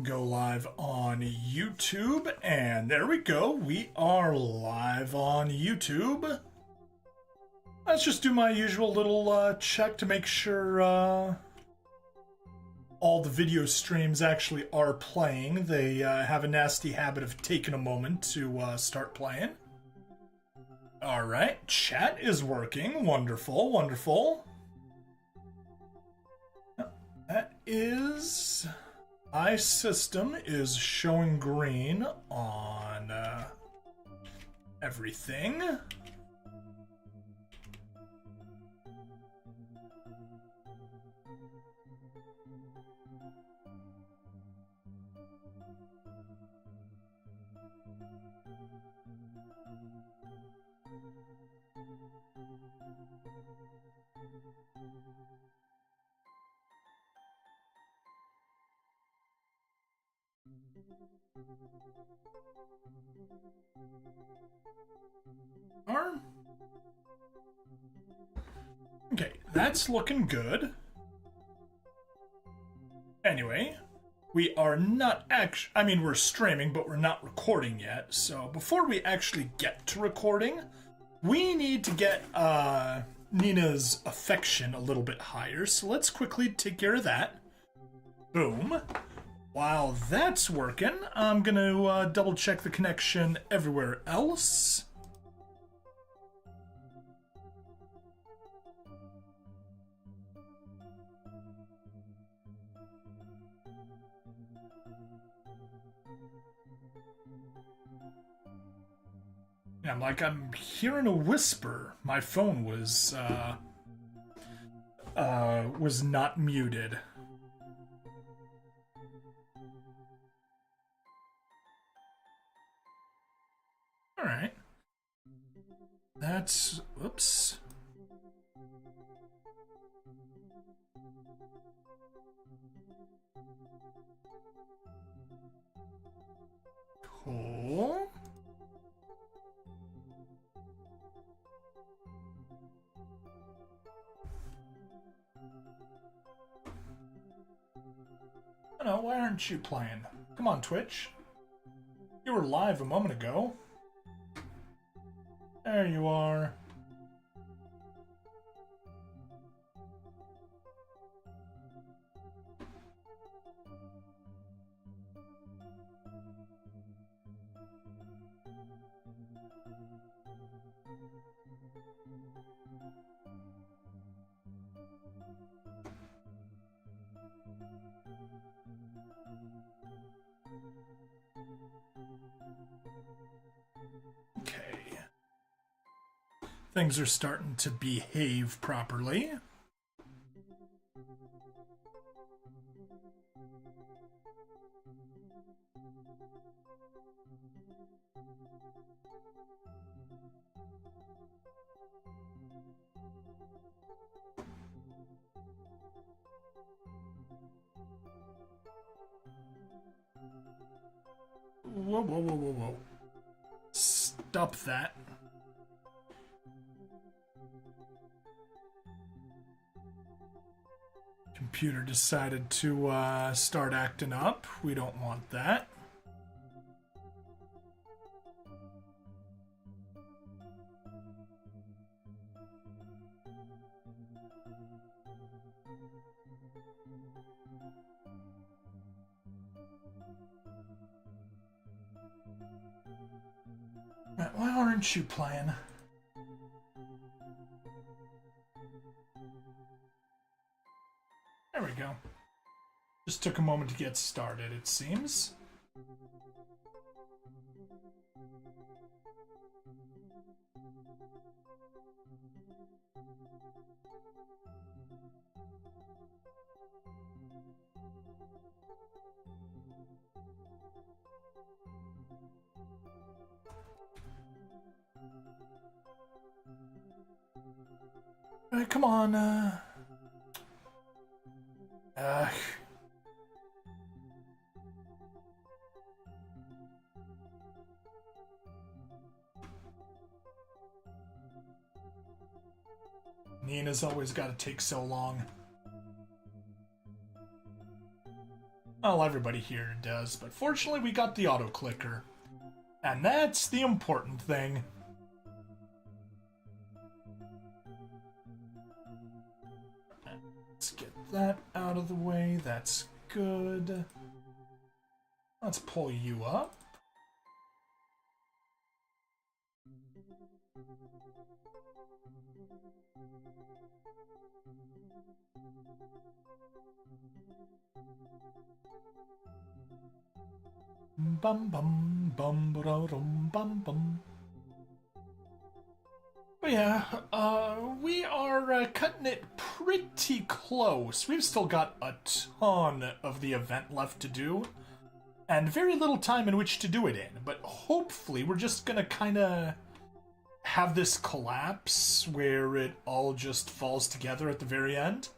Go live on YouTube, and there we go. We are live on YouTube. Let's just do my usual little check to make sure all the video streams actually are playing. They have a nasty habit of taking a moment to start playing. All right, chat is working. Wonderful, wonderful. That is... my system is showing green on everything. Okay, that's looking good. Anyway, we are not I mean, we're streaming, but we're not recording yet. So before we actually get to recording, we need to get Nina's affection a little bit higher. So let's quickly take care of that. Boom. While that's working, I'm gonna double check the connection everywhere else. I'm hearing a whisper. My phone was not muted. All right. That's... oops. Cool. I don't know, why aren't you playing? Come on, Twitch. You were live a moment ago. There you are. Things are starting to behave properly. Whoa, whoa, whoa, whoa, whoa. Stop that. Computer decided to start acting up. We don't want that. Why aren't you playing? There we go. Just took a moment to get started, it seems. Come on, Nina's always got to take so long. Well, everybody here does, but fortunately we got the auto clicker. And that's the important thing. Let's get that out of the way. That's good. Let's pull you up. Bum bum bum ba-da-dum, bum bum. But yeah, we are cutting it pretty close. We've still got a ton of the event left to do, and very little time in which to do it in. But hopefully, we're just gonna kind of have this collapse where it all just falls together at the very end.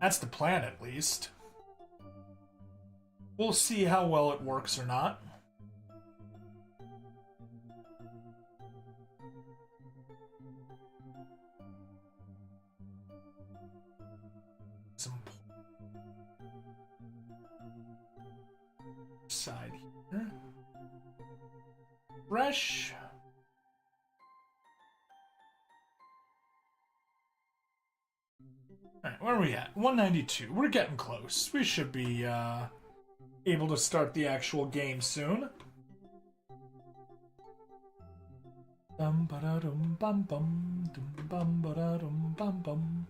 That's the plan, at least. We'll see how well it works or not. Some side here. Fresh. Alright, where are we at? 192. We're getting close. We should be, able to start the actual game soon. Bum ba da dum bum bum dum bum ba da dum bum bum.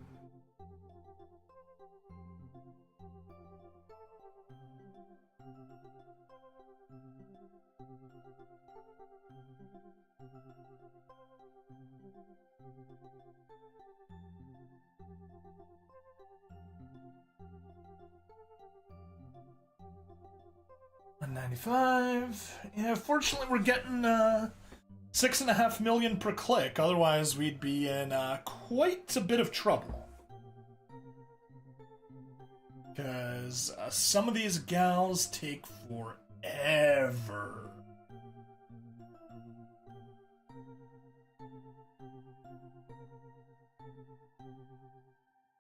$195. Yeah, fortunately we're getting 6.5 million per click. Otherwise, we'd be in quite a bit of trouble. Because some of these gals take forever.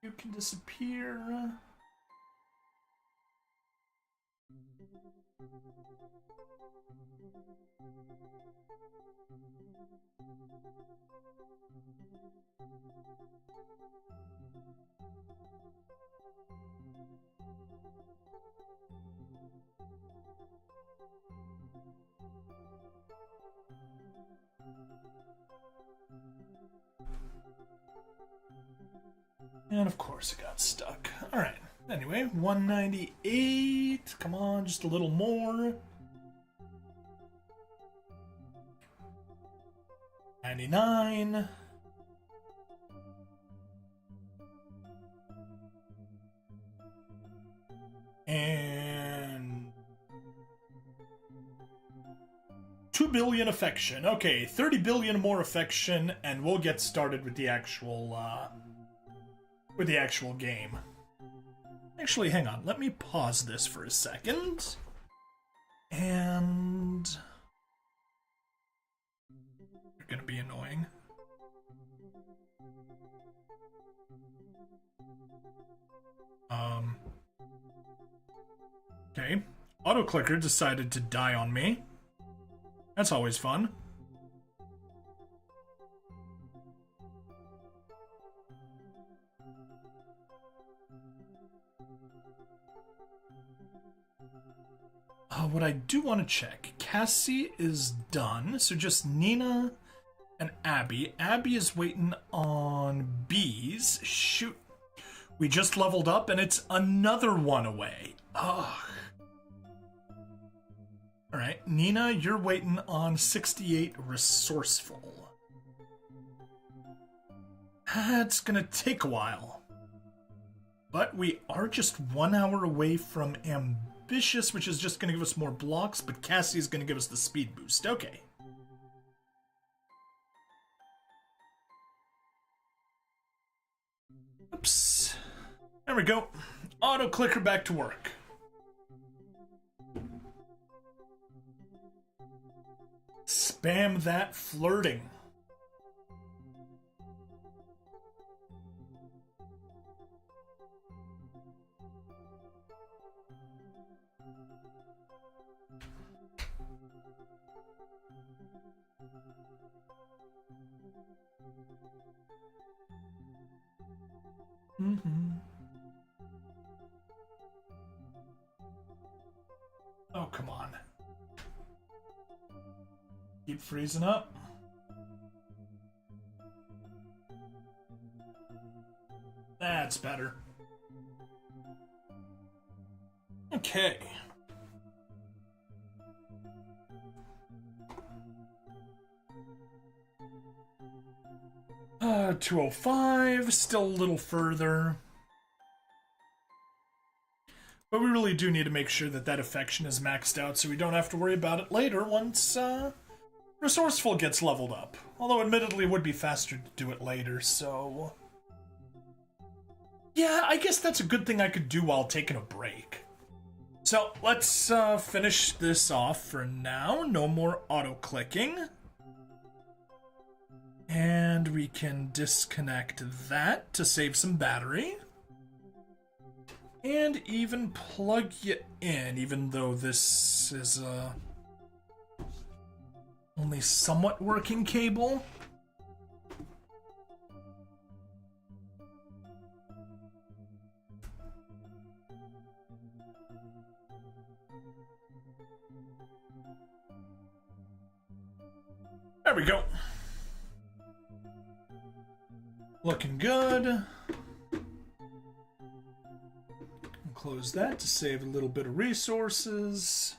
You can disappear. And of course it got stuck. Alright. Anyway, 198. Come on, just a little more. 99. And 2 billion affection. Okay, 30 billion more affection, and we'll get started with the actual game. Actually, hang on. Let me pause this for a second. And you're gonna be annoying. Okay. Auto-clicker decided to die on me. That's always fun. What I do want to check, Cassie is done, so just Nina and Abby. Abby is waiting on bees. Shoot. We just leveled up and it's another one away. Ugh. Alright, Nina, you're waiting on 68 resourceful. That's gonna take a while. But we are just 1 hour away from ambitious, which is just gonna give us more blocks, but Cassie is gonna give us the speed boost. Okay. Oops. There we go. Auto clicker back to work. Spam that flirting. Mm-hmm. Oh, come on. Keep freezing up. That's better. Okay. Uh, 205, still a little further. But we really do need to make sure that that affection is maxed out so we don't have to worry about it later once, Resourceful gets leveled up. Although admittedly it would be faster to do it later, so... Yeah, I guess that's a good thing I could do while taking a break. So, let's finish this off for now. No more auto-clicking. And we can disconnect that to save some battery. And even plug you in, even though this is a only somewhat working cable. There we go. Looking good. Close that to save a little bit of resources.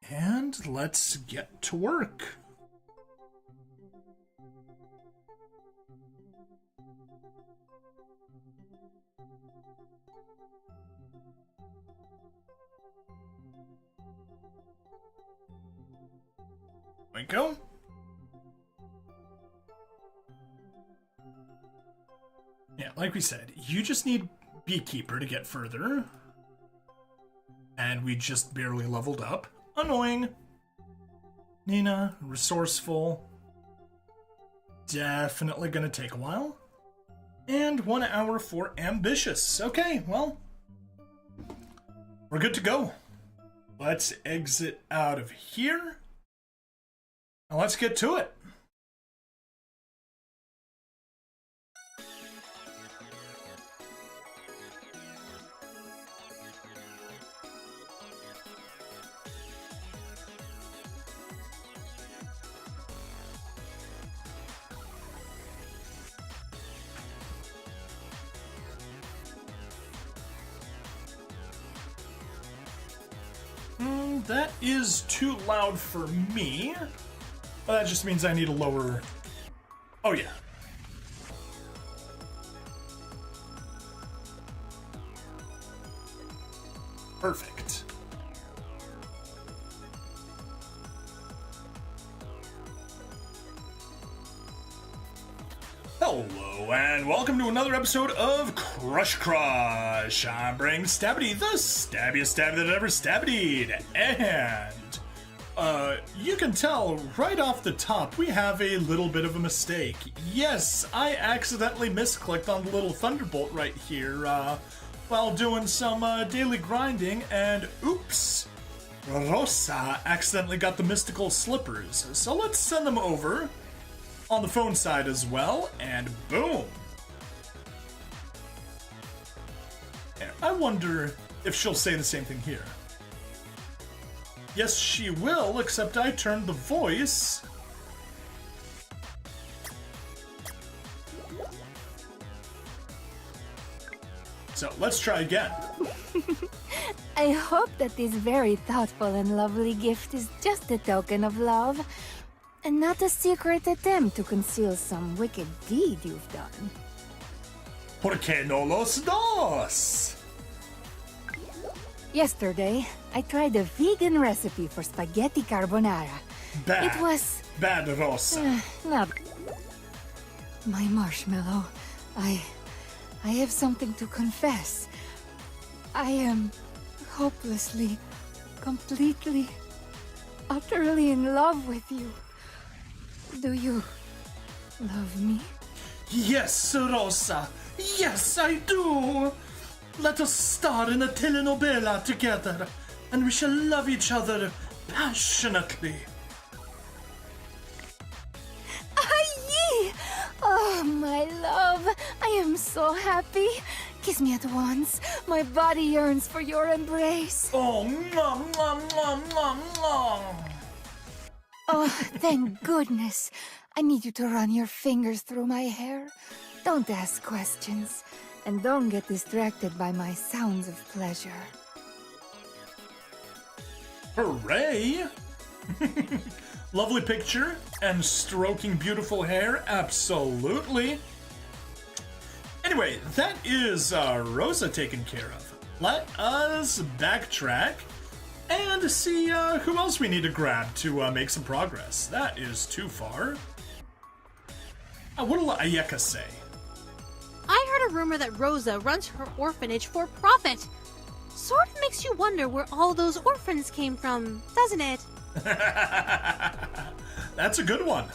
And let's get to work. There we go. Yeah, like we said, you just need Beekeeper to get further. And we just barely leveled up. Annoying. Nina, resourceful. Definitely gonna take a while. And 1 hour for ambitious. Okay, well, we're good to go. Let's exit out of here. And let's get to it. That is too loud for me. Well, that just means I need a lower... Oh, yeah. Perfect. Hello, and welcome to another episode of Crush Crush. I'm Brain Stabbity, the stabbiest stab that ever stabbited. And, you can tell right off the top we have a little bit of a mistake. Yes, I accidentally misclicked on the little thunderbolt right here, while doing some, daily grinding, and oops, Rosa accidentally got the mystical slippers. So let's send them over on the phone side as well, and boom. And I wonder if she'll say the same thing here. Yes, she will, except I turned the voice. So let's try again. I hope that this very thoughtful and lovely gift is just a token of love, and not a secret attempt to conceal some wicked deed you've done. ¿Por qué no los dos? Yesterday, I tried a vegan recipe for spaghetti carbonara. Bad. It was... Bad, Rosa. not... My marshmallow, I have something to confess. I am hopelessly, completely, utterly in love with you. Do you love me? Yes, Rosa. Yes, I do. Let us star in a telenovela together, and we shall love each other passionately. Oh, my love, I am so happy. Kiss me at once. My body yearns for your embrace. Oh, mwah, mwah, mwah, mwah, mwah. Oh, thank goodness. I need you to run your fingers through my hair. Don't ask questions. And don't get distracted by my sounds of pleasure. Hooray! Lovely picture and stroking beautiful hair, absolutely. Anyway, that is Rosa taken care of. Let us backtrack and see who else we need to grab to make some progress. That is too far. What'll Ayeka say? I heard a rumor that Rosa runs her orphanage for profit. Sort of makes you wonder where all those orphans came from, doesn't it? That's a good one.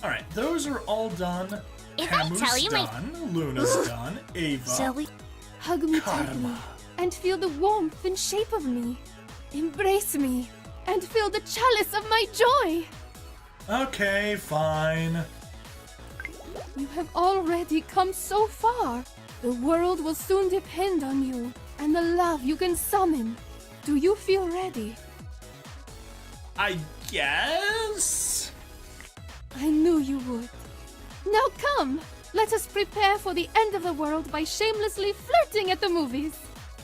Alright, those are all done. If I tell Hamu's you done. Luna's done. Ava. Shall we? Hug me Karma. tightly and feel the warmth and shape of me. Embrace me and feel the chalice of my joy. Okay, fine. You have already come so far. The world will soon depend on you and the love you can summon. Do you feel ready? I guess? I knew you would. Now come! Let us prepare for the end of the world by shamelessly flirting at the movies.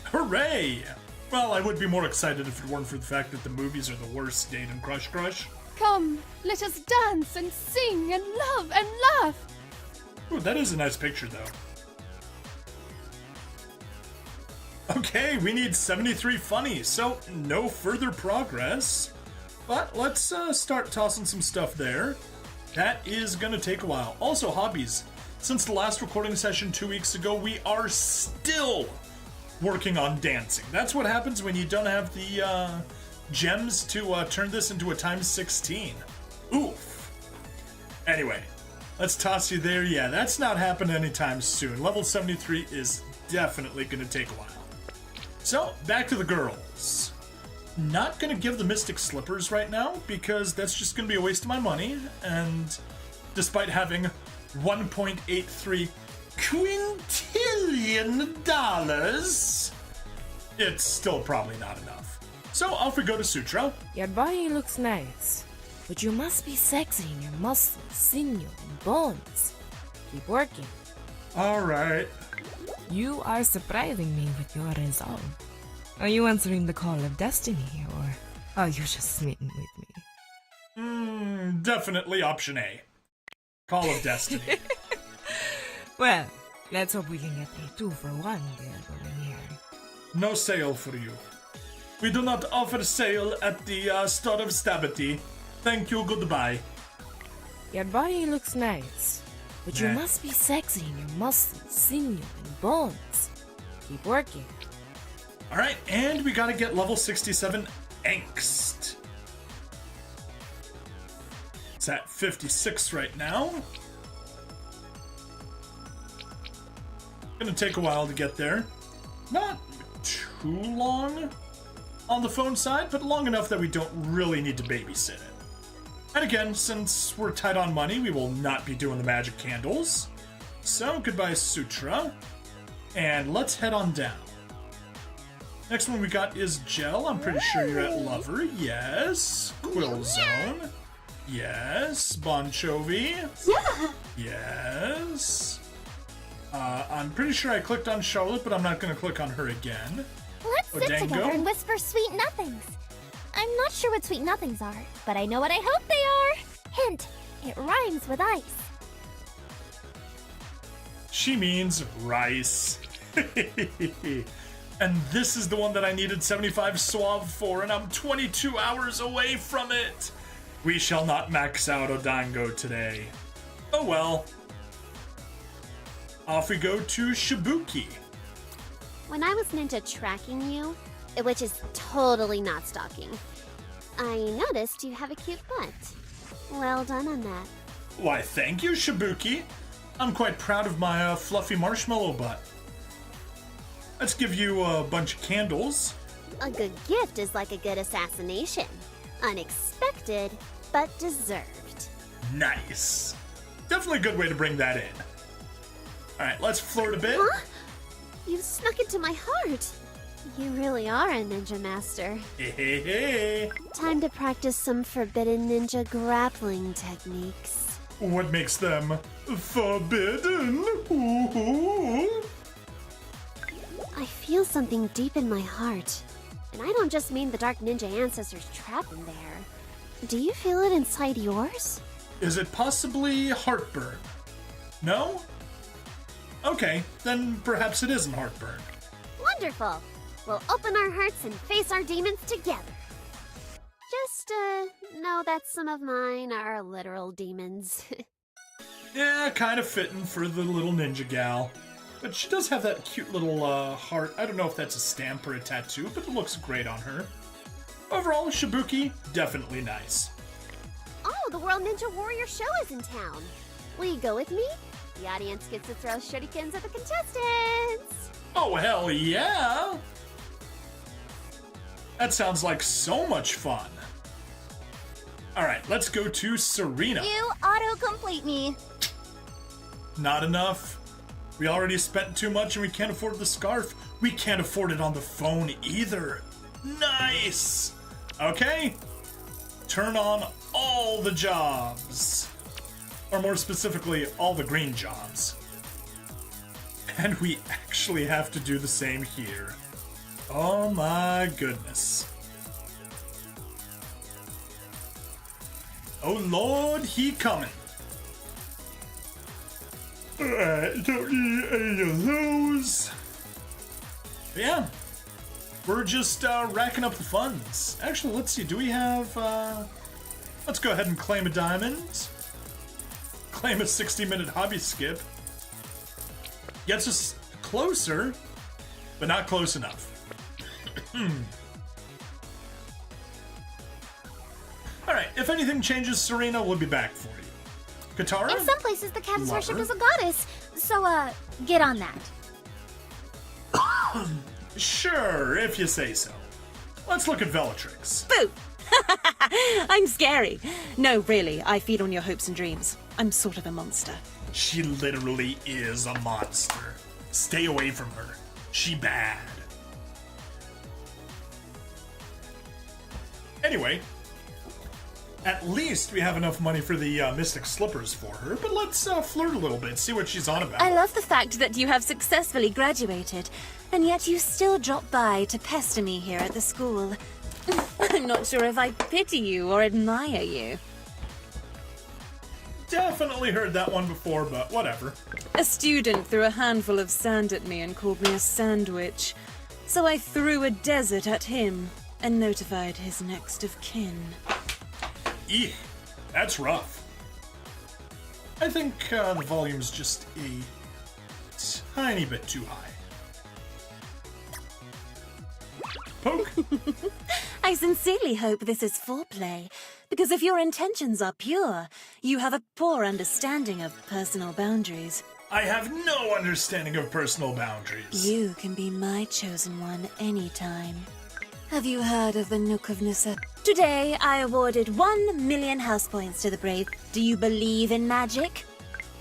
Hooray! Well, I would be more excited if it weren't for the fact that the movies are the worst date in Crush Crush. Come, let us dance and sing and love and laugh. Ooh, that is a nice picture, though. Okay, we need 73 funny, so no further progress. But let's start tossing some stuff there. That is gonna take a while. Also, hobbies. Since the last recording session 2 weeks ago, we are still working on dancing. That's what happens when you don't have the gems to turn this into a times 16. Oof. Anyway, let's toss you there. Yeah, that's not happening anytime soon. Level 73 is definitely gonna take a while. So, back to the girls. Not gonna give the Mystic Slippers right now, because that's just gonna be a waste of my money, and despite having $1.83 quintillion dollars, it's still probably not enough. So off we go to Sutra. Your body looks nice, but you must be sexy in your muscles, sinew, and bones. Keep working. Alright. You are surprising me with your resolve. Are you answering the call of destiny, or are you just smitten with me? Definitely option A. Call of Destiny. Well, let's hope we can get a 2-for-1 deal going here. No sale for you. We do not offer sale at the store of Stabity. Thank you, goodbye. Your body looks nice, but you Nah. must be sexy in your muscles, sinew, and bones. Keep working. Alright, and we gotta get level 67 Angst. It's at 56 right now. Gonna take a while to get there. Not too long on the phone side, but long enough that we don't really need to babysit it. And again, since we're tight on money, we will not be doing the magic candles. So, goodbye, Sutra. And let's head on down. Next one we got is Gel. I'm pretty sure you're at Lover. Yes. Quill Zone. Yes. Bon Jovi. Yeah. Yes. I'm pretty sure I clicked on Charlotte, but I'm not going to click on her again. Let's sit Odango? together and whisper sweet nothings. I'm not sure what sweet nothings are, but I know what I hope they are. Hint, it rhymes with ice. She means rice. And this is the one that I needed 75 Suave for, and I'm 22 hours away from it. We shall not max out Odango today. Oh well. Off we go to Shibuki. When I was ninja tracking you, which is totally not stalking, I noticed you have a cute butt. Well done on that. Why, thank you, Shibuki. I'm quite proud of my fluffy marshmallow butt. Let's give you a bunch of candles. A good gift is like a good assassination. Unexpected, but deserved. Nice. definitely a good way to bring that in. Alright, let's flirt a bit. Huh? You snuck into my heart. You really are a ninja master. Hey. Time to practice some forbidden ninja grappling techniques. What makes them forbidden? Ooh. I feel something deep in my heart. And I don't just mean the dark ninja ancestors trapped in there. Do you feel it inside yours? Is it possibly heartburn? No? Okay, then perhaps it isn't heartburn. Wonderful! We'll open our hearts and face our demons together. Just, know that some of mine are literal demons. Yeah, kind of fitting for the little ninja gal. But she does have that cute little heart. I don't know if that's a stamp or a tattoo, but it looks great on her. Overall, Shibuki, definitely nice. Oh, the World Ninja Warrior show is in town. Will you go with me? The audience gets to throw shurikens at the contestants. Oh, hell yeah! That sounds like so much fun. Alright, let's go to Serena. You auto-complete me. Not enough. We already spent too much and we can't afford the scarf. We can't afford it on the phone either. Nice! Okay. Turn on all the jobs. Or more specifically, all the green jobs. And we actually have to do the same here. Oh my goodness. Oh Lord, he coming. Don't need any of those. But yeah, we're just racking up the funds. Actually, let's see, do we have, let's go ahead and claim a diamond. Claim a 60-minute hobby skip. Gets us closer, but not close enough. Alright, if anything changes, Serena will be back for you. Katara? In some places, the cat is Lover? worshipped as a goddess. So, get on that. Sure, if you say so. Let's look at Bellatrix. Boo! I'm scary. No, really, I feed on your hopes and dreams. I'm sort of a monster. She literally is a monster. Stay away from her. She bad. Anyway, at least we have enough money for the mystic slippers for her, but let's flirt a little bit, see what she's on about. I love the fact that you have successfully graduated, and yet you still drop by to pester me here at the school. I'm not sure if I pity you or admire you. Definitely heard that one before, but whatever. A student threw a handful of sand at me and called me a sandwich. So I threw a desert at him and notified his next of kin. Eek, that's rough. I think the volume's just a tiny bit too high. Poke. I sincerely hope this is foreplay, because if your intentions are pure, you have a poor understanding of personal boundaries. I have no understanding of personal boundaries. You can be my chosen one anytime. Have you heard of the Nook of Nissa? Today, I awarded 1 million house points to the brave. Do you believe in magic?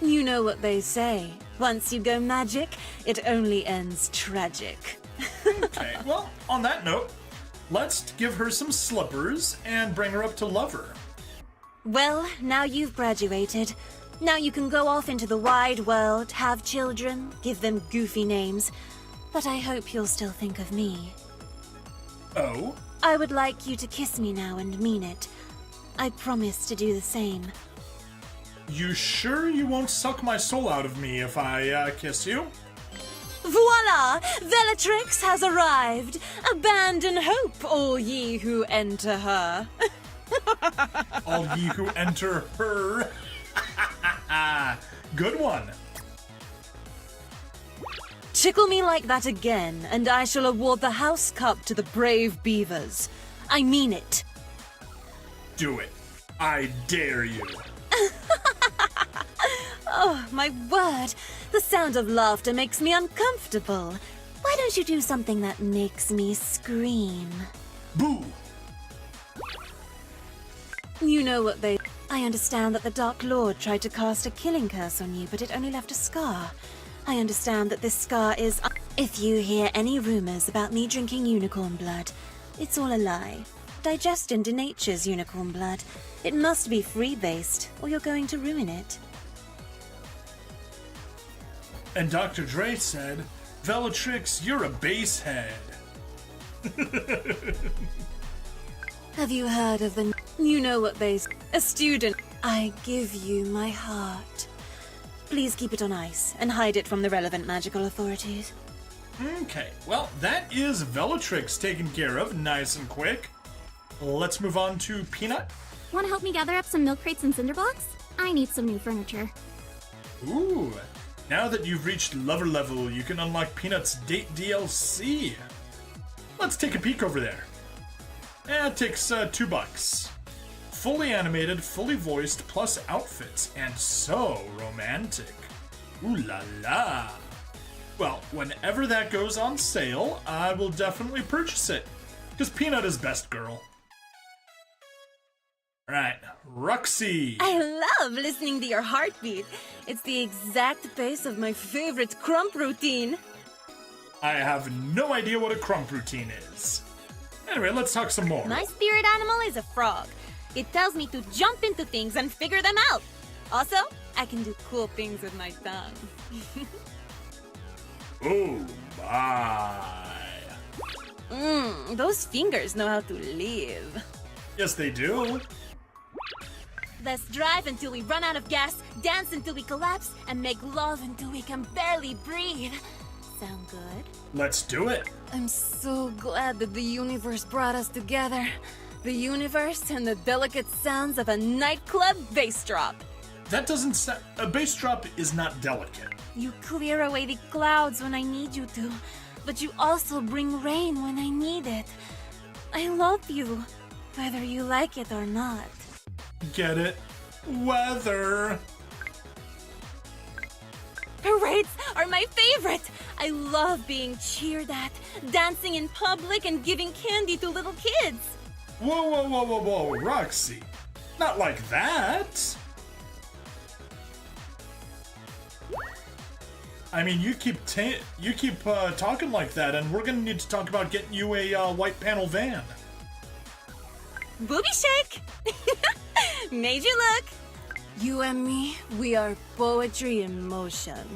You know what they say. Once you go magic, it only ends tragic. Okay, well, on that note, let's give her some slippers and bring her up to lover. Well, now you've graduated. Now you can go off into the wide world, have children, give them goofy names. But I hope you'll still think of me. Oh? I would like you to kiss me now and mean it. I promise to do the same. You sure you won't suck my soul out of me if I kiss you? Voila! Bellatrix has arrived! Abandon hope, all ye who enter her. All ye who enter her. Good one. Tickle me like that again, and I shall award the house cup to the brave beavers. I mean it. Do it. I dare you. Oh, my word. The sound of laughter makes me uncomfortable. Why don't you do something that makes me scream? Boo. You know what they... I understand that the Dark Lord tried to cast a killing curse on you, but it only left a scar. I understand that this scar is... If you hear any rumors about me drinking unicorn blood, it's all a lie. Digestion denatures unicorn blood. It must be free-based, or you're going to ruin it. And Dr. Dre said, Bellatrix, you're a basehead. Have you heard of the... You know what they... A student. I give you my heart. Please keep it on ice and hide it from the relevant magical authorities. Okay, well, that is Bellatrix taken care of nice and quick. Let's move on to Peanut. Want to help me gather up some milk crates and cinder blocks? I need some new furniture. Ooh, now that you've reached lover level, you can unlock Peanut's date DLC. Let's take a peek over there. It takes $2. Fully animated, fully voiced, plus outfits, and so romantic. Ooh la la. Well, whenever that goes on sale, I will definitely purchase it, because Peanut is best girl. Alright, Roxy. I love listening to your heartbeat. It's the exact pace of my favorite crump routine. I have no idea what a crump routine is. Anyway, let's talk some more. My spirit animal is a frog. It tells me to jump into things and figure them out. Also, I can do cool things with my tongue. Oh my. Those fingers know how to live. Yes, they do. Let's drive until we run out of gas, dance until we collapse, and make love until we can barely breathe. Sound good? Let's do it. I'm so glad that the universe brought us together. The universe and the delicate sounds of a nightclub bass drop. That doesn't sound... A bass drop is not delicate. You clear away the clouds when I need you to, but you also bring rain when I need it. I love you, whether you like it or not. Get it? Weather. Parades are my favorite! I love being cheered at, dancing in public, and giving candy to little kids. Whoa, whoa, whoa, whoa, whoa, Roxy. Not like that. I mean, you keep talking like that, and we're gonna need to talk about getting you a white panel van. Booby shake! Made you look! You and me, we are poetry in motion.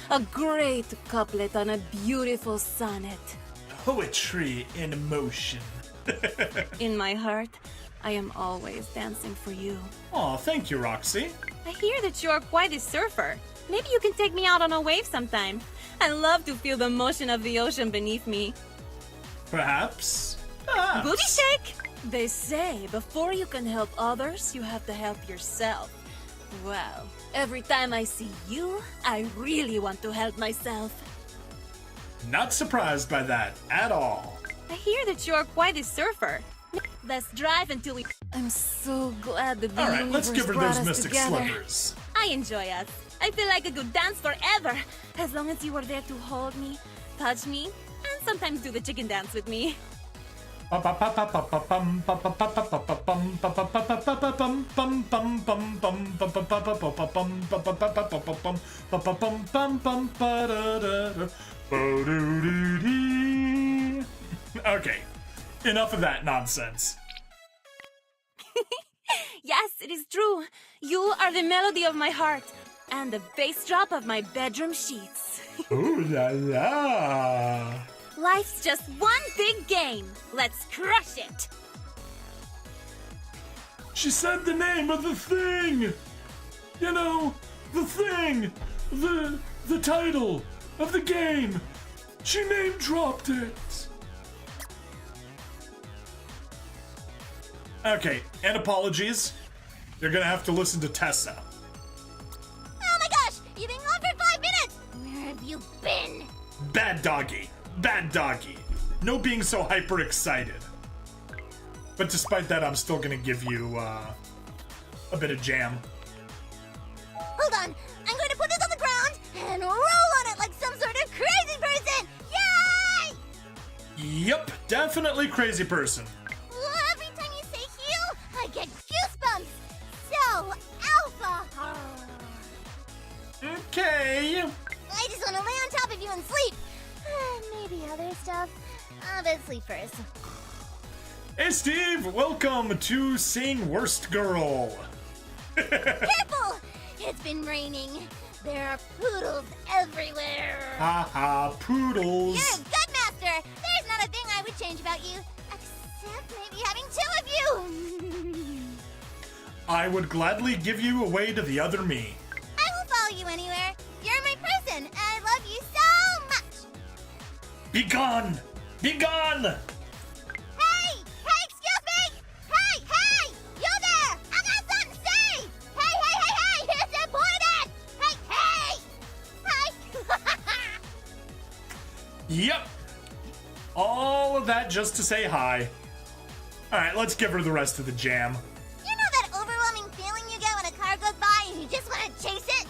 A great couplet on a beautiful sonnet. Poetry in motion. In my heart, I am always dancing for you. Aw, thank you, Roxy. I hear that you are quite a surfer. Maybe you can take me out on a wave sometime. I love to feel the motion of the ocean beneath me. Perhaps. Booty shake! They say before you can help others, you have to help yourself. Well, every time I see you, I really want to help myself. Not surprised by that at all. I hear that you are quite a surfer. Let's drive until we... I'm so glad that the All right, universe let's give her brought those us mystic together. slippers. I enjoy us. I feel like I could dance forever, as long as you were there to hold me, touch me, and sometimes do the chicken dance with me. Okay, enough of that nonsense. Yes, it is true. You are the melody of my heart, and the bass drop of my bedroom sheets. Ooh la la. Life's just one big game. Let's crush it. She said the name of the thing. You know, the thing. The title of the game. She name dropped it. Okay, and apologies. You're gonna have to listen to Tessa. Oh my gosh! You've been gone for 5 minutes! Where have you been? Bad doggy. Bad doggy. No being so hyper excited. But despite that, I'm still gonna give you a bit of jam. Hold on! I'm going to put this on the ground and roll on it like some sort of crazy person! Yay! Yep, definitely crazy person. Every time you say heal, I get goosebumps! Okay. I just want to lay on top of you and sleep. Maybe other stuff. But sleep first. Hey, Steve. Welcome to Seeing Worst Girl. Careful! It's been raining. There are poodles everywhere. Haha, poodles. You're a good master. There's not a thing I would change about you, except maybe having two of you. I would gladly give you away to the other me. I will follow you anywhere. You're my person, and I love you so much. Be gone! Be gone! Hey! Hey, excuse me! Hey! You there! I got something to say! Hey! It's important! Hey! Hi! Yep. All of that just to say hi. Alright, let's give her the rest of the jam. You know that overwhelming feeling you get when a car goes by and you just want to chase it?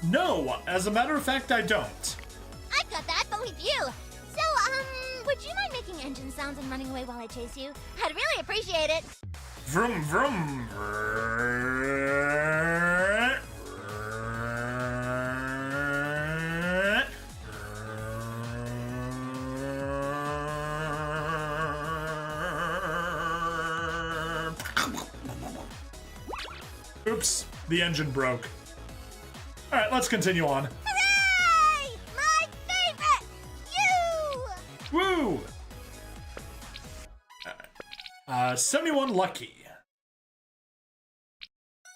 No, as a matter of fact, I don't. I've got that, but with you. So, would you mind making engine sounds and running away while I chase you? I'd really appreciate it. Vroom, vroom. Oops, the engine broke. Alright, let's continue on. Hooray! My favorite! You! Woo! 71 lucky.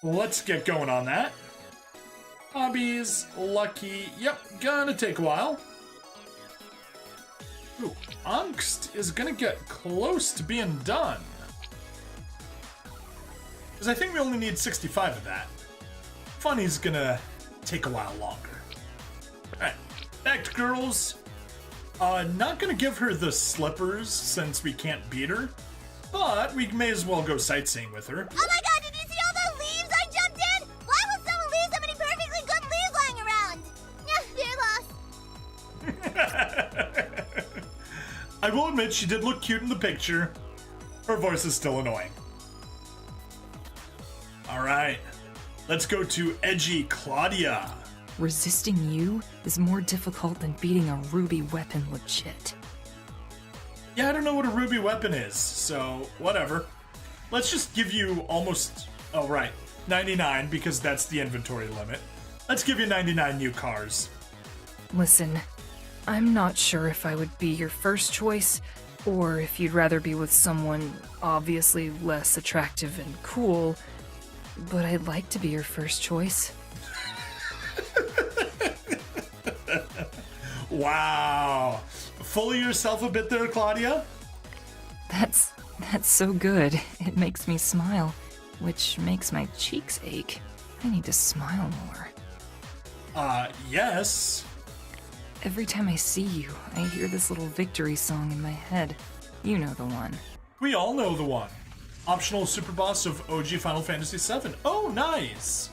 Let's get going on that. Hobbies, lucky. Yep, gonna take a while. Ooh, angst is gonna get close to being done. Because I think we only need 65 of that. Funny's gonna take a while longer. Alright, back to girls. Not gonna give her the slippers since we can't beat her, but we may as well go sightseeing with her. Oh my god, did you see all the leaves I jumped in? Why would someone leave so many perfectly good leaves lying around? Yeah, they're lost. I will admit she did look cute in the picture. Her voice is still annoying. Alright, let's go to edgy Claudia. Resisting you is more difficult than beating a ruby weapon legit. Yeah, I don't know what a ruby weapon is, so whatever. Let's just give you almost, 99 because that's the inventory limit. Let's give you 99 new cars. Listen, I'm not sure if I would be your first choice, or if you'd rather be with someone obviously less attractive and cool, but I'd like to be your first choice. Wow. Full of yourself a bit there, Claudia? That's so good. It makes me smile, which makes my cheeks ache. I need to smile more. Yes. Every time I see you, I hear this little victory song in my head. You know the one. We all know the one. Optional super boss of OG Final Fantasy VII. Oh, nice.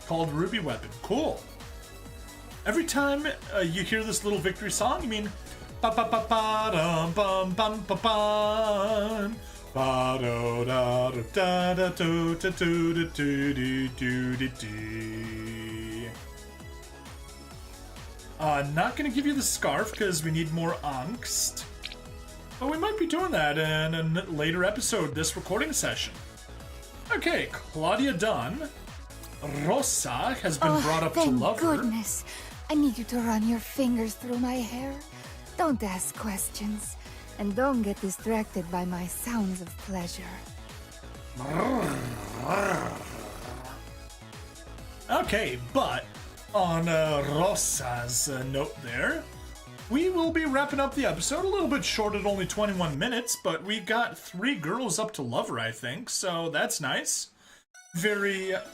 Called Ruby Weapon. Cool. Every time you hear this little victory song, you mean ba ba ba ba dum bum bum ba bum ba do da da da do da do da do do do do. Not gonna give you the scarf because we need more angst. But we might be doing that in a later episode this recording session. Okay, Claudia done. Rosa has been brought up to thank lover. goodness. I need you to run your fingers through my hair. Don't ask questions. And don't get distracted by my sounds of pleasure. Okay, but on Rosa's note there, we will be wrapping up the episode a little bit short at only 21 minutes, but we got 3 girls up to lover, I think, so that's nice.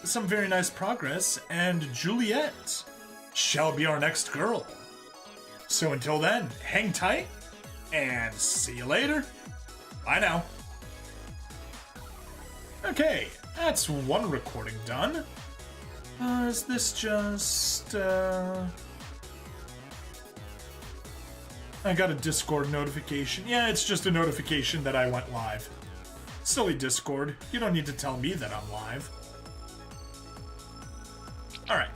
Some very nice progress, and Juliet shall be our next girl. So until then, hang tight, and see you later. Bye now. Okay, that's one recording done. Is this just, I got a Discord notification. Yeah, it's just a notification that I went live. Silly Discord, you don't need to tell me that I'm live. Alright,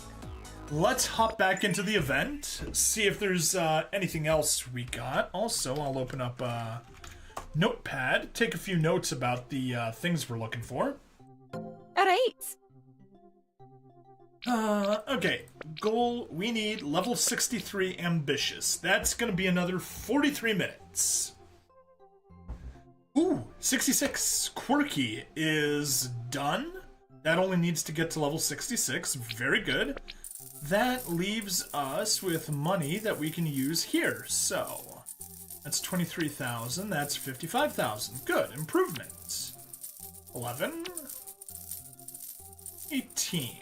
let's hop back into the event, see if there's anything else we got. Also, I'll open up a notepad, take a few notes about the things we're looking for. Alright. Okay, goal, we need level 63 ambitious. That's gonna be another 43 minutes. Ooh, 66 quirky is done. That only needs to get to level 66, very good. That leaves us with money that we can use here, so that's 23,000, that's 55,000, good, improvements. 11, 18.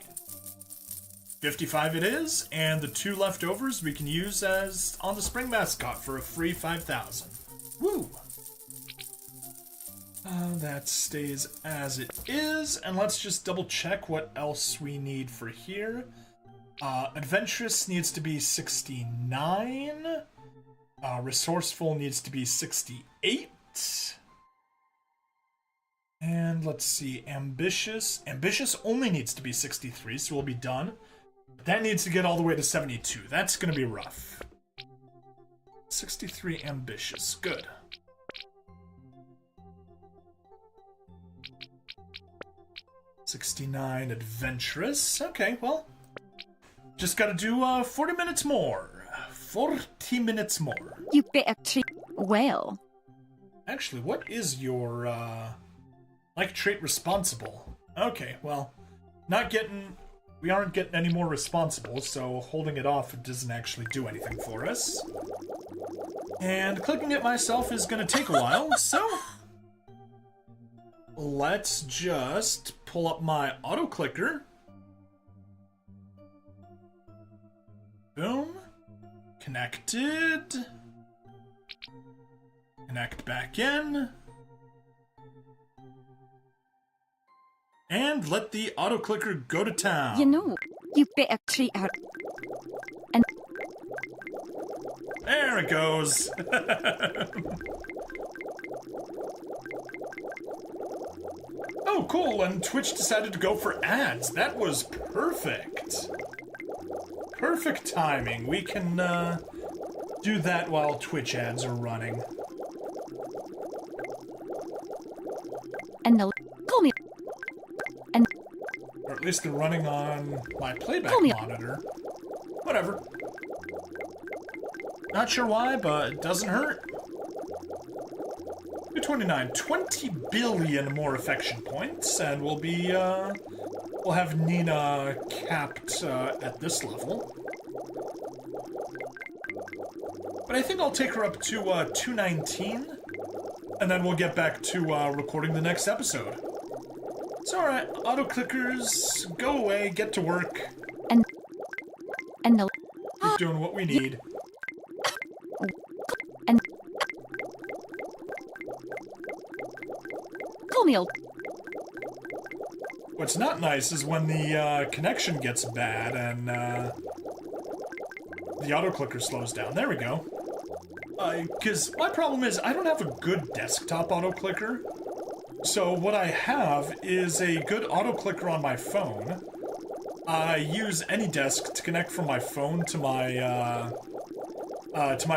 55 it is, and the 2 leftovers we can use as on the spring mascot for a free 5,000. Woo! That stays as it is, and let's just double check what else we need for here. Adventurous needs to be 69. Resourceful needs to be 68. And let's see, ambitious. Ambitious only needs to be 63, so we'll be done. That needs to get all the way to 72. That's gonna be rough. 63 ambitious, good. $69 adventurous. Okay, well, just gotta do 40 minutes more. 40 minutes more. You better treat well. Actually, what is your like trait responsible? Okay, well, we aren't getting any more responsible, so holding it off doesn't actually do anything for us. And clicking it myself is gonna take a while, so let's just pull up my auto clicker. Boom. Connected. Connect back in. And let the auto clicker go to town. You know, you better treat her. And There it goes. Oh, cool, and Twitch decided to go for ads. That was perfect. Perfect timing. We can do that while Twitch ads are running. and the call me. And Or at least they're running on my playback Call me. monitor. Whatever. Not sure why, but it doesn't hurt. 229, 20 billion more affection points, and we'll be, we'll have Nina capped at this level. But I think I'll take her up to 219, and then we'll get back to recording the next episode. It's alright, auto clickers, go away, get to work, and the keep doing what we need. and call me old. What's not nice is when the connection gets bad and the auto clicker slows down. There we go. Because my problem is I don't have a good desktop auto clicker. So what I have is a good auto clicker on my phone. I use AnyDesk to connect from my phone to my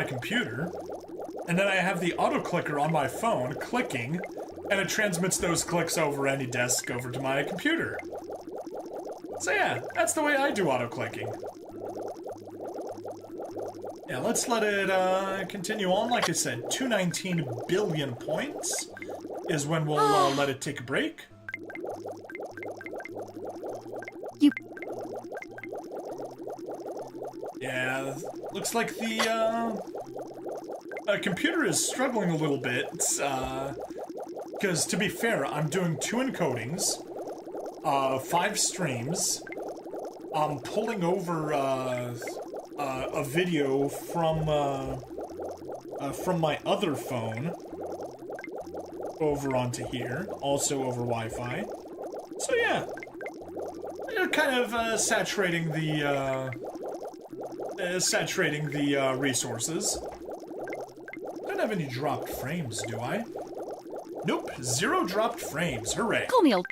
computer, and then I have the auto clicker on my phone clicking, and it transmits those clicks over AnyDesk over to my computer. So yeah, that's the way I do auto clicking. Yeah, let's let it continue on. Like I said, 219 billion points is when we'll let it take a break. You Yeah, looks like the computer is struggling a little bit, because to be fair, I'm doing 2 encodings, 5 streams, I'm pulling over a video from my other phone over onto here, also over Wi-Fi. So yeah, they're kind of saturating the resources. Don't have any dropped frames, do I? Nope, 0 dropped frames. Hooray! call me old.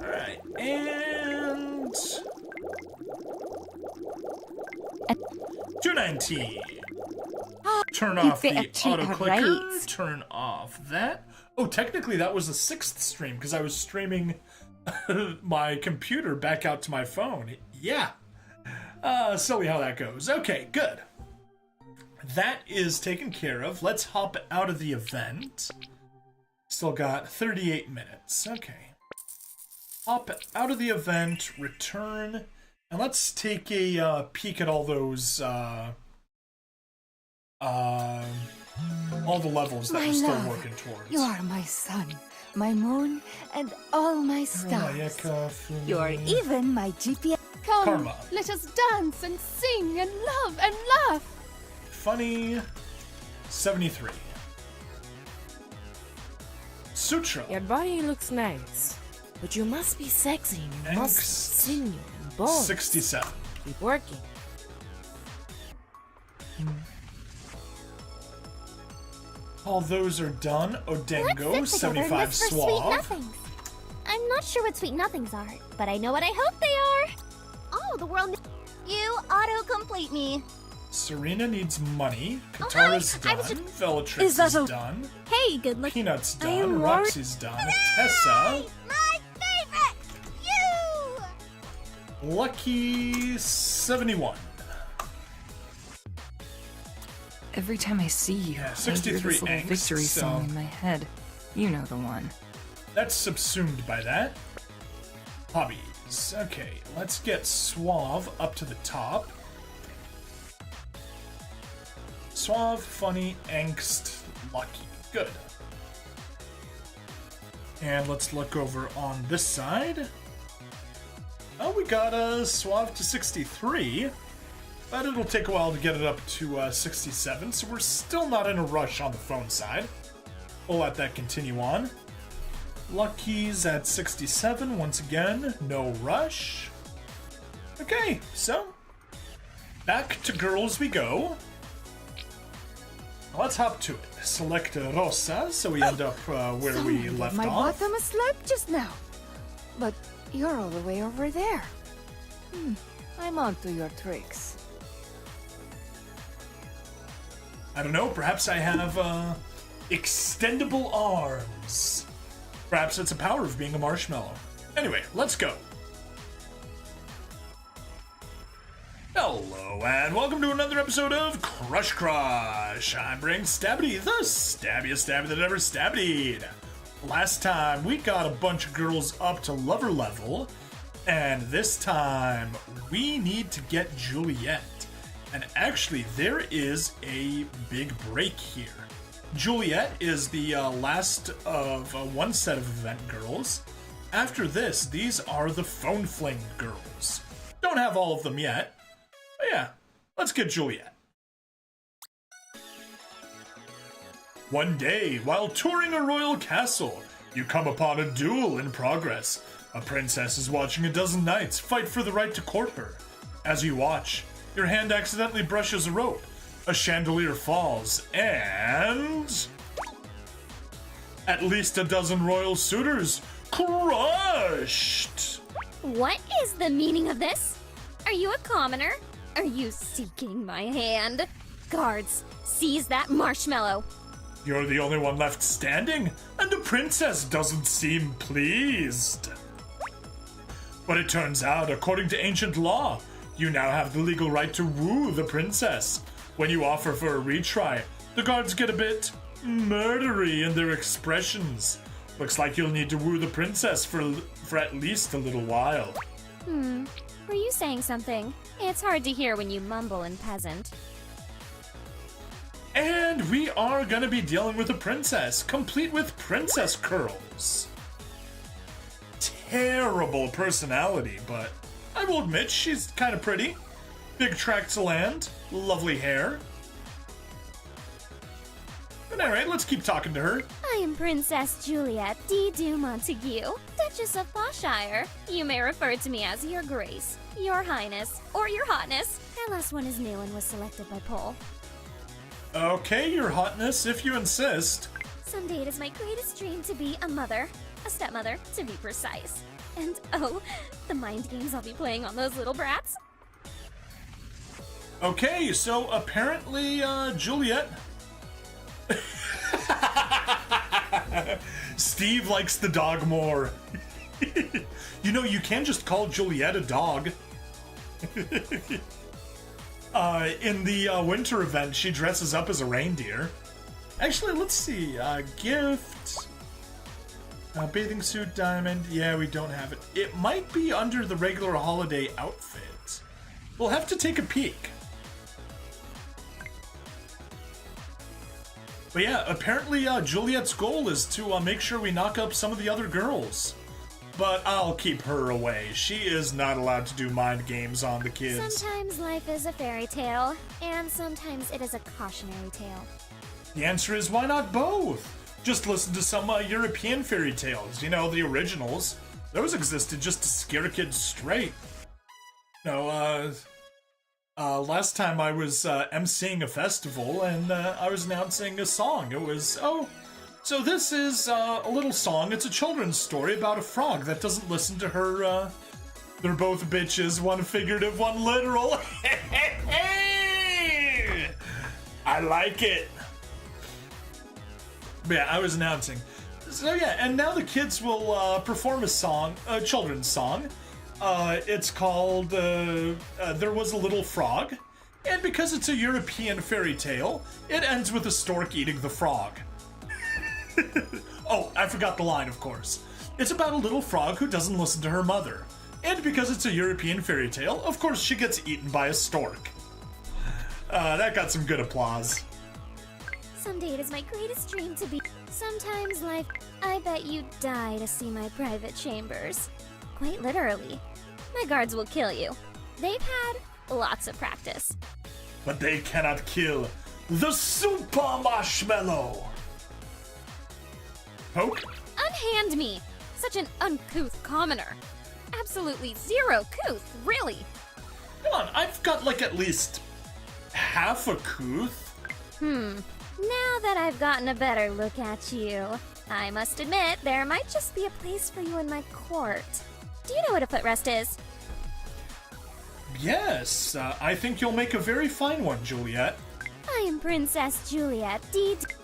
Alright, and 20. Turn off the better treat auto her clicker. right. Turn off that. Oh, technically that was a 6th stream because I was streaming my computer back out to my phone. Yeah. Silly how that goes. Okay, good. That is taken care of. Let's hop out of the event. Still got 38 minutes. Okay. Hop out of the event, return, and let's take a peek at all those, all the levels that My we're still love, working towards. You are my sun, my moon, and all my stars. You are even my GPS. Come, Karma. let us dance and sing and love and laugh. Funny 73. Sutra. Your body looks nice, but you must be sexy in your muscles, Angst. sinew, and bones. 67. Keep working. All those are done. Odengo, Let's sit together and 75 whisper sweet Suave. nothings. I'm not sure what sweet nothings are, but I know what I hope they are. Oh, the world. You auto-complete me. Serena needs money. Oh, Katara's hi. I done. was just- Bellatrix Is that a- done. Hey, good look. Peanut's I am done. worried- Roxy's done. Tessa. My favorite! You! Lucky 71. Every time I see you, Yeah, I hear 63 this little angst, victory song so- in my head. You know the one. That's subsumed by that. Hobbies. Okay, let's get Suave up to the top. Suave, funny, angst, lucky. Good. And let's look over on this side. Oh, we got a Suave to 63, but it'll take a while to get it up to 67, so we're still not in a rush on the phone side. We'll let that continue on. Lucky's at 67 once again, no rush. Okay, so back to girls we go. Let's hop to it. Select Rosa, so we end up where we Someone left gave my off. bottom a slap just now. But you're all the way over there. I'm onto your tricks. I don't know, perhaps I have extendable arms. Perhaps it's a power of being a marshmallow. Anyway, let's go. Hello, and welcome to another episode of Crush Crush. I'm Brain Stabbity, the stabbiest stabby that ever stabbied. Last time, we got a bunch of girls up to lover level, and this time, we need to get Juliet. And actually, there is a big break here. Juliet is the last of one set of event girls. After this, these are the phone fling girls. Don't have all of them yet. But yeah, let's get Juliet. One day, while touring a royal castle, you come upon a duel in progress. A princess is watching a dozen knights fight for the right to court her. As you watch, your hand accidentally brushes a rope. A chandelier falls, and at least a dozen royal suitors crushed. What is the meaning of this? Are you a commoner? Are you seeking my hand? Guards, seize that marshmallow. You're the only one left standing, and the princess doesn't seem pleased. But it turns out, according to ancient law, you now have the legal right to woo the princess. When you offer for a retry, the guards get a bit murdery in their expressions. Looks like you'll need to woo the princess for at least a little while. Were you saying something? It's hard to hear when you mumble in peasant. And we are gonna be dealing with a princess, complete with princess curls. Terrible personality, but I will admit she's kind of pretty. Big tracts of land, lovely hair. But alright, let's keep talking to her. I am Princess Juliet de Montague, Duchess of Poshire. You may refer to me as Your Grace, Your Highness, or Your Hotness. That last one is new and was selected by poll. Okay, your hotness, if you insist. Someday it is my greatest dream to be a mother, a stepmother, to be precise. And oh, the mind games I'll be playing on those little brats. Okay, so apparently, Juliet... Steve likes the dog more. You know, you can just call Juliet a dog. In the winter event, she dresses up as a reindeer. Actually, let's see. Gift. Bathing suit, diamond. Yeah, we don't have it. It might be under the regular holiday outfit. We'll have to take a peek. But yeah, apparently Juliet's goal is to make sure we knock up some of the other girls. But I'll keep her away. She is not allowed to do mind games on the kids. Sometimes life is a fairy tale, and sometimes it is a cautionary tale. The answer is, why not both? Just listen to some European fairy tales, you know, the originals. Those existed just to scare kids straight. No, last time I was emceeing a festival and I was announcing a song. It was, so this is a little song. It's a children's story about a frog that doesn't listen to her. They're both bitches, one figurative, one literal. I like it. But yeah, I was announcing. So yeah, and now the kids will perform a song, a children's song. It's called There Was a Little Frog. And because it's a European fairy tale, it ends with a stork eating the frog. Oh, I forgot the line, of course. It's about a little frog who doesn't listen to her mother. And because it's a European fairy tale, of course she gets eaten by a stork. That got some good applause. Someday it is my greatest dream to be. Sometimes life. I bet you'd die to see my private chambers. Quite literally. My guards will kill you. They've had lots of practice. But they cannot kill the Super Marshmallow. Poke? Unhand me! Such an uncouth commoner. Absolutely zero couth, really. Come on, I've got like at least half a couth. Now that I've gotten a better look at you, I must admit there might just be a place for you in my court. Do you know what a footrest is? Yes, I think you'll make a very fine one, Juliet. I am Princess Juliet.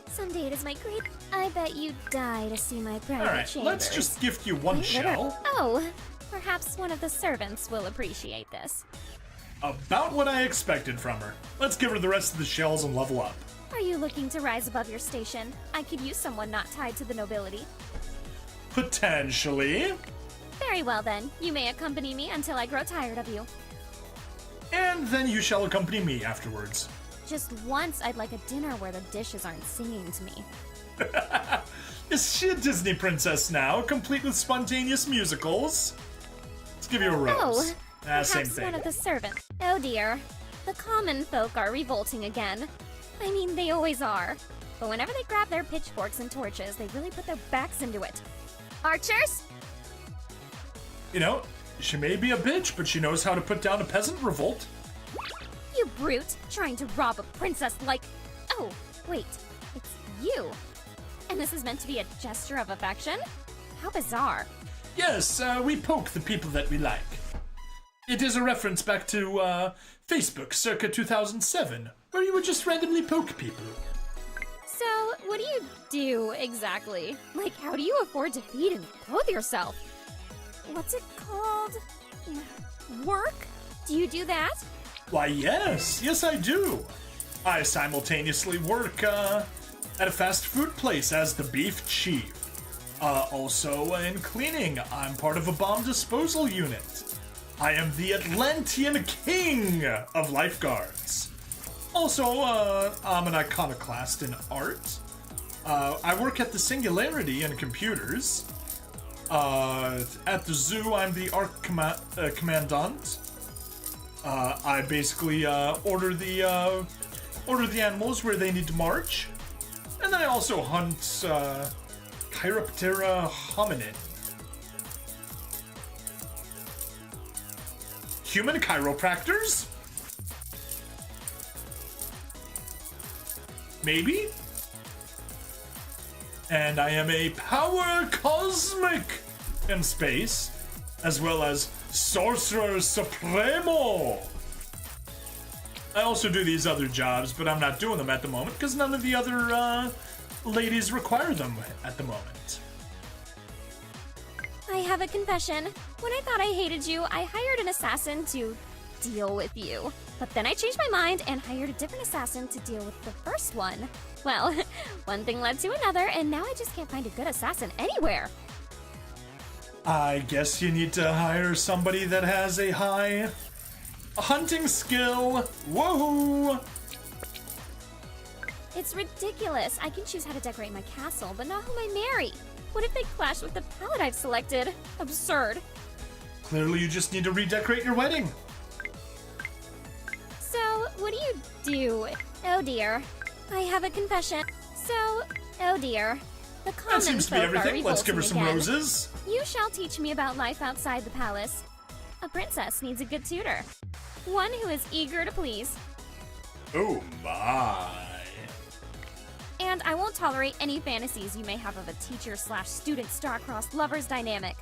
Someday it is my great. I bet you'd die to see my private Alright, chambers. let's just gift you one shell. Oh, perhaps one of the servants will appreciate this. About what I expected from her. Let's give her the rest of the shells and level up. Are you looking to rise above your station? I could use someone not tied to the nobility. Potentially. Very well then, you may accompany me until I grow tired of you. And then you shall accompany me afterwards. Just once I'd like a dinner where the dishes aren't singing to me. Is she a Disney princess now, complete with spontaneous musicals? Let's give you a rose. Oh, Same perhaps thing. one of the servants. Oh dear, the common folk are revolting again. I mean, they always are. But whenever they grab their pitchforks and torches, they really put their backs into it. Archers? You know, she may be a bitch, but she knows how to put down a peasant revolt. You brute, trying to rob a princess like... Oh, wait, it's you. And this is meant to be a gesture of affection? How bizarre. Yes, we poke the people that we like. It is a reference back to Facebook circa 2007, where you would just randomly poke people. So, what do you do exactly? Like, how do you afford to feed and clothe yourself? What's it called? Work? Do you do that? Why, yes I do. I simultaneously work at a fast food place as the beef chief. Also in cleaning, I'm part of a bomb disposal unit. I am the Atlantean king of lifeguards. Also, I'm an iconoclast in art. I work at the Singularity in computers. At the zoo, I'm the Arc Commandant. I basically order the animals where they need to march, and then I also hunt Chiroptera hominid. Human chiropractors? Maybe? And I am a power cosmic in space, as well as Sorcerer Supremo. I also do these other jobs, but I'm not doing them at the moment because none of the other ladies require them at the moment. I have a confession. When I thought I hated you, I hired an assassin to deal with you. But then I changed my mind and hired a different assassin to deal with the first one. Well, one thing led to another, and now I just can't find a good assassin anywhere. I guess you need to hire somebody that has a high hunting skill. Woohoo! It's ridiculous. I can choose how to decorate my castle, but not whom I marry. What if they clash with the palette I've selected? Absurd. Clearly you just need to redecorate your wedding. So, what do you do? Oh dear. I have a confession. So, oh dear. The common That seems to be folk are everything. Let's give her some revolting again. roses. You shall teach me about life outside the palace. A princess needs a good tutor. One who is eager to please. Oh my. And I won't tolerate any fantasies you may have of a teacher/student star-crossed lovers dynamic.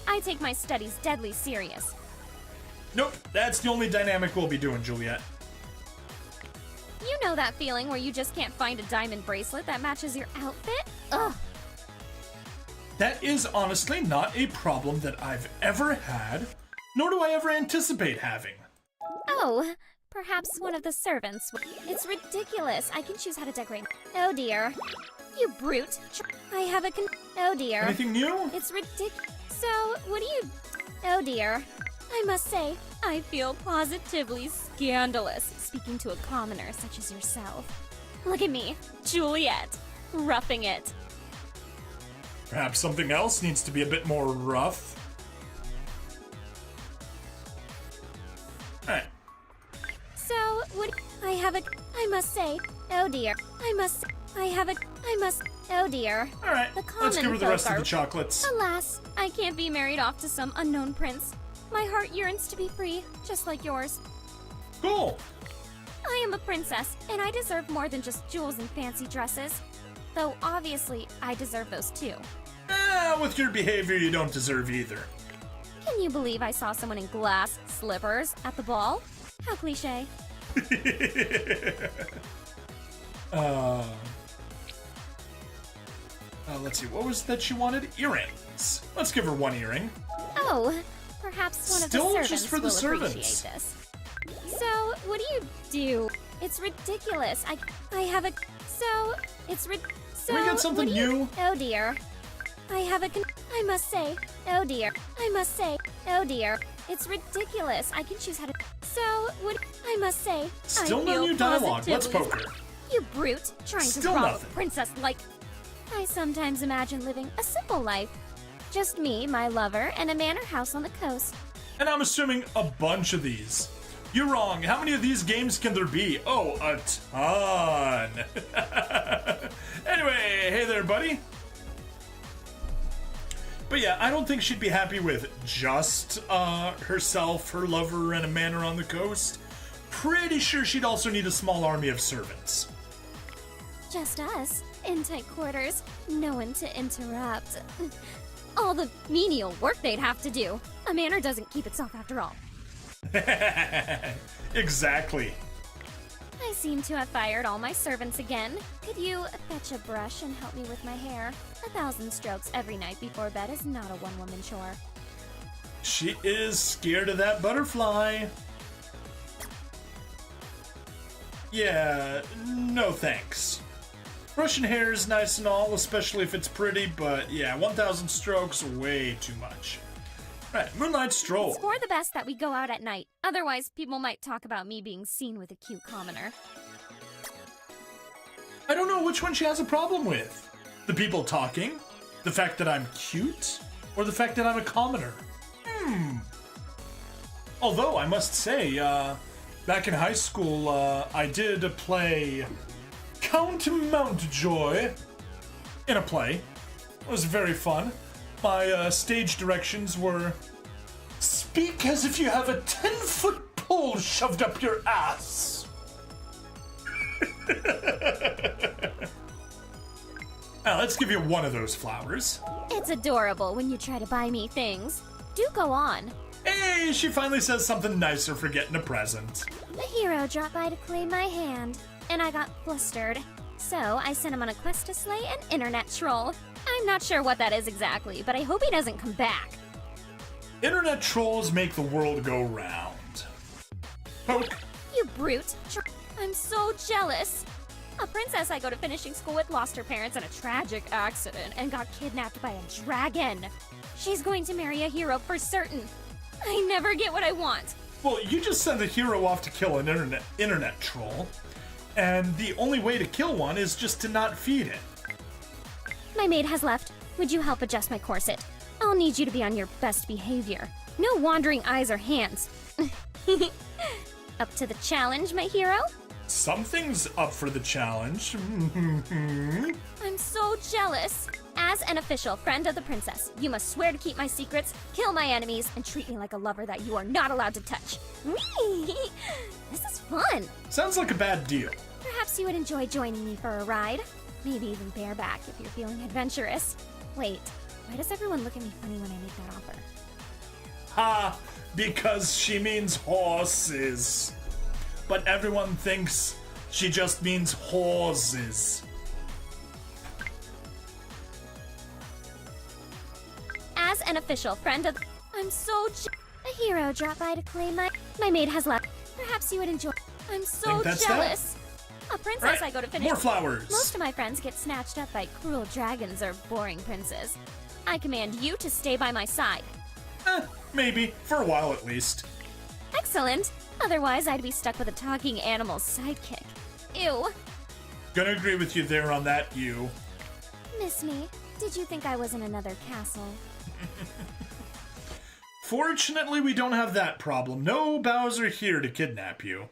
I take my studies deadly serious. Nope, that's the only dynamic we'll be doing, Juliet. You know that feeling where you just can't find a diamond bracelet that matches your outfit? Ugh. That is honestly not a problem that I've ever had, nor do I ever anticipate having. Oh, perhaps one of the servants. It's ridiculous. I can choose how to decorate. Oh dear. You brute. I have a Oh dear. Anything new? It's ridiculous. So, what do you... Oh dear. I must say, I feel positively scandalous speaking to a commoner such as yourself. Look at me, Juliet, roughing it. Perhaps something else needs to be a bit more rough. Alright. So, what... I have a... I must say... Oh dear. I must... I have a... I must... Oh dear. Alright, The let's give her the common rest of folk the are- chocolates. Alas, I can't be married off to some unknown prince. My heart yearns to be free, just like yours. Cool. I am a princess, and I deserve more than just jewels and fancy dresses. Though, obviously, I deserve those too. With your behavior, you don't deserve either. Can you believe I saw someone in glass slippers at the ball? How cliche. Let's see, what was that she wanted? Earrings. Let's give her one earring. Oh, perhaps one Still of the just servants for the will servants. appreciate this. So, what do you do? It's ridiculous. I have a... So, it's So, we get something what do you... new? Oh dear. I have a I must say... Oh dear. I must say... Oh dear. It's ridiculous. I can choose how to... So, what... I must say... Still I no feel new dialogue. Let's positively- poke her. You brute, trying Still to rob nothing. a princess like... I sometimes imagine living a simple life. Just me, my lover, and a manor house on the coast. And I'm assuming a bunch of these. You're wrong. How many of these games can there be? Oh, a ton. Anyway, hey there, buddy. But yeah, I don't think she'd be happy with just herself, her lover, and a manor on the coast. Pretty sure she'd also need a small army of servants. Just us, in tight quarters, no one to interrupt. All the menial work they'd have to do. A manor doesn't keep itself after all. Exactly. I seem to have fired all my servants again. Could you fetch a brush and help me with my hair? 1,000 strokes every night before bed is not a one-woman chore. She is scared of that butterfly. Yeah, no thanks. Brushing hair is nice and all, especially if it's pretty, but yeah, 1,000 strokes, way too much. Right, Moonlight Stroll. It's for the best that we go out at night. Otherwise, people might talk about me being seen with a cute commoner. I don't know which one she has a problem with. The people talking, the fact that I'm cute, or the fact that I'm a commoner. Although, I must say, back in high school, I did play Count Mountjoy in a play. It was very fun. My stage directions were, speak as if you have a 10-foot pole shoved up your ass. Now, let's give you one of those flowers. It's adorable when you try to buy me things. Do go on. Hey, she finally says something nicer for getting a present. The hero dropped by to claim my hand, and I got flustered. So I sent him on a quest to slay an internet troll. I'm not sure what that is exactly, but I hope he doesn't come back. Internet trolls make the world go round. Poke. You brute. I'm so jealous. A princess I go to finishing school with lost her parents in a tragic accident and got kidnapped by a dragon. She's going to marry a hero for certain. I never get what I want. Well, you just send the hero off to kill an internet troll, and the only way to kill one is just to not feed it. My maid has left. Would you help adjust my corset? I'll need you to be on your best behavior. No wandering eyes or hands. Up to the challenge, my hero? Something's up for the challenge. I'm so jealous. As an official friend of the princess, you must swear to keep my secrets, kill my enemies, and treat me like a lover that you are not allowed to touch. Whee! This is fun. Sounds like a bad deal. Perhaps you would enjoy joining me for a ride. Maybe even bareback if you're feeling adventurous. Wait, why does everyone look at me funny when I make that offer? Ha! Because she means horses. But everyone thinks she just means horses. As an official friend of... I'm so... A hero dropped by to claim my... My maid has left. Perhaps you would enjoy... I'm so jealous. A princess right, I go to finish... More flowers. Most of my friends get snatched up by cruel dragons or boring princes. I command you to stay by my side. Maybe. For a while at least. Excellent. Otherwise, I'd be stuck with a talking animal's sidekick. Ew. Gonna agree with you there on that, you. Miss me? Did you think I was in another castle? Fortunately, we don't have that problem. No Bowser here to kidnap you.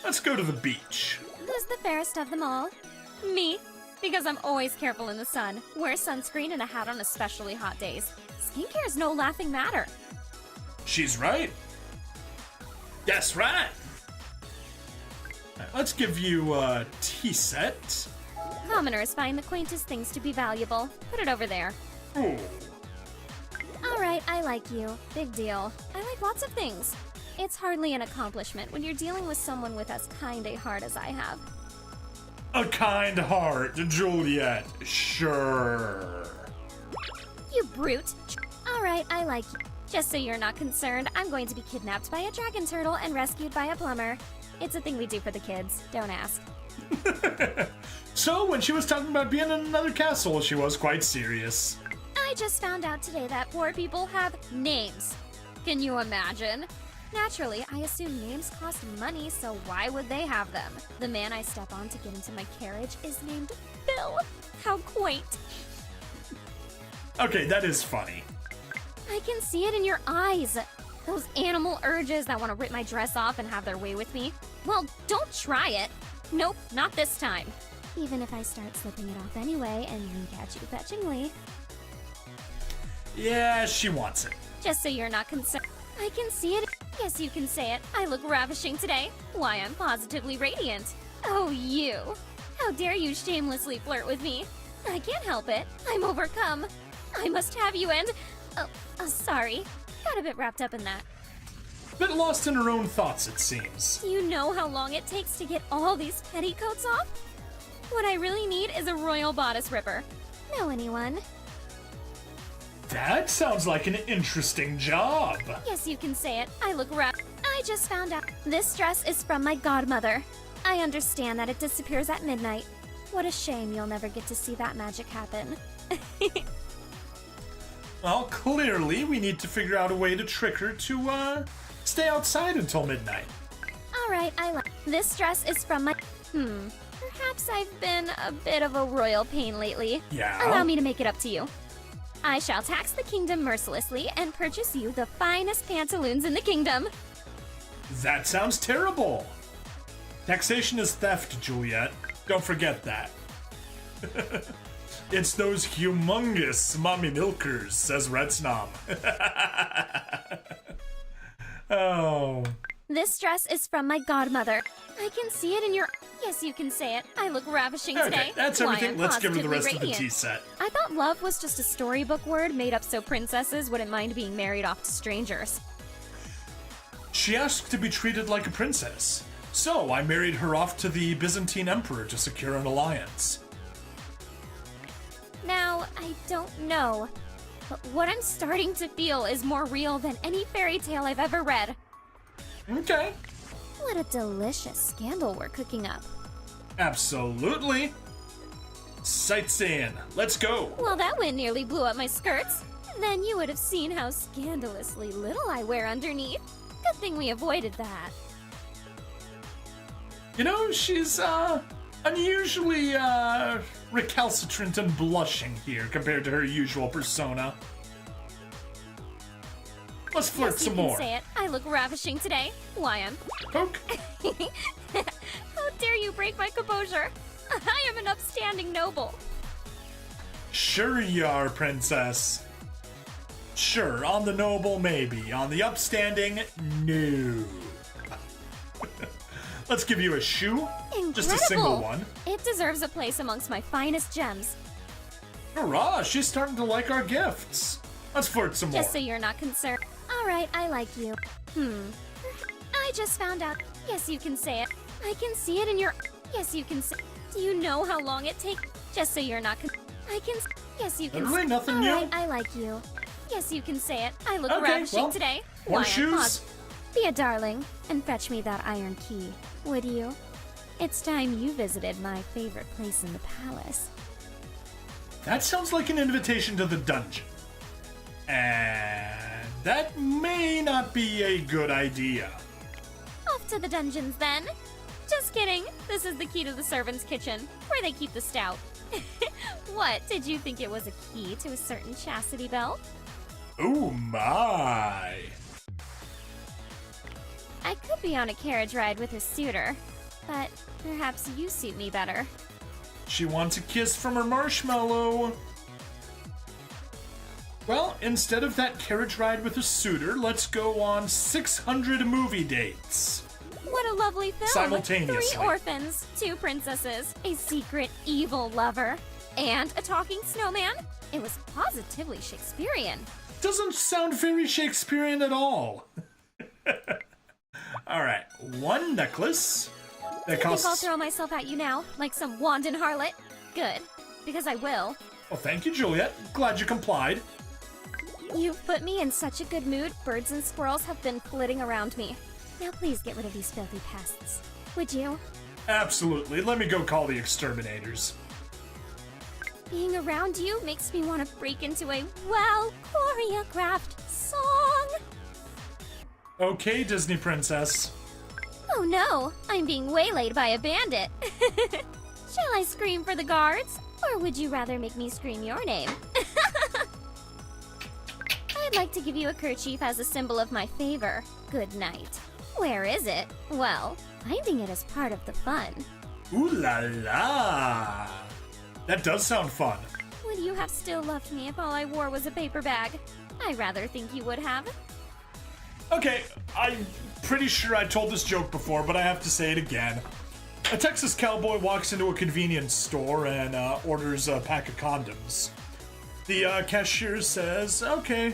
Let's go to the beach. Who's the fairest of them all? Me. Because I'm always careful in the sun. Wear sunscreen and a hat on especially hot days. Skincare is no laughing matter. She's right. That's right. Alright, let's give you a tea set. Commoners find the quaintest things to be valuable. Put it over there. Ooh. Alright, I like you. Big deal. I like lots of things. It's hardly an accomplishment when you're dealing with someone with as kind a heart as I have. A kind heart, Juliet. Sure. You brute. Alright, I like you. Just so you're not concerned, I'm going to be kidnapped by a dragon turtle and rescued by a plumber. It's a thing we do for the kids. Don't ask. So, when she was talking about being in another castle, she was quite serious. I just found out today that poor people have names. Can you imagine? Naturally, I assume names cost money, so why would they have them? The man I step on to get into my carriage is named Bill. How quaint. Okay, that is funny. I can see it in your eyes. Those animal urges that want to rip my dress off and have their way with me. Well, don't try it. Nope, not this time. Even if I start slipping it off anyway and wink at you fetchingly. Yeah, she wants it. Just so you're not concerned. I can see it. Yes, you can say it. I look ravishing today. Why, I'm positively radiant. Oh, you. How dare you shamelessly flirt with me? I can't help it. I'm overcome. I must have you and... sorry. Got a bit wrapped up in that. Bit lost in her own thoughts, it seems. Do you know how long it takes to get all these petticoats off? What I really need is a royal bodice ripper. Know anyone? That sounds like an interesting job. Yes, you can say it. I look I just found out. This dress is from my godmother. I understand that it disappears at midnight. What a shame you'll never get to see that magic happen. Well, clearly we need to figure out a way to trick her to, stay outside until midnight. Alright, I like. This dress is from my... Perhaps I've been a bit of a royal pain lately. Yeah? Allow me to make it up to you. I shall tax the kingdom mercilessly and purchase you the finest pantaloons in the kingdom. That sounds terrible. Taxation is theft, Juliet. Don't forget that. It's those humongous mommy milkers, says Red Snom. Oh. This dress is from my godmother. I can see it in your... Yes, you can say it. I look ravishing today. Okay, that's Why, everything. I'm Let's give her the rest positively of the tea radiant. set. I thought love was just a storybook word made up so princesses wouldn't mind being married off to strangers. She asked to be treated like a princess, so I married her off to the Byzantine Emperor to secure an alliance. Now, I don't know, but what I'm starting to feel is more real than any fairy tale I've ever read. Okay. What a delicious scandal we're cooking up. Absolutely. Sightseeing. Let's go. Well, that wind nearly blew up my skirts. Then you would have seen how scandalously little I wear underneath. Good thing we avoided that. You know, she's unusually recalcitrant and blushing here compared to her usual persona. Let's flirt Yes, some you can more. say it. I look ravishing today. Why, I'm... Poke. How dare you break my composure? I am an upstanding noble. Sure you are, princess. Sure, on the noble, maybe. On the upstanding, no. Let's give you a shoe. Incredible. Just a single one. It deserves a place amongst my finest gems. Hurrah, she's starting to like our gifts. Let's flirt some more. Just so you're not concerned. All right, I like you. I just found out. Yes, you can say it. I can see it in your... Yes, you can say... Do you know how long it takes? Just so you're not... I can... Yes, you can Literally say... nothing All new. right, I like you. Yes, you can say it. I look Okay, ravishing well, today. more Why, I'm shoes? paused. Be a darling and fetch me that iron key, would you? It's time you visited my favorite place in the palace. That sounds like an invitation to the dungeon. And that may not be a good idea. Off to the dungeons, then. Just kidding. This is the key to the servants' kitchen, where they keep the stout. What, did you think it was a key to a certain chastity belt? Oh my. I could be on a carriage ride with a suitor, but perhaps you suit me better. She wants a kiss from her marshmallow. Well, instead of that carriage ride with a suitor, let's go on 600 movie dates. What a lovely film! Simultaneously. 3 orphans, 2 princesses, a secret evil lover, and a talking snowman. It was positively Shakespearean. Doesn't sound very Shakespearean at all. Alright, 1 necklace. That Do you think I'll costs... throw myself at you now, like some wanton harlot? Good, because I will. Well, thank you, Juliet. Glad you complied. You've put me in such a good mood, birds and squirrels have been flitting around me. Now please get rid of these filthy pests. Would you? Absolutely. Let me go call the exterminators. Being around you makes me want to break into a well-choreographed song. Okay, Disney princess. Oh no, I'm being waylaid by a bandit. Shall I scream for the guards? Or would you rather make me scream your name? I'd like to give you a kerchief as a symbol of my favor. Good night. Where is it? Well, finding it is part of the fun. Ooh la la! That does sound fun. Would you have still loved me if all I wore was a paper bag? I rather think you would have. Okay, I'm pretty sure I told this joke before, but I have to say it again. A Texas cowboy walks into a convenience store and orders a pack of condoms. The cashier says, okay,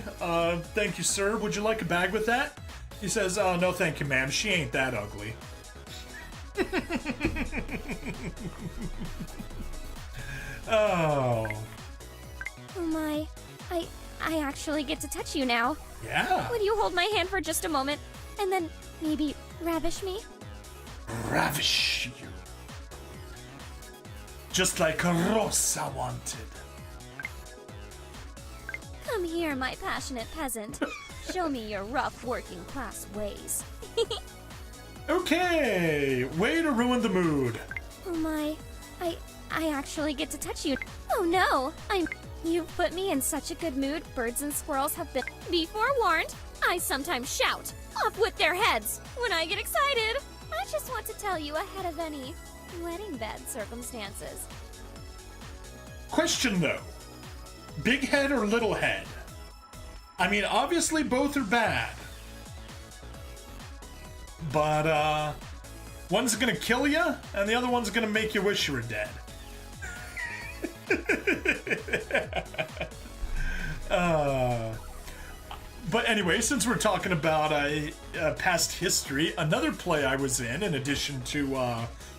thank you, sir. Would you like a bag with that? He says, oh, no thank you, ma'am. She ain't that ugly. Oh. Oh my, I actually get to touch you now. Yeah. Would you hold my hand for just a moment, and then maybe ravish me? Ravish you. Just like Rosa wanted. Come here, my passionate peasant. Show me your rough working class ways. Okay, way to ruin the mood. Oh my, I actually get to touch you. Oh no, You've put me in such a good mood, birds and squirrels have been... Be forewarned, I sometimes shout, off with their heads, when I get excited. I just want to tell you ahead of any wedding bed circumstances. Question though, big head or little head? I mean, obviously both are bad. But, one's gonna kill you, and the other one's gonna make you wish you were dead. But anyway, since we're talking about past history, another play I was in addition to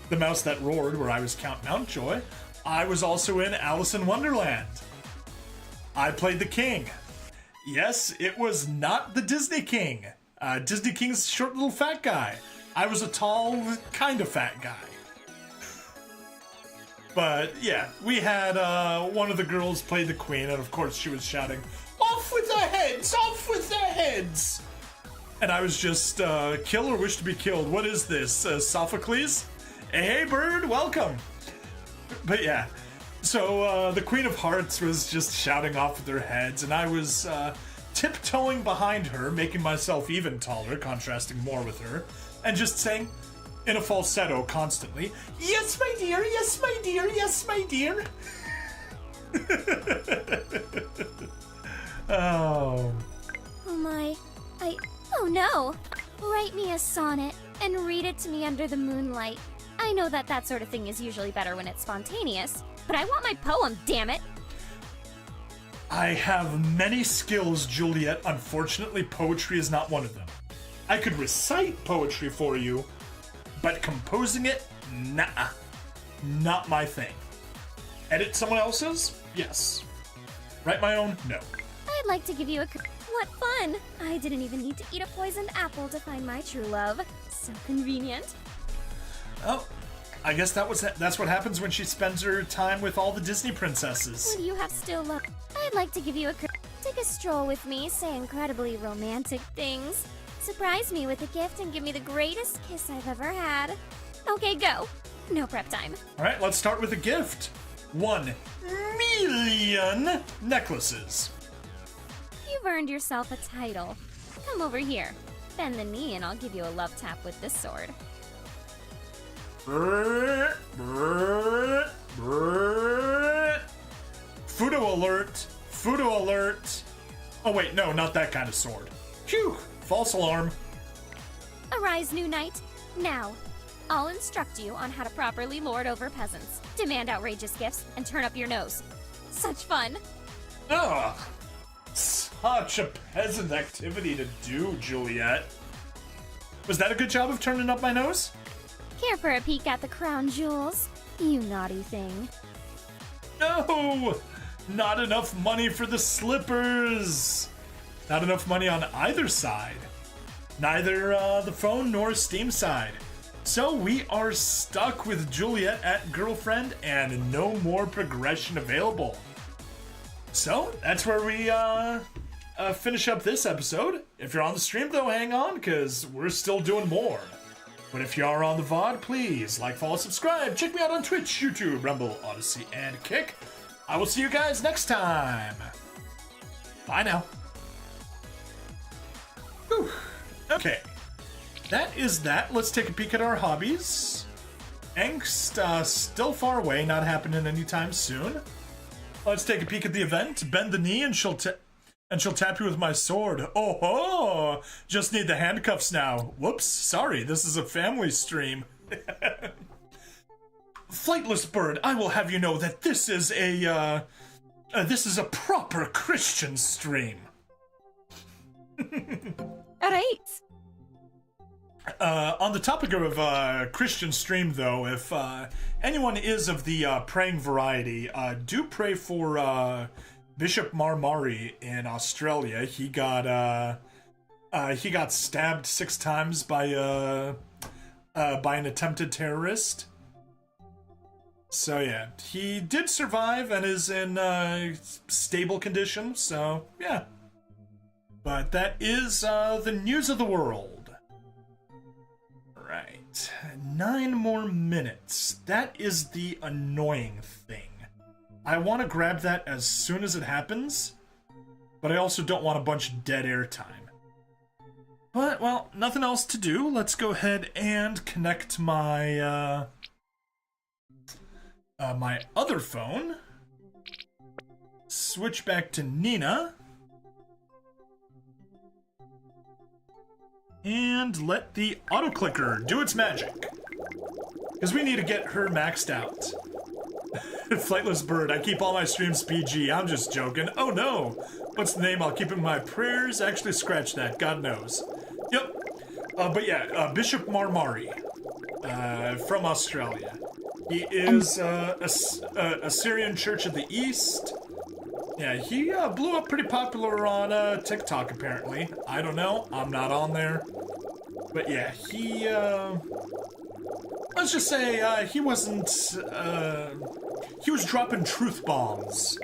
The Mouse That Roared, where I was Count Mountjoy, I was also in Alice in Wonderland. I played the king. Yes, it was not the Disney King. Disney King's short little fat guy. I was a tall, kind of fat guy. But yeah, we had one of the girls play the queen, and of course she was shouting, "Off with their heads! Off with their heads!" And I was just, kill or wish to be killed. What is this, Sophocles? Hey, bird, welcome. But yeah, so the Queen of Hearts was just shouting off with their heads, and I was tiptoeing behind her, making myself even taller, contrasting more with her, and just saying, in a falsetto constantly, "Yes, my dear, yes, my dear, yes, my dear." Oh. Oh my. Oh no! Write me a sonnet and read it to me under the moonlight. I know that sort of thing is usually better when it's spontaneous, but I want my poem, damn it! I have many skills, Juliet. Unfortunately, poetry is not one of them. I could recite poetry for you, but composing it, nah. Not my thing. Edit someone else's? Yes. Write my own? No. I'd like to give you a... What fun! I didn't even need to eat a poisoned apple to find my true love. So convenient. Oh, I guess that's what happens when she spends her time with all the Disney princesses. What do you have still love? I'd like to give you a... Take a stroll with me, say incredibly romantic things. Surprise me with a gift and give me the greatest kiss I've ever had. Okay, go. No prep time. All right, let's start with a gift. 1 million necklaces. You've earned yourself a title. Come over here. Bend the knee and I'll give you a love tap with this sword. Brrr, brrr, brrr. Fudo alert. Fudo alert. Oh wait, no, not that kind of sword. Phew, false alarm. Arise, new knight. Now, I'll instruct you on how to properly lord over peasants, demand outrageous gifts, and turn up your nose. Such fun. Ugh. Such a peasant activity to do, Juliet. Was that a good job of turning up my nose? Care for a peek at the crown jewels? You naughty thing. No! Not enough money for the slippers! Not enough money on either side. Neither the phone nor Steam side. So we are stuck with Juliet at girlfriend and no more progression available. So that's where we finish up this episode. If you're on the stream though, hang on, because we're still doing more. But if you are on the VOD, please like, follow, subscribe. Check me out on Twitch, YouTube, Rumble, Odyssey, and Kick. I will see you guys next time. Bye now. Whew. Okay. That is that. Let's take a peek at our hobbies. Angst, still far away, not happening anytime soon. Let's take a peek at the event. Bend the knee and she'll tap you with my sword. Oh ho! Just need the handcuffs now. Whoops, sorry, this is a family stream. Flightless bird, I will have you know that this is a proper Christian stream. Alright. On the topic of Christian stream, though, if anyone is of the praying variety, do pray for Bishop Marmari in Australia. He got stabbed 6 times by an attempted terrorist. So yeah, he did survive and is in stable condition. So yeah, but that is the news of the world. Right, 9 more minutes. That is the annoying thing. I want to grab that as soon as it happens, but I also don't want a bunch of dead air time. But, well, nothing else to do. Let's go ahead and connect my, my other phone. Switch back to Nina. And let the auto-clicker do its magic. Because we need to get her maxed out. Flightless bird, I keep all my streams PG. I'm just joking. Oh no! What's the name? I'll keep it in my prayers. Actually, scratch that. God knows. Yep. But yeah, Bishop Marmari, from Australia. He is a Syrian Church of the East. Yeah, he blew up pretty popular on TikTok, apparently. I don't know. I'm not on there. But yeah, he, let's just say, he wasn't, he was dropping truth bombs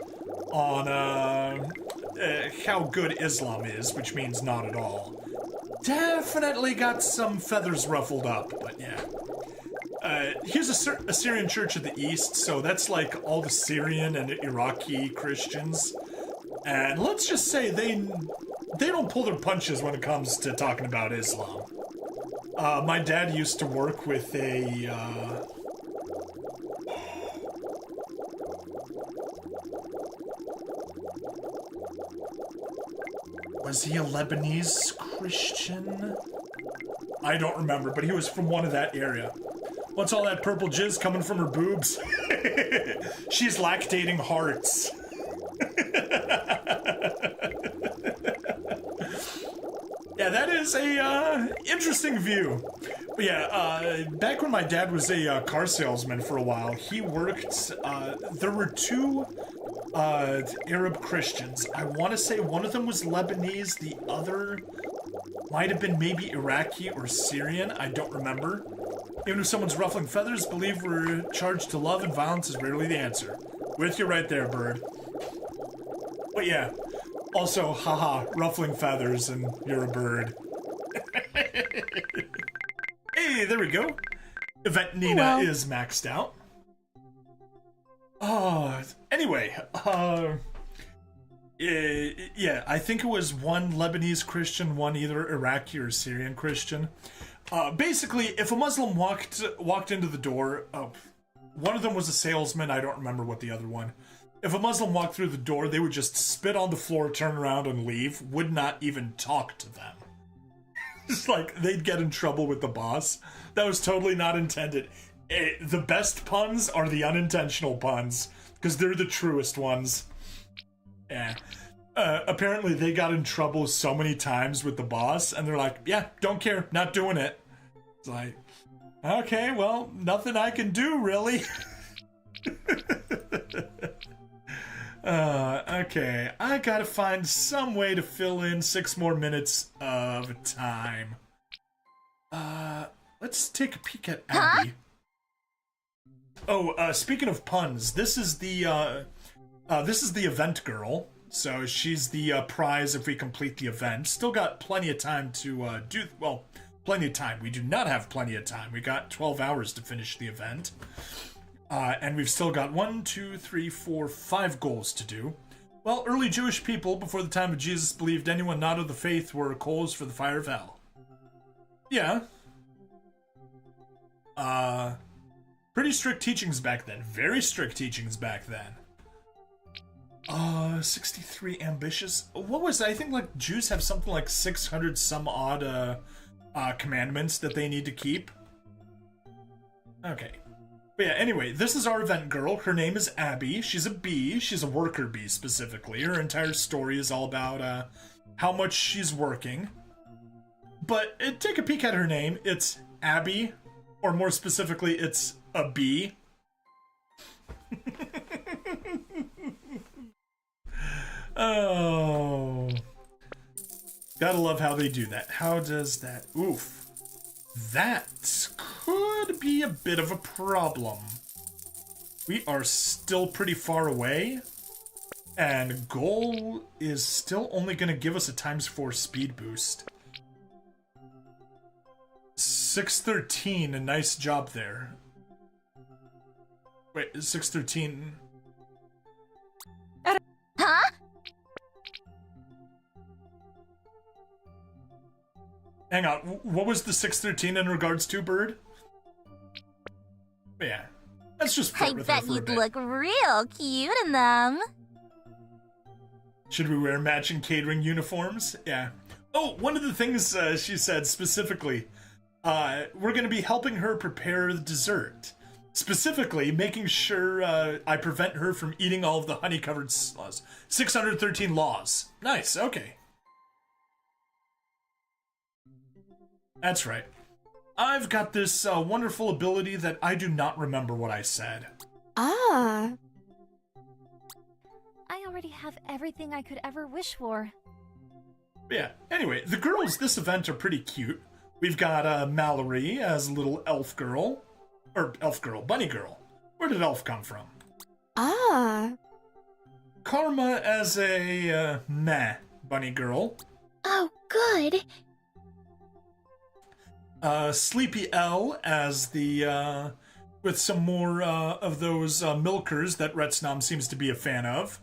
on, how good Islam is, which means not at all. Definitely got some feathers ruffled up, but yeah. Here's a Syrian Church of the East, so that's like all the Syrian and Iraqi Christians. And let's just say they don't pull their punches when it comes to talking about Islam. My dad used to work with a, was he a Lebanese Christian? I don't remember, but he was from one of that area. What's all that purple jizz coming from her boobs? She's lactating hearts. Yeah, that is a interesting view. But yeah, back when my dad was a car salesman for a while, he worked, there were two Arab Christians. I want to say one of them was Lebanese, the other might have been maybe Iraqi or Syrian, I don't remember. Even if someone's ruffling feathers, believe we're charged to love, and violence is rarely the answer. With you right there, bird. But yeah, also, haha, ruffling feathers and you're a bird. Hey, there we go. Event Nina is maxed out. Anyway, yeah, I think it was one Lebanese Christian, one either Iraqi or Syrian Christian. Basically, if a Muslim walked into the door, one of them was a salesman, I don't remember what the other one. If a Muslim walked through the door, they would just spit on the floor, turn around, and leave, would not even talk to them. It's like, they'd get in trouble with the boss. That was totally not intended. The best puns are the unintentional puns, because they're the truest ones. Yeah. Apparently they got in trouble so many times with the boss, and they're like, yeah, don't care, not doing it. It's like, okay, well, nothing I can do, really. Okay, I gotta find some way to fill in 6 more minutes of time. Let's take a peek at Abby. Oh, speaking of puns, this is the event girl. So she's the prize if we complete the event. Still got plenty of time to plenty of time. We do not have plenty of time. We got 12 hours to finish the event. And we've still got 1, 2, 3, 4, 5 goals to do. Well, early Jewish people, before the time of Jesus, believed anyone not of the faith were coals for the fire of hell. Yeah. Pretty strict teachings back then. Very strict teachings back then. 63 ambitious. What was that? I think like Jews have something like 600 some odd commandments that they need to keep. Okay. But yeah, anyway, this is our event girl. Her name is Abby. She's a bee. She's a worker bee specifically. Her entire story is all about how much she's working. But take a peek at her name. It's Abby, or more specifically, it's a bee. Oh. Gotta love how they do that. How does that... Oof. That could be a bit of a problem. We are still pretty far away. And goal is still only gonna give us a ×4 speed boost. 613, a nice job there. Wait, 613... Huh? Hang on, what was the 613 in regards to, Bird? Yeah, let's just flirt with her for a bit. Look real cute in them. Should we wear matching catering uniforms? Yeah. Oh, one of the things she said specifically, we're going to be helping her prepare the dessert. Specifically, making sure I prevent her from eating all of the honey-covered laws. 613 laws. Nice, okay. That's right. I've got this wonderful ability that I do not remember what I said. Ah. I already have everything I could ever wish for. Yeah, anyway, the girls this event are pretty cute. We've got Mallory as a little elf girl. Or elf girl, bunny girl. Where did elf come from? Ah. Karma as a meh bunny girl. Oh, good. Sleepy L as the with some more of those milkers that Retsnam seems to be a fan of.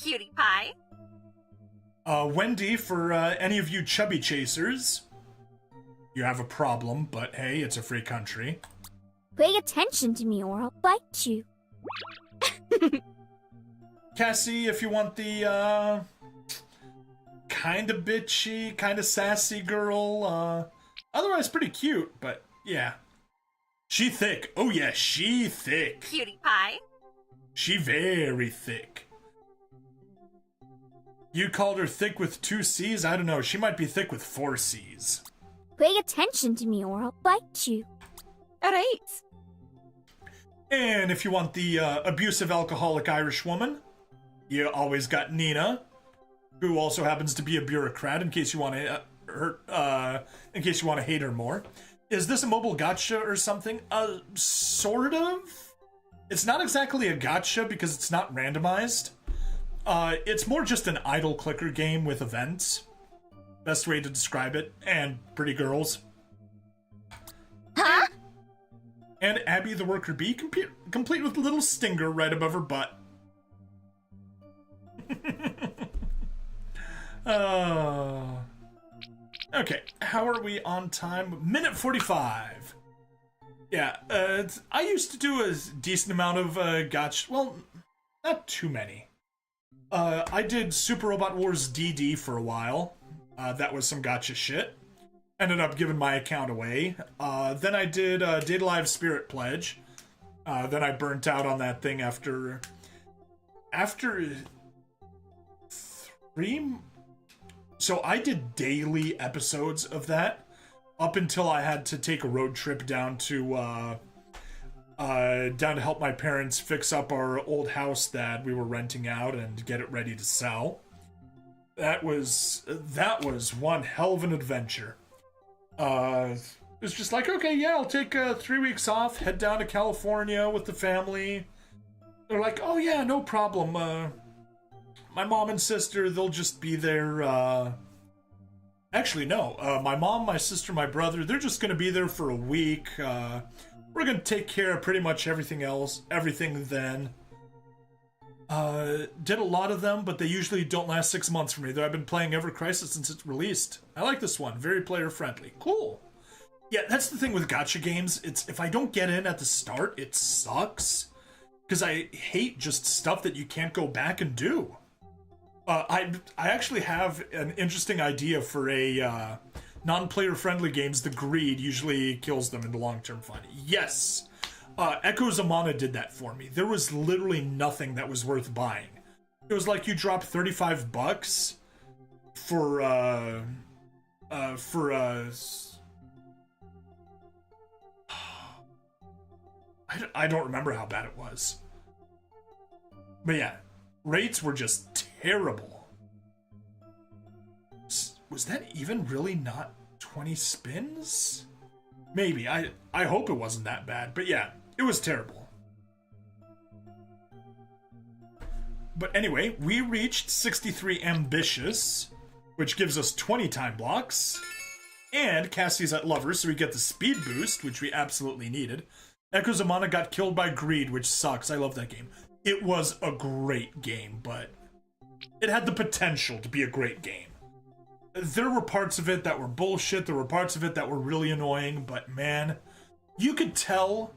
Cutie pie. Wendy for any of you chubby chasers. You have a problem, but hey, it's a free country. Pay attention to me or I'll bite you. Cassie, if you want the kind of bitchy, kind of sassy girl, otherwise pretty cute, but yeah. She thick. Oh yeah, she thick. Cutie pie. She very thick. You called her thick with 2 C's? I don't know, she might be thick with 4 C's. Pay attention to me or I'll bite you. Alright. And if you want the abusive alcoholic Irish woman, you always got Nina, who also happens to be a bureaucrat. In case you want to in case you want to hate her more. Is this a mobile gotcha or something? Sort of. It's not exactly a gotcha because it's not randomized. It's more just an idle clicker game with events. Best way to describe it. And pretty girls. Huh? And Abby the worker bee, complete with a little stinger right above her butt. Okay, how are we on time? Minute 45. Yeah, I used to do a decent amount of gotcha. Well, not too many. I did Super Robot Wars DD for a while. That was some gotcha shit. Ended up giving my account away. Then I did Data Live Spirit Pledge. Then I burnt out on that thing after 3. So I did daily episodes of that up until I had to take a road trip down to help my parents fix up our old house that we were renting out and get it ready to sell. That was one hell of an adventure. It's just like, okay, yeah, I'll take 3 weeks off, head down to California with the family. They're like, oh yeah, no problem. My mom and sister, they'll just be there. Actually, no. My mom, my sister, my brother, they're just gonna be there for a week. We're gonna take care of pretty much everything then. Did a lot of them, but they usually don't last 6 months for me. Though I've been playing Ever Crisis since it's released. I like this one. Very player friendly. Cool. Yeah, that's the thing with gacha games. It's if I don't get in at the start, it sucks. Because I hate just stuff that you can't go back and do. I actually have an interesting idea for a non-player friendly games. The greed usually kills them in the long-term fun. Yes. Echo Zamana did that for me. There was literally nothing that was worth buying. It was like you dropped $35 for I don't remember how bad it was. But yeah, rates were just terrible. Was that even really not 20 spins? Maybe. I hope it wasn't that bad. But yeah, it was terrible. But anyway, we reached 63 ambitious, which gives us 20 time blocks. And Cassie's at Lovers, so we get the speed boost, which we absolutely needed. Echo Zamana got killed by greed, which sucks. I love that game. It was a great game, but it had the potential to be a great game. There were parts of it that were bullshit, there were parts of it that were really annoying, but man, you could tell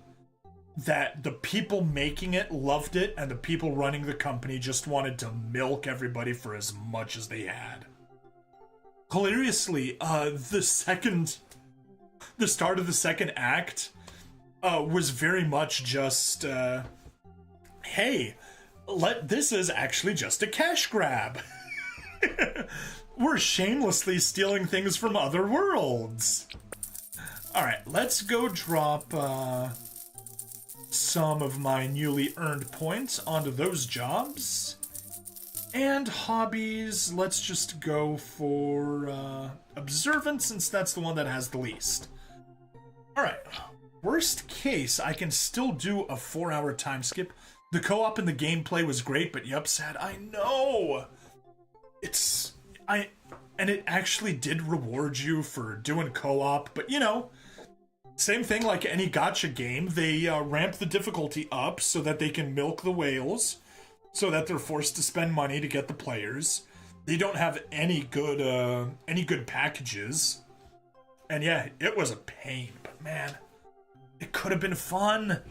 that the people making it loved it, and the people running the company just wanted to milk everybody for as much as they had. Hilariously, the start of the second act was very much just, hey, this is actually just a cash grab. We're shamelessly stealing things from other worlds. Alright, let's go drop some of my newly earned points onto those jobs. And hobbies, let's just go for observance, since that's the one that has the least. Alright, worst case, I can still do a 4-hour time skip. The co-op and the gameplay was great, but yup, sad. I know! And it actually did reward you for doing co-op, but you know, same thing like any gacha game, they ramp the difficulty up so that they can milk the whales, so that they're forced to spend money to get the players. They don't have any good packages. And yeah, it was a pain, but man, it could have been fun.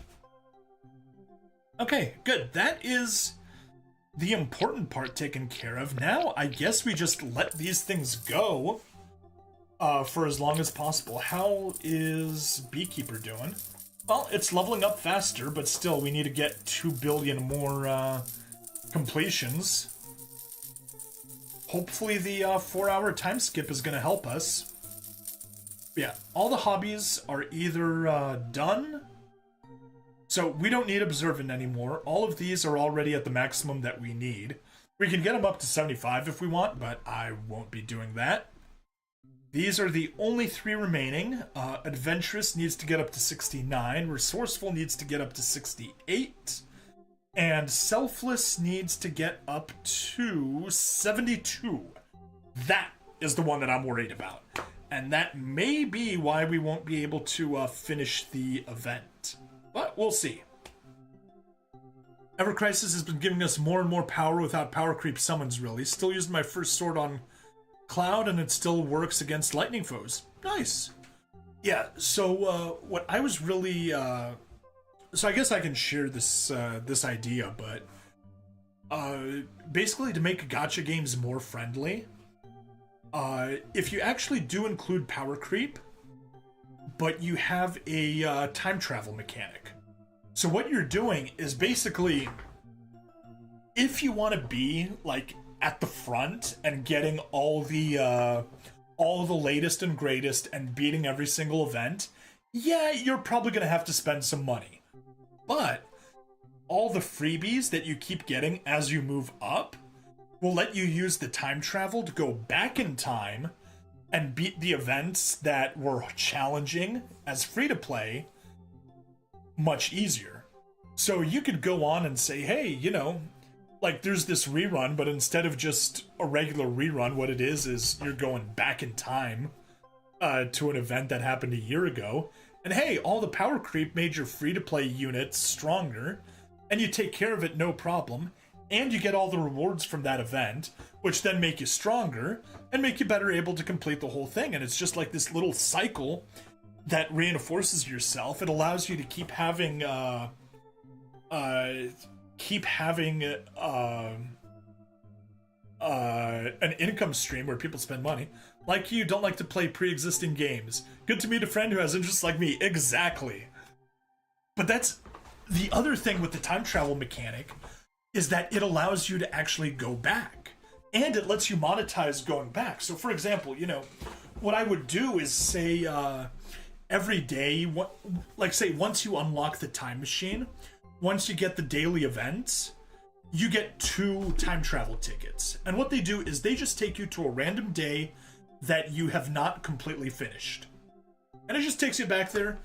Okay, good. That is the important part taken care of. Now, I guess we just let these things go for as long as possible. How is Beekeeper doing? Well, it's leveling up faster, but still, we need to get 2 billion more completions. Hopefully the 4-hour time skip is going to help us. But yeah, all the hobbies are either done, so we don't need Observant anymore. All of these are already at the maximum that we need. We can get them up to 75 if we want, but I won't be doing that. These are the only 3 remaining. Adventurous needs to get up to 69. Resourceful needs to get up to 68. And Selfless needs to get up to 72. That is the one that I'm worried about. And that may be why we won't be able to finish the event. But we'll see. Ever Crisis has been giving us more and more power without power creep summons, really. Still using my first sword on Cloud, and it still works against lightning foes. Nice. Yeah, so what I was really... So I guess I can share this this idea, but basically to make gacha games more friendly, if you actually do include power creep, but you have a time travel mechanic. So what you're doing is basically, if you want to be like at the front and getting all the latest and greatest and beating every single event, yeah, you're probably gonna have to spend some money. But all the freebies that you keep getting as you move up will let you use the time travel to go back in time and beat the events that were challenging as free-to-play much easier. So you could go on and say, hey, you know, like there's this rerun, but instead of just a regular rerun, what it is you're going back in time to an event that happened a year ago. And hey, all the power creep made your free-to-play units stronger, and you take care of it no problem, and you get all the rewards from that event, which then make you stronger, and make you better able to complete the whole thing. And it's just like this little cycle that reinforces yourself. It allows you to keep having an income stream where people spend money. Like you don't like to play pre-existing games. Good to meet a friend who has interests like me. Exactly. But that's the other thing with the time travel mechanic, is that it allows you to actually go back. And it lets you monetize going back. So for example, you know, what I would do is say every day, like say once you unlock the time machine, once you get the daily events, you get 2 time travel tickets. And what they do is they just take you to a random day that you have not completely finished. And it just takes you back there.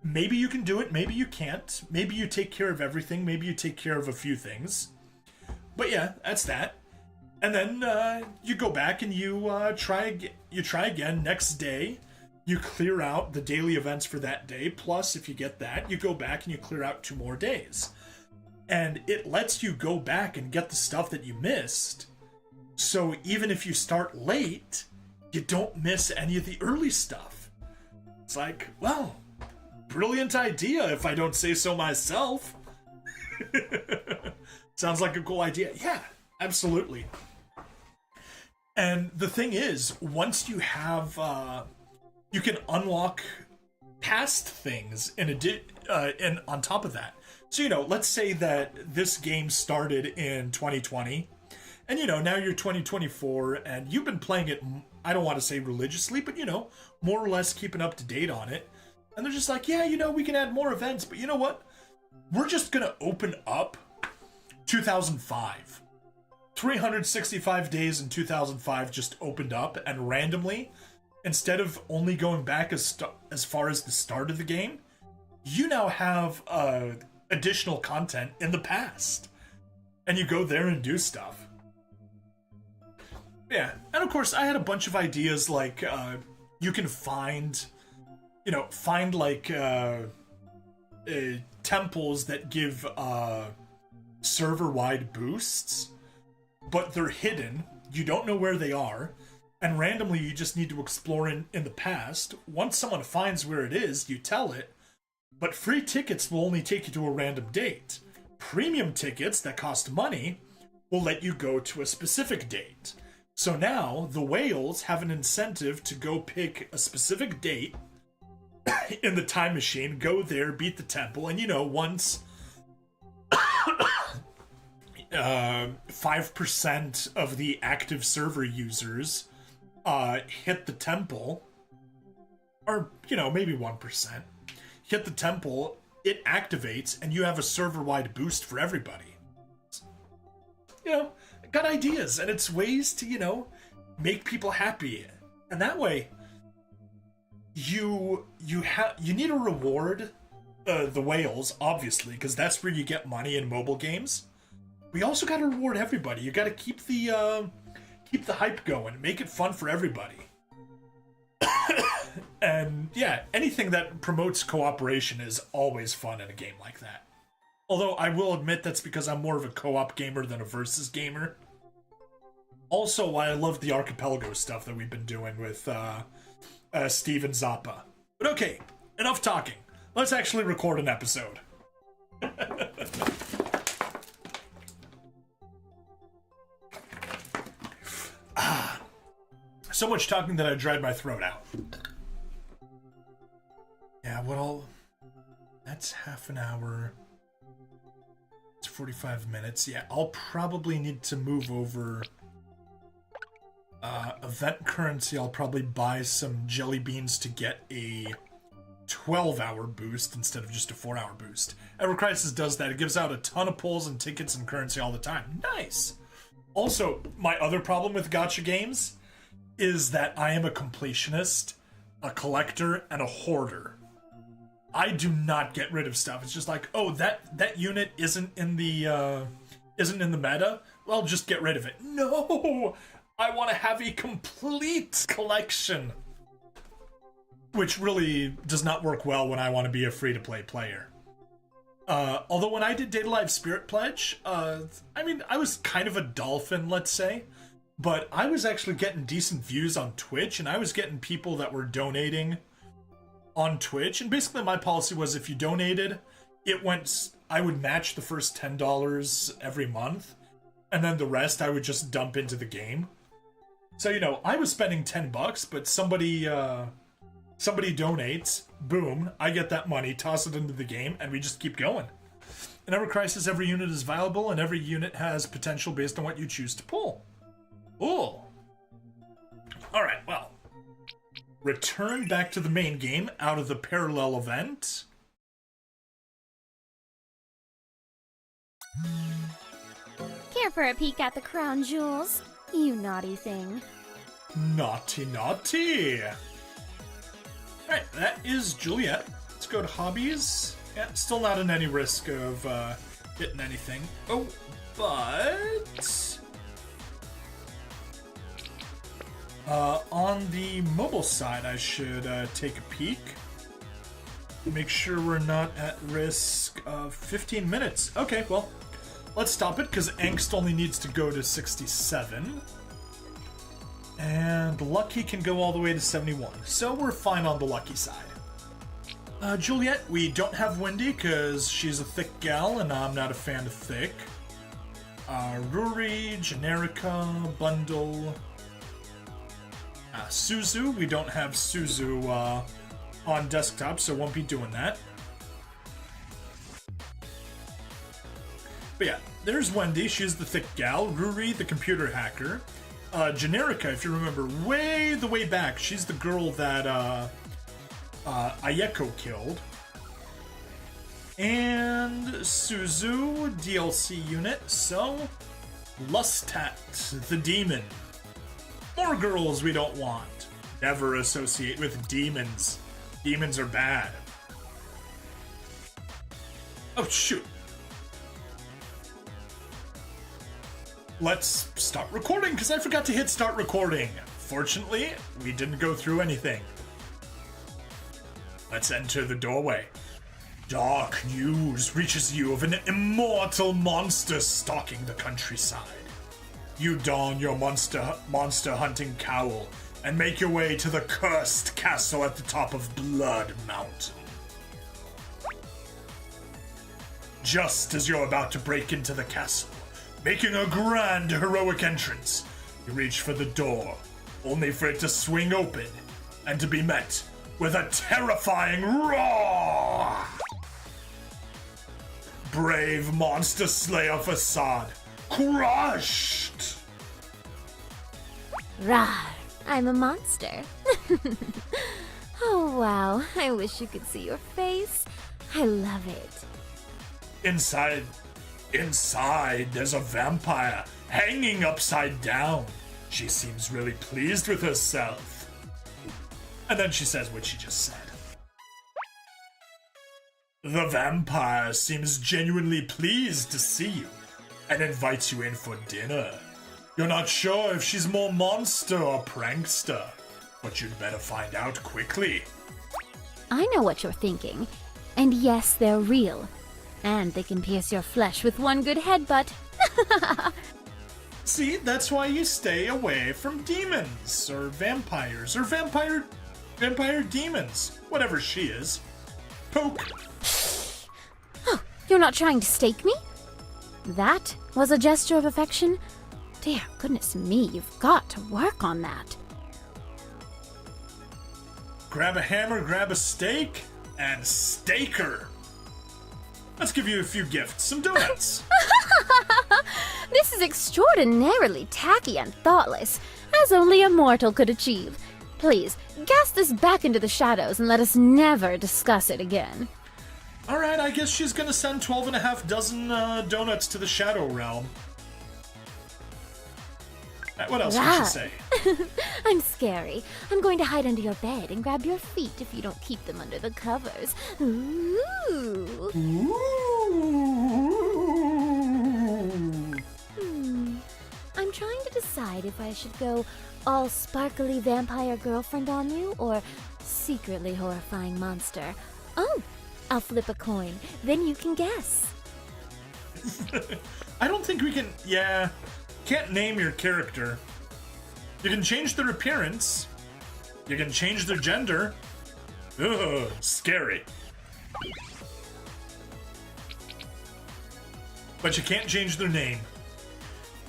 Maybe you can do it, maybe you can't. Maybe you take care of everything, maybe you take care of a few things. But yeah, that's that. And then you go back and you try again next day. You clear out the daily events for that day. Plus, if you get that, you go back and you clear out 2 more days. And it lets you go back and get the stuff that you missed. So even if you start late, you don't miss any of the early stuff. It's like, well, brilliant idea if I don't say so myself. Sounds like a cool idea. Yeah, absolutely. And the thing is, once you have, you can unlock past things in and on top of that, so, you know, let's say that this game started in 2020, and, you know, now you're 2024, and you've been playing it, I don't want to say religiously, but, you know, more or less keeping up to date on it. And they're just like, yeah, you know, we can add more events, but you know what? We're just going to open up 2005. 365 days in 2005 just opened up, and randomly, instead of only going back as far as the start of the game, you now have additional content in the past. And you go there and do stuff. Yeah, and of course, I had a bunch of ideas, like, you can find like, temples that give, server-wide boosts, but they're hidden, you don't know where they are, and randomly you just need to explore in the past. Once someone finds where it is, you tell it, but free tickets will only take you to a random date. Premium tickets that cost money will let you go to a specific date. So now, the whales have an incentive to go pick a specific date in the time machine, go there, beat the temple, and, you know, once 5% of the active server users hit the temple, or, you know, maybe 1%, hit the temple, it activates, and you have a server-wide boost for everybody. You know, got ideas, and it's ways to, you know, make people happy. And that way, you need to reward the whales, obviously, because that's where you get money in mobile games. We also got to reward everybody. You got to keep the hype going, make it fun for everybody. And yeah, anything that promotes cooperation is always fun in a game like that. Although I will admit that's because I'm more of a co-op gamer than a versus gamer. Also, why I love the archipelago stuff that we've been doing with Steve and Zappa. But okay, enough talking. Let's actually record an episode. So much talking that I dried my throat out. Yeah, that's half an hour. It's 45 minutes. Yeah, I'll probably need to move over event currency. I'll probably buy some jelly beans to get a 12-hour boost instead of just a 4-hour boost. Ever Crisis does that. It gives out a ton of pulls and tickets and currency all the time. Nice! Also, my other problem with gacha games is that I am a completionist, a collector, and a hoarder. I do not get rid of stuff. It's just like, oh, that unit isn't in the meta. Well, just get rid of it. No, I want to have a complete collection, which really does not work well when I want to be a free-to-play player. Although when I did Data Live Spirit Pledge, I mean, I was kind of a dolphin, let's say, but I was actually getting decent views on Twitch, and I was getting people that were donating on Twitch, and basically my policy was if you donated, I would match the first $10 every month, and then the rest I would just dump into the game. So, you know, I was spending $10, but somebody donates, boom, I get that money, toss it into the game, and we just keep going. In Ever Crisis, every unit is valuable, and every unit has potential based on what you choose to pull. Ooh. Alright, well. Return back to the main game out of the parallel event. Care for a peek at the crown jewels? You naughty thing. Naughty, naughty. Alright, that is Juliet. Let's go to hobbies. Yeah, still not in any risk of hitting anything. Oh, but on the mobile side, I should take a peek. Make sure we're not at risk of 15 minutes. Okay, well, let's stop it, because Angst only needs to go to 67. And Lucky can go all the way to 71. So we're fine on the Lucky side. Juliet, we don't have Wendy, because she's a thick gal, and I'm not a fan of thick. Ruri, Generica, Bundle... Suzu, we don't have Suzu on desktop, so won't be doing that. But yeah, there's Wendy. She's the thick gal. Ruri, the computer hacker. Generica, if you remember the way back, she's the girl that Ayeko killed. And Suzu, DLC unit. So, Lustat, the demon. More girls we don't want. Never associate with demons. Demons are bad. Oh, shoot. Let's start recording, because I forgot to hit start recording. Fortunately, we didn't go through anything. Let's enter the doorway. Dark news reaches you of an immortal monster stalking the countryside. You don your monster hunting cowl and make your way to the cursed castle at the top of Blood Mountain. Just as you're about to break into the castle, making a grand heroic entrance, you reach for the door, only for it to swing open and to be met with a terrifying roar. Brave monster slayer facade crushed. Rawr, I'm a monster. Oh wow, I wish you could see your face. I love it. Inside, there's a vampire hanging upside down. She seems really pleased with herself. And then she says what she just said. The vampire seems genuinely pleased to see you and invites you in for dinner. You're not sure if she's more monster or prankster, but you'd better find out quickly. I know what you're thinking. And yes, they're real. And they can pierce your flesh with one good headbutt. See, that's why you stay away from demons, or vampires, or vampire demons, whatever she is. Poke. Oh, you're not trying to stake me? That was a gesture of affection? Dear goodness me, you've got to work on that. Grab a hammer, grab a stake, and stake her. Let's give you a few gifts, some donuts. This is extraordinarily tacky and thoughtless, as only a mortal could achieve. Please, cast this back into the shadows and let us never discuss it again. Alright, I guess she's gonna send 12.5 dozen donuts to the Shadow Realm. What else can she say? I'm scary. I'm going to hide under your bed and grab your feet if you don't keep them under the covers. Ooh. I'm trying to decide if I should go all sparkly vampire girlfriend on you or secretly horrifying monster. Oh, I'll flip a coin. Then you can guess. I don't think we can... Yeah. Can't name your character. You can change their appearance. You can change their gender. Ugh, scary. But you can't change their name.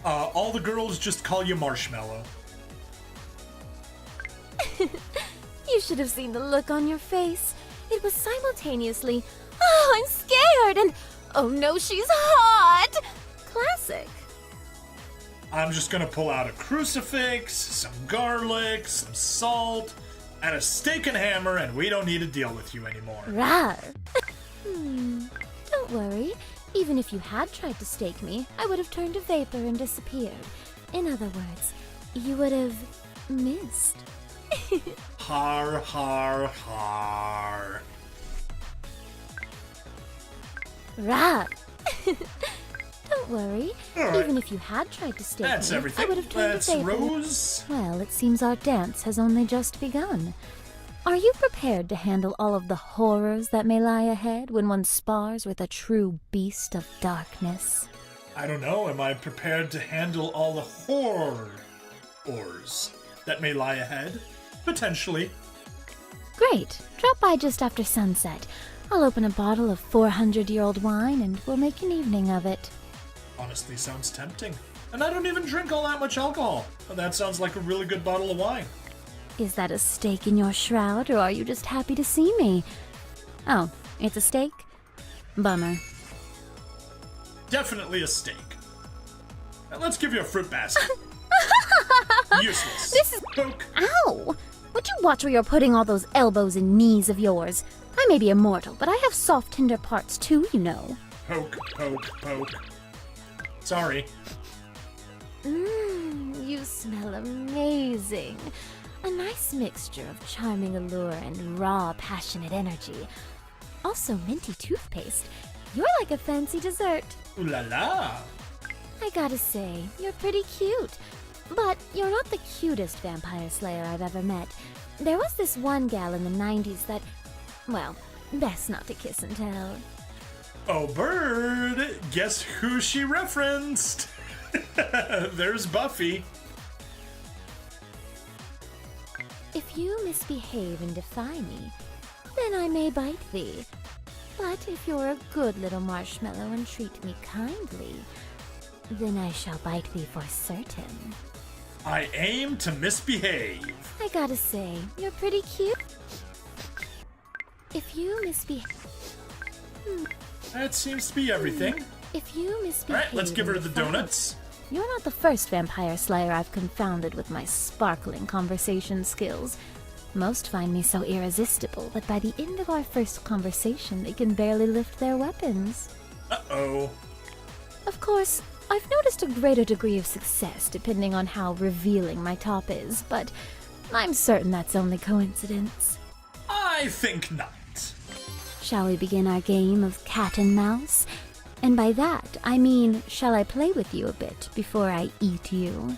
All the girls just call you Marshmallow. You should have seen the look on your face. It was simultaneously, oh, I'm scared, and oh no, she's hot! Classic. I'm just gonna pull out a crucifix, some garlic, some salt, and a steak and hammer, and we don't need to deal with you anymore. Rawr. Don't worry. Even if you had tried to stake me, I would have turned to vapor and disappeared. In other words, you would have missed. Har, har, har. Rawr. Don't worry. Right. Even if you had tried to stake That's me, everything. I would have turned That's to vapor. Rose. Well, it seems our dance has only just begun. Are you prepared to handle all of the horrors that may lie ahead when one spars with a true beast of darkness? I don't know. Am I prepared to handle all the horrors that may lie ahead? Potentially. Great. Drop by just after sunset. I'll open a bottle of 400-year-old wine and we'll make an evening of it. Honestly, sounds tempting. And I don't even drink all that much alcohol. But that sounds like a really good bottle of wine. Is that a stake in your shroud, or are you just happy to see me? Oh, it's a stake? Bummer. Definitely a steak. Now let's give you a fruit basket. Useless. This is... Poke. Ow! Would you watch where you're putting all those elbows and knees of yours? I may be immortal, but I have soft, tender parts too, you know. Poke, poke, poke. Sorry. You smell amazing. A nice mixture of charming allure and raw, passionate energy. Also minty toothpaste. You're like a fancy dessert. Ooh la la. I gotta say, you're pretty cute. But you're not the cutest vampire slayer I've ever met. There was this one gal in the 90s that, well, best not to kiss and tell. Oh, bird! Guess who she referenced? There's Buffy. If you misbehave and defy me, then I may bite thee. But if you're a good little marshmallow and treat me kindly, then I shall bite thee for certain. I aim to misbehave. I gotta say, you're pretty cute. If you misbehave... That seems to be everything. If you misbehave... Alright, let's give her and the defy- donuts. You're not the first vampire slayer I've confounded with my sparkling conversation skills. Most find me so irresistible that by the end of our first conversation they can barely lift their weapons. Uh-oh. Of course, I've noticed a greater degree of success depending on how revealing my top is, but I'm certain that's only coincidence. I think not. Shall we begin our game of cat and mouse? And by that, I mean, shall I play with you a bit before I eat you?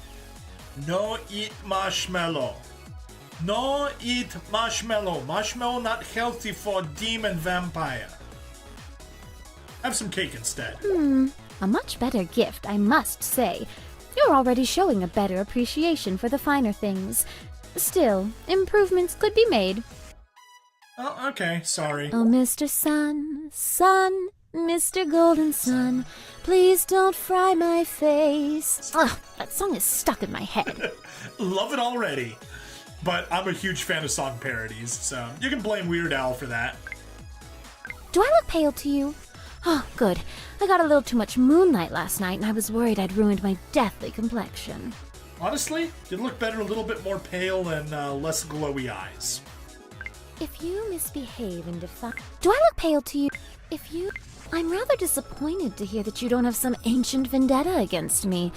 No eat marshmallow. No eat marshmallow. Marshmallow not healthy for demon vampire. Have some cake instead. A much better gift, I must say. You're already showing a better appreciation for the finer things. Still, improvements could be made. Oh, okay. Sorry. Oh, Mr. Sun, Sun, Mr. Golden Sun, please don't fry my face. Ugh, that song is stuck in my head. Love it already. But I'm a huge fan of song parodies, so you can blame Weird Al for that. Do I look pale to you? Oh, good. I got a little too much moonlight last night, and I was worried I'd ruined my deathly complexion. Honestly, you look better a little bit more pale and less glowy eyes. If you misbehave and defy... Do I look pale to you? If you... I'm rather disappointed to hear that you don't have some ancient vendetta against me.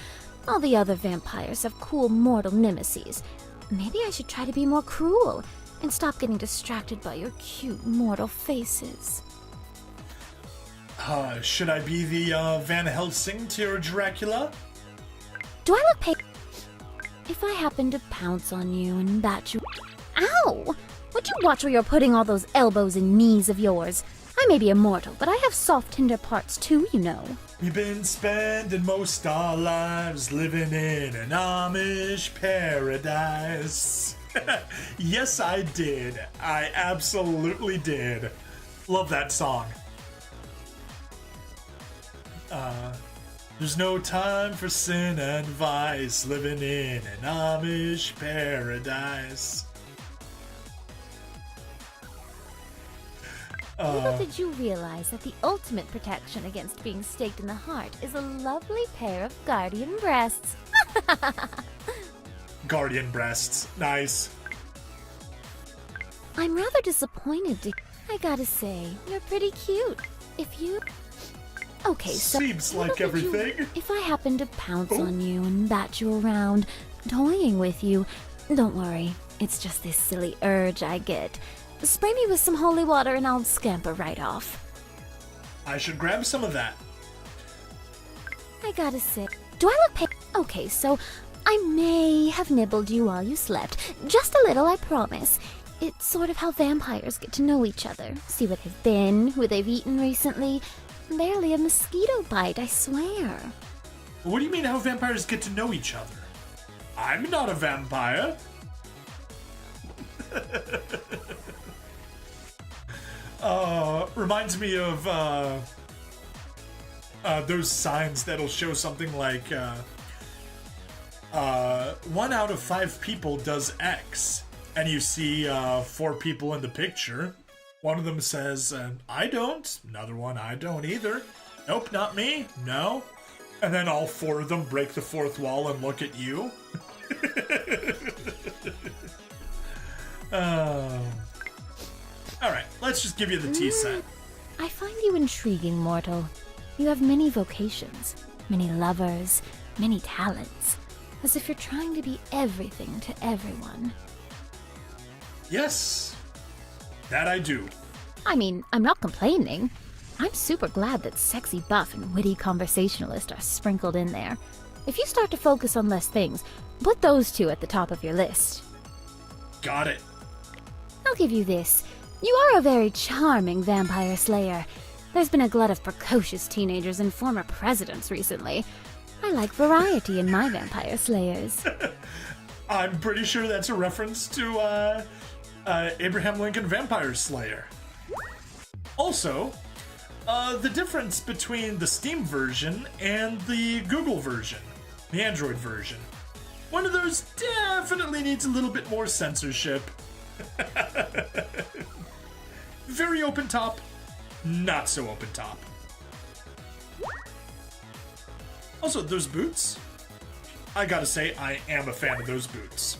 All the other vampires have cool mortal nemesis. Maybe I should try to be more cruel and stop getting distracted by your cute mortal faces. Should I be the Van Helsing to your Dracula? Do I look pale? If I happen to pounce on you and bat you... Ow! Would you watch where you're putting all those elbows and knees of yours? I may be immortal, but I have soft, tender parts too, you know. We've been spending most our lives living in an Amish paradise. Yes, I did. I absolutely did. Love that song. There's no time for sin and vice, living in an Amish paradise. Little did you realize that the ultimate protection against being staked in the heart is a lovely pair of guardian breasts. Guardian breasts. Nice. I'm rather disappointed to... I gotta say, you're pretty cute. If you... Okay, so... Seems little like did you- everything. If I happen to pounce on you and bat you around, toying with you, don't worry. It's just this silly urge I get. Spray me with some holy water and I'll scamper right off. I should grab some of that. I gotta say... Do I look Okay, so... I may have nibbled you while you slept. Just a little, I promise. It's sort of how vampires get to know each other. See what they've been, who they've eaten recently. Barely a mosquito bite, I swear. What do you mean how vampires get to know each other? I'm not a vampire. Reminds me of those signs that'll show something like 1 out of 5 people does X, and you see 4 people in the picture. One of them says, I don't. Another one, I don't either. Nope, not me. No. And then all four of them break the fourth wall and look at you. Alright, let's just give you the tea set. I find you intriguing, mortal. You have many vocations, many lovers, many talents, as if you're trying to be everything to everyone. Yes, that I do. I mean, I'm not complaining. I'm super glad that sexy buff and witty conversationalist are sprinkled in there. If you start to focus on less things, put those two at the top of your list. Got it. I'll give you this. You are a very charming vampire slayer. There's been a glut of precocious teenagers and former presidents recently. I like variety in my vampire slayers. I'm pretty sure that's a reference to Abraham Lincoln Vampire Slayer. Also, the difference between the Steam version and the Google version, the Android version. One of those definitely needs a little bit more censorship. Very open top, not so open top. Also, those boots. I gotta say, I am a fan of those boots.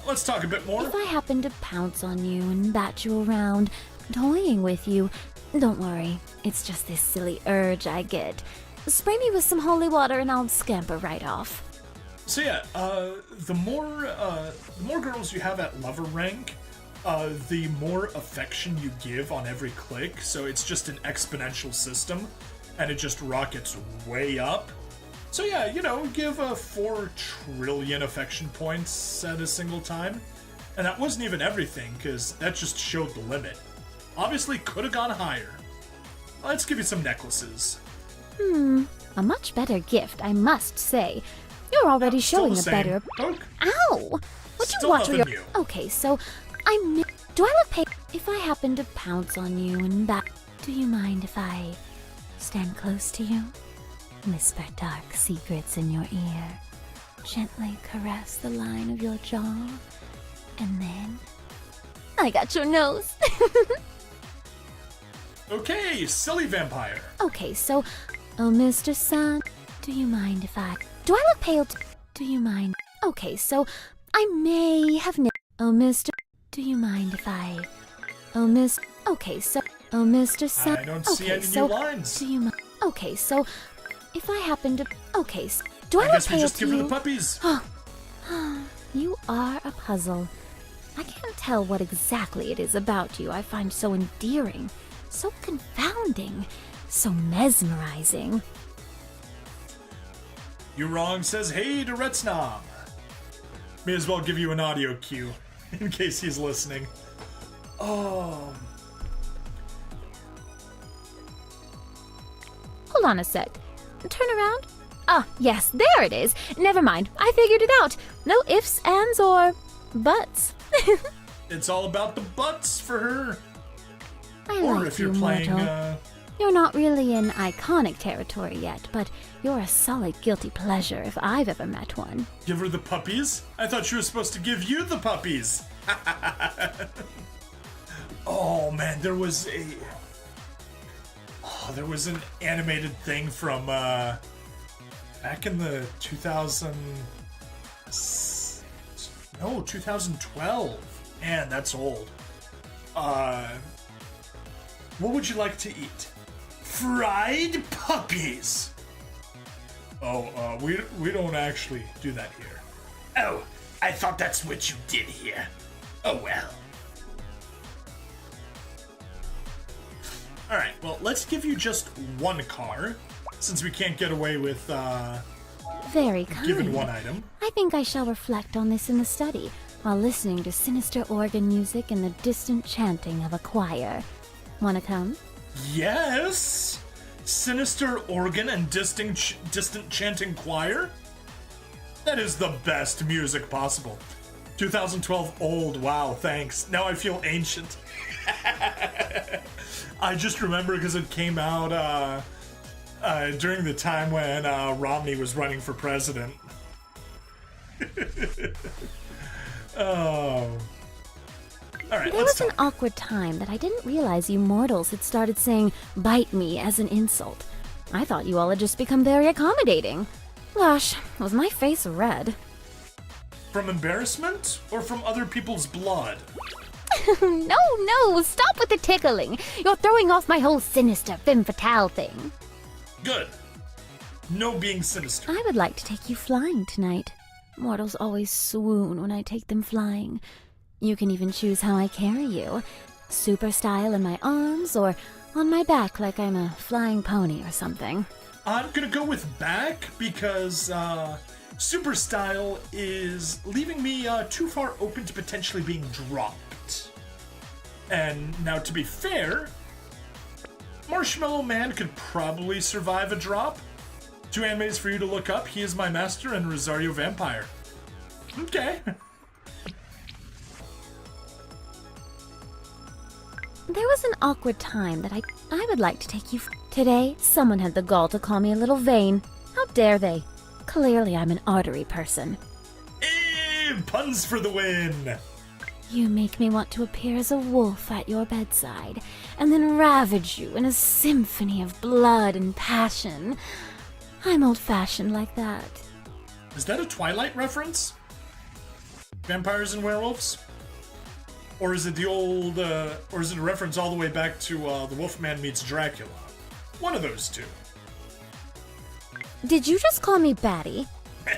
Let's talk a bit more. If I happen to pounce on you and bat you around, toying with you, don't worry. It's just this silly urge I get. Spray me with some holy water and I'll scamper right off. So yeah, the more girls you have at lover rank, the more affection you give on every click. So it's just an exponential system, and it just rockets way up. So yeah, you know, give 4 trillion affection points at a single time. And that wasn't even everything, because that just showed the limit. Obviously could have gone higher. Let's give you some necklaces. A much better gift, I must say. You're already Still showing the a same. better... Poke. Ow! Would Still you watch nothing your... new. Okay, so do I look pay... If I happen to pounce on you and bat... Do you mind if I stand close to you? Whisper dark secrets in your ear. Gently caress the line of your jaw. And then... I got your nose! Okay, silly vampire. Okay, so... Oh, Mr. Sun, do you mind if I... Do I look pale Do you mind? Okay, so I may have Oh, Mr. Do you mind if I... Oh, Miss... Okay, so... Oh, Mr. Sun... I don't see any so new lines. Do you mind? Okay, so... If I happen to... Okay, so... Do I, I look guess we pale just to give her you? the puppies. You are a puzzle. I can't tell what exactly it is about you I find so endearing, so confounding, so mesmerizing. You wrong says hey to Retsnom. May as well give you an audio cue in case he's listening. Hold on a sec. Turn around. Ah, yes, there it is. Never mind. I figured it out. No ifs, ands, or buts. It's all about the butts for her. I Or like if you, you're playing, mortal. You're not really in iconic territory yet, but you're a solid guilty pleasure if I've ever met one. give her the puppies? I thought she was supposed to give you the puppies. Oh man, there was an animated thing from back in the 2012. Man, that's old. What would you like to eat? Fried puppies. Oh, we don't actually do that here. Oh, I thought that's what you did here. Oh well. Alright, well, let's give you just one car, since we can't get away with Very kind. giving one item. I think I shall reflect on this in the study, while listening to sinister organ music and the distant chanting of a choir. Wanna come? Yes! Sinister organ and distant chanting choir? That is the best music possible. 2012 old, wow, thanks. Now I feel ancient. I just remember because it came out during the time when Romney was running for president. Oh. Alright, There let's was an talk. awkward time that I didn't realize you mortals had started saying bite me as an insult. I thought you all had just become very accommodating. Gosh, was my face red? From embarrassment or from other people's blood? No, stop with the tickling. You're throwing off my whole sinister femme fatale thing. Good. No being sinister. I would like to take you flying tonight. Mortals always swoon when I take them flying. You can even choose how I carry you. Super style in my arms or on my back like I'm a flying pony or something. I'm gonna go with back because super style is leaving me too far open to potentially being dropped. And now, to be fair, Marshmallow Man could probably survive a drop. 2 animes for you to look up. He is my master and Rosario Vampire. Okay. There was an awkward time that I would like to take you. Today, someone had the gall to call me a little vain. How dare they? Clearly, I'm an artery person. Puns for the win. You make me want to appear as a wolf at your bedside, and then ravage you in a symphony of blood and passion. I'm old-fashioned like that. Is that a Twilight reference? Vampires and werewolves? Or is it the old, or is it a reference all the way back to The Wolfman Meets Dracula? One of those two. Did you just call me batty?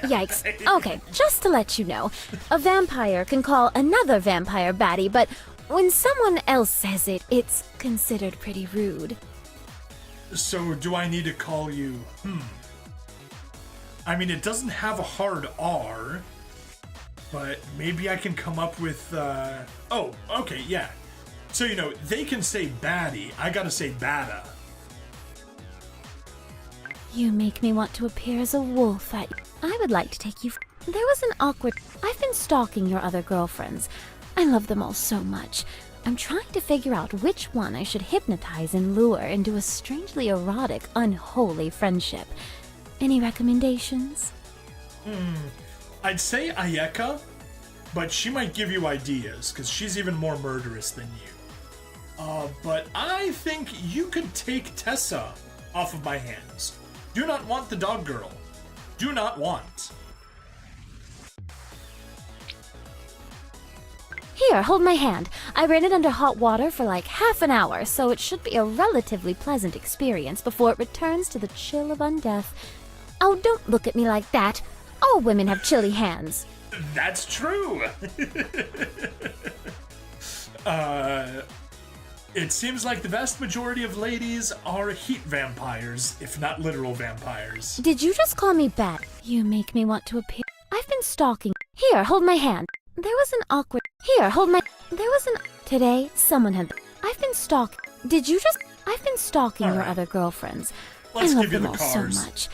Yikes. Okay, just to let you know, a vampire can call another vampire batty, but when someone else says it, it's considered pretty rude. So, do I need to call you, I mean, it doesn't have a hard R, but maybe I can come up with, oh, okay, yeah. So, you know, they can say baddie, I gotta say bada. You make me want to appear as a wolf at... I would like to take you... There was an awkward... I've been stalking your other girlfriends. I love them all so much. I'm trying to figure out which one I should hypnotize and lure into a strangely erotic, unholy friendship. Any recommendations? I'd say Ayeka, but she might give you ideas, because she's even more murderous than you. But I think you could take Tessa off of my hands. Do not want the dog girl. Do not want. Here, hold my hand. I ran it under hot water for like half an hour, so it should be a relatively pleasant experience before it returns to the chill of undeath. Oh, don't look at me like that. All women have chilly hands. That's true. It seems like the vast majority of ladies are heat vampires, if not literal vampires. Did you just call me bat? You make me want to appear. I've been stalking. Here, hold my hand. There was an awkward. Here, hold my. There was an. Today, someone had. I've been stalking. Did you just. I've been stalking your other girlfriends. Let's I love give you them the all so cars. much.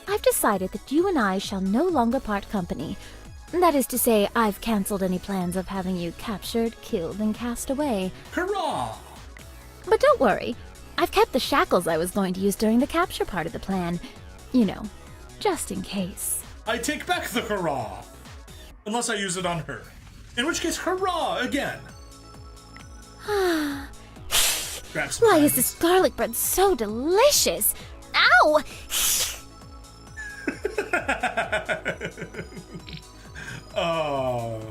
I've decided that you and I shall no longer part company. That is to say, I've cancelled any plans of having you captured, killed, and cast away. Hurrah! But don't worry, I've kept the shackles I was going to use during the capture part of the plan. You know, just in case. I take back the hurrah! Unless I use it on her. In which case, hurrah again! Grab some Why is diamonds. this garlic bread so delicious? Ow! Oh.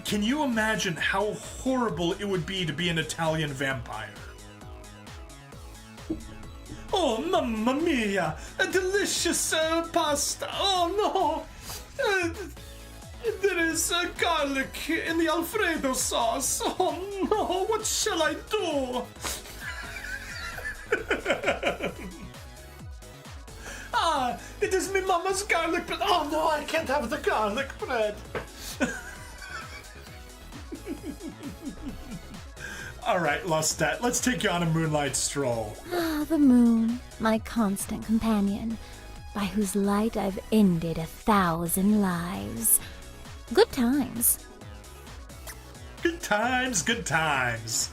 Can you imagine how horrible it would be to be an Italian vampire? Oh, mamma mia! A delicious pasta! Oh no! There is garlic in the Alfredo sauce! Oh no! What shall I do? Ah, it is me mama's garlic bread. Oh no, I can't have the garlic bread. Alright, Lestat, let's take you on a moonlight stroll. Ah, the moon, my constant companion, by whose light I've ended 1,000 lives. Good times. Good times, good times.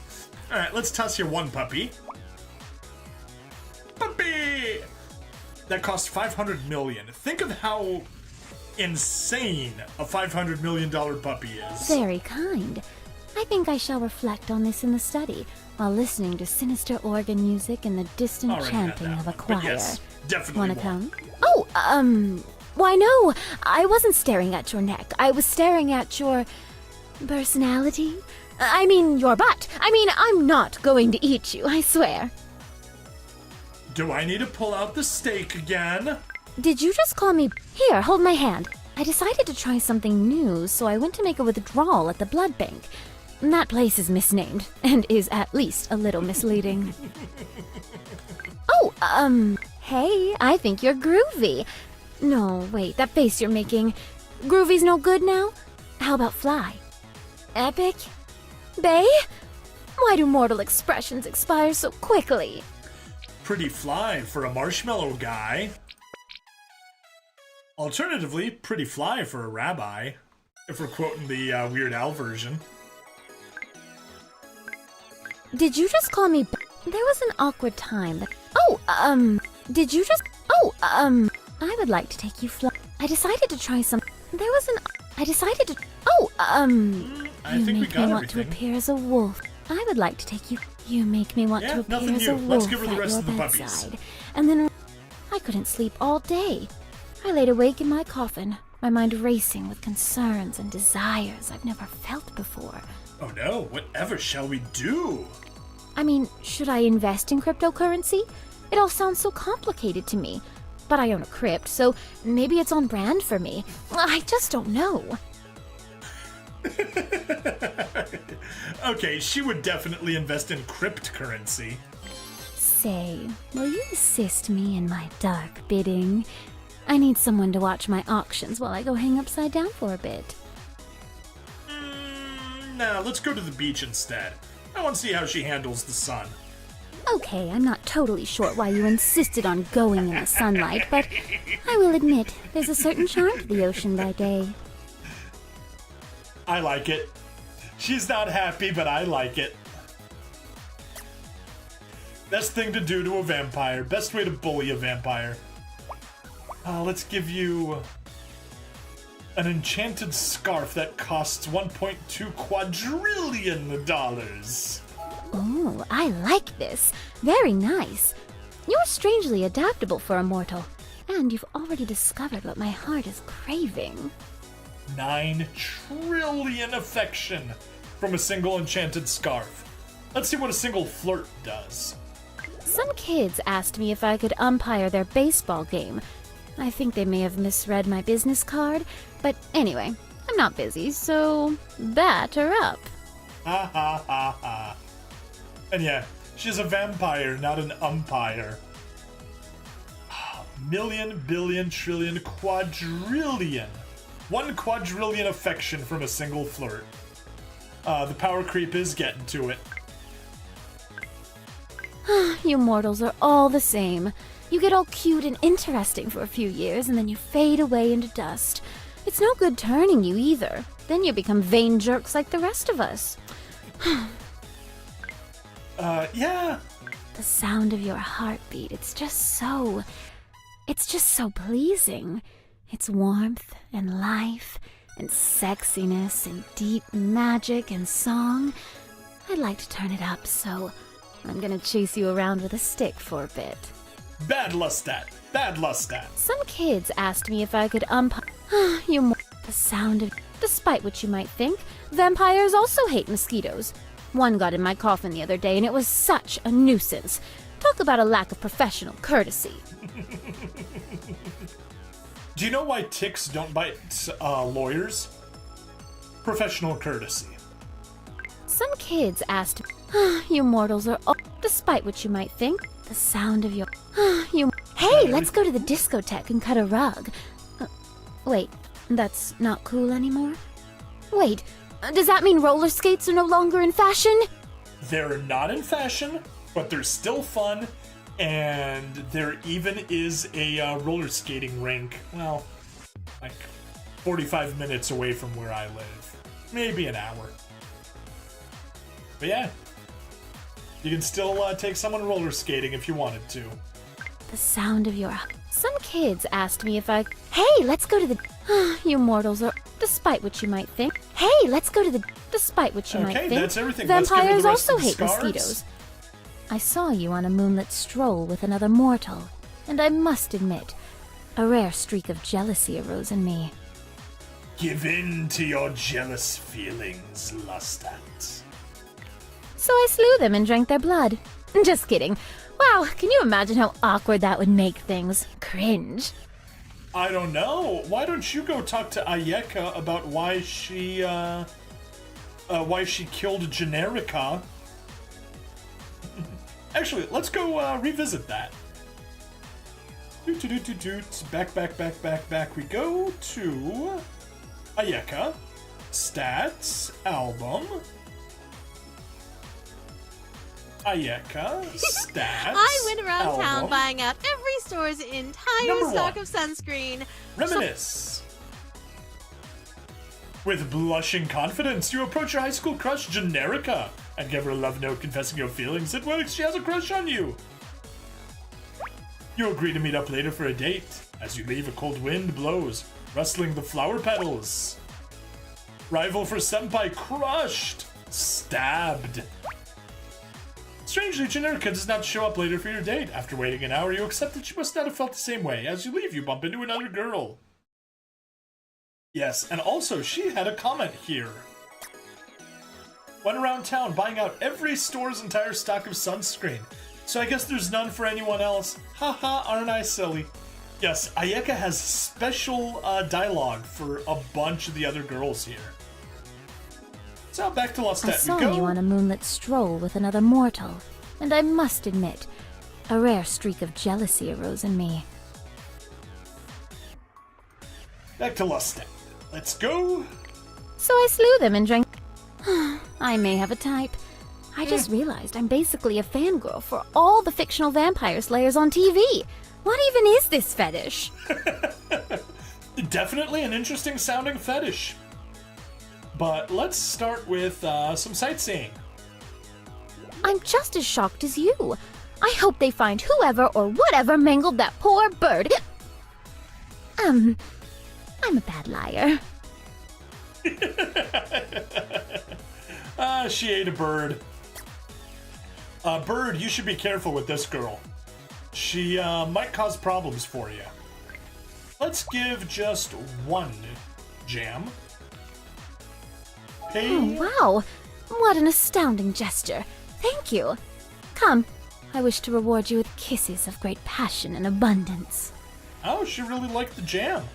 Alright, let's toss you one puppy. Puppy! That cost 500 million. Think of how insane a $500 million puppy is. Very kind. I think I shall reflect on this in the study, while listening to sinister organ music and the distant Already had chanting that of a one, choir. but yes, definitely Wanna more. come? Oh, why no, I wasn't staring at your neck. I was staring at your personality. I mean, your butt. I mean, I'm not going to eat you, I swear. Do I need to pull out the steak again? Did you just call me? Here, hold my hand. I decided to try something new, so I went to make a withdrawal at the blood bank. That place is misnamed, and is at least a little misleading. Oh, hey, I think you're groovy. No, wait, that face you're making. Groovy's no good now? How about fly? Epic? Bay? Why do mortal expressions expire so quickly? Pretty fly for a marshmallow guy. Alternatively, pretty fly for a rabbi, if we're quoting the Weird Al version. Did you just call me? There was an awkward time. Did you just? I would like to take you I decided to try some. There was an. I decided to. I You think we make got me want to everything. appear as a wolf. I would like to take you. You make me want Yeah, to appear nothing as a new. wolf Let's give her the at rest your of the puppies. bedside. And then I couldn't sleep all day. I laid awake in my coffin, my mind racing with concerns and desires I've never felt before. Oh no, whatever shall we do? I mean, should I invest in cryptocurrency? It all sounds so complicated to me. But I own a crypt, so maybe it's on brand for me. I just don't know. Okay, she would definitely invest in cryptocurrency. Say, will you assist me in my dark bidding? I need someone to watch my auctions while I go hang upside down for a bit. Nah, let's go to the beach instead. I want to see how she handles the sun. Okay, I'm not totally sure why you insisted on going in the sunlight, but I will admit there's a certain charm to the ocean by day. I like it. She's not happy, but I like it. Best thing to do to a vampire. Best way to bully a vampire. Let's give you an enchanted scarf that costs $1.2 quadrillion. Oh, I like this. Very nice. You're strangely adaptable for a mortal, and you've already discovered what my heart is craving. 9 trillion affection from a single enchanted scarf. Let's see what a single flirt does. Some kids asked me if I could umpire their baseball game. I think they may have misread my business card, but anyway, I'm not busy, so batter up. Ha ha ha ha. And yeah, she's a vampire, not an umpire. Million, billion, trillion, quadrillion. 1 quadrillion affection from a single flirt. The power creep is getting to it. You mortals are all the same. You get all cute and interesting for a few years, and then you fade away into dust. It's no good turning you either. Then you become vain jerks like the rest of us. Yeah. The sound of your heartbeat, it's just so pleasing. It's warmth and life and sexiness and deep magic and song. I'd like to turn it up, so I'm gonna chase you around with a stick for a bit. Bad Lustat. Bad Lustat. Some kids asked me if I could the sound of... Despite what you might think, vampires also hate mosquitoes. One got in my coffin the other day, and it was such a nuisance. Talk about a lack of professional courtesy. Do you know why ticks don't bite lawyers? Professional courtesy. Some kids asked, you mortals are all... Despite what you might think, the sound of your... Hey, let's go to the discotheque and cut a rug. Wait, that's not cool anymore? Wait, does that mean roller skates are no longer in fashion? They're not in fashion, but they're still fun, and there even is a roller skating rink, well, like 45 minutes away from where I live. Maybe an hour. But yeah, you can still take someone roller skating if you wanted to. The sound of your... Some kids asked me if I... Hey, let's go to the... You mortals are, despite what you might think. Hey, let's go to the, despite what you might think. Okay, that's everything. Let's give her Vampires the rest also of the hate scarves. mosquitoes. I saw you on a moonlit stroll with another mortal, and I must admit, a rare streak of jealousy arose in me. Give in to your jealous feelings, Lustat. So I slew them and drank their blood. Just kidding. Wow, can you imagine how awkward that would make things? Cringe. I don't know. Why don't you go talk to Ayeka about why she killed Generica? Actually, let's go revisit that. Back we go to Ayeka. Stats, album. Ayeka, stats. I went around album. town buying out every store's entire Number stock 1. of sunscreen. Reminisce. With blushing confidence, you approach your high school crush, Generica, and give her a love note confessing your feelings. It works, she has a crush on you. You agree to meet up later for a date. As you leave, a cold wind blows, rustling the flower petals. Rival for Senpai crushed. Stabbed. Strangely, Generica does not show up later for your date. After waiting an hour, you accept that she must not have felt the same way. As you leave, you bump into another girl. Yes, and also, she had a comment here. Went around town buying out every store's entire stock of sunscreen. So I guess there's none for anyone else. Haha, aren't I silly? Yes, Ayeka has special dialogue for a bunch of the other girls here. So back to Lustat I saw we go. you on a moonlit stroll with another mortal, and I must admit, a rare streak of jealousy arose in me. Back to Lustat. Let's go. So I slew them and drank. I may have a type. I just realized I'm basically a fangirl for all the fictional vampire slayers on TV. What even is this fetish? Definitely an interesting sounding fetish. But let's start with some sightseeing. I'm just as shocked as you. I hope they find whoever or whatever mangled that poor bird. I'm a bad liar. She ate a bird. Bird, you should be careful with this girl. She might cause problems for you. Let's give just one jam. Hey. Oh, wow. What an astounding gesture. Thank you. Come, I wish to reward you with kisses of great passion and abundance. Oh, she really liked the jam.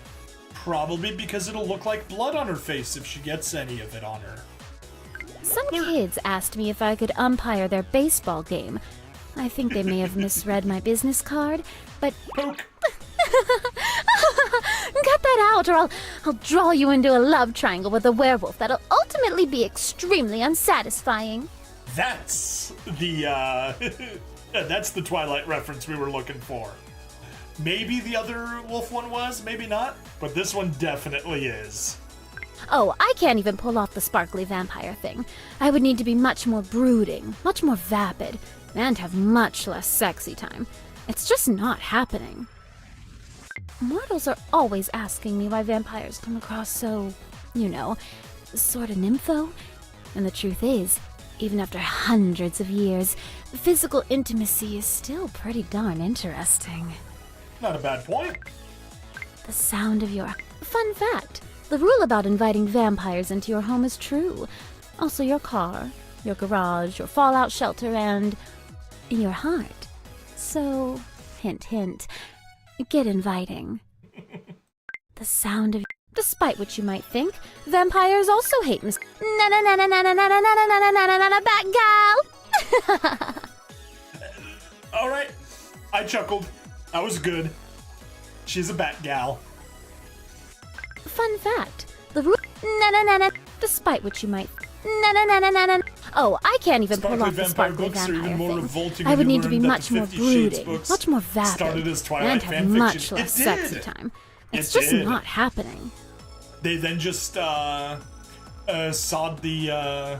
Probably because it'll look like blood on her face if she gets any of it on her. Some kids asked me if I could umpire their baseball game. I think they may have misread my business card, but... Poke. Cut that out, or I'll draw you into a love triangle with a werewolf that'll ultimately be extremely unsatisfying. That's the, that's the Twilight reference we were looking for. Maybe the other wolf one was, maybe not, but this one definitely is. Oh, I can't even pull off the sparkly vampire thing. I would need to be much more brooding, much more vapid, and have much less sexy time. It's just not happening. Mortals are always asking me why vampires come across so, you know, sort of nympho. And the truth is, even after hundreds of years, physical intimacy is still pretty darn interesting. Not a bad point. The sound of your... Fun fact, the rule about inviting vampires into your home is true. Also your car, your garage, your fallout shelter, and your heart. So, hint hint, get inviting. The sound of... Despite what you might think, vampires also hate mis... Na na na na na na na na na na na na na na Batgirl! Alright, I chuckled. That was good. She's a bat gal. Fun fact, the rule... Na na na na... Despite what you might... Na na na na na na... Oh, I can't even pull off the sparkly books are vampire even more thing. revolting I when would you need to be learn that much the more 50 Shades brooding, books much more vapid, started as Twilight and have fan much fiction. less It sexy did. time. It It's just did. not happening. They then just sawed the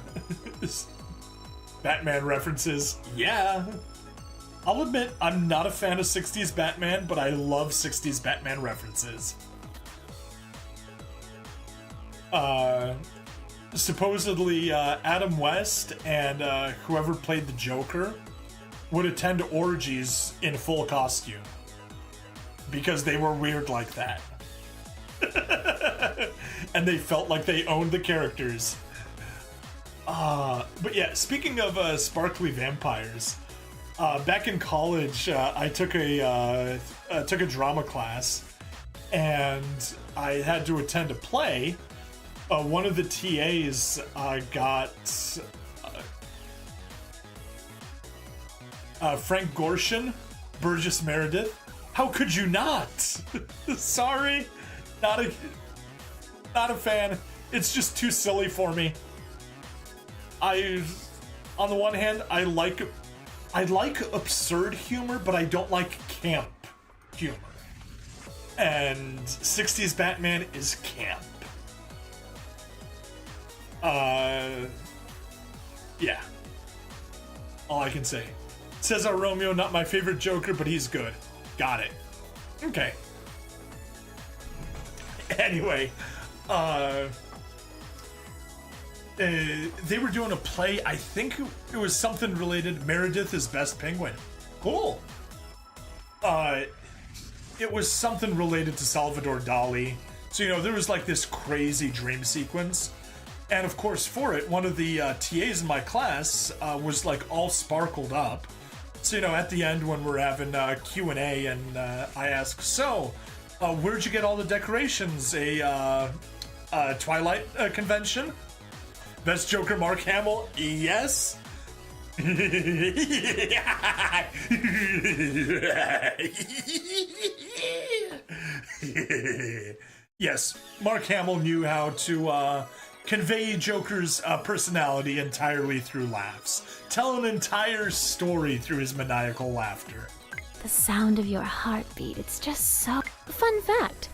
Batman references. Yeah. I'll admit, I'm not a fan of 60s Batman, but I love 60s Batman references. supposedly Adam West and whoever played the Joker would attend orgies in full costume because they were weird like that. And they felt like they owned the characters. But yeah, speaking of sparkly vampires, back in college, I took a drama class, and I had to attend a play. One of the TAs got Frank Gorshin, Burgess Meredith. How could you not? Sorry, not a fan. It's just too silly for me. On the one hand, I like absurd humor, but I don't like camp humor. And 60s Batman is camp. Yeah. All I can say. Cesar Romeo, not my favorite Joker, but he's good. Got it. Okay. Anyway, they were doing a play. I think it was something related. Meredith is Best Penguin. Cool. It was something related to Salvador Dali. So, you know, there was like this crazy dream sequence. And of course, for it, one of the TAs in my class was like all sparkled up. So, you know, at the end when we're having Q&A and I ask, so, where'd you get all the decorations? A Twilight convention? Best Joker Mark Hamill? Yes. Yes, Mark Hamill knew how to convey Joker's personality entirely through laughs. Tell an entire story through his maniacal laughter. The sound of your heartbeat, it's just so... Fun fact.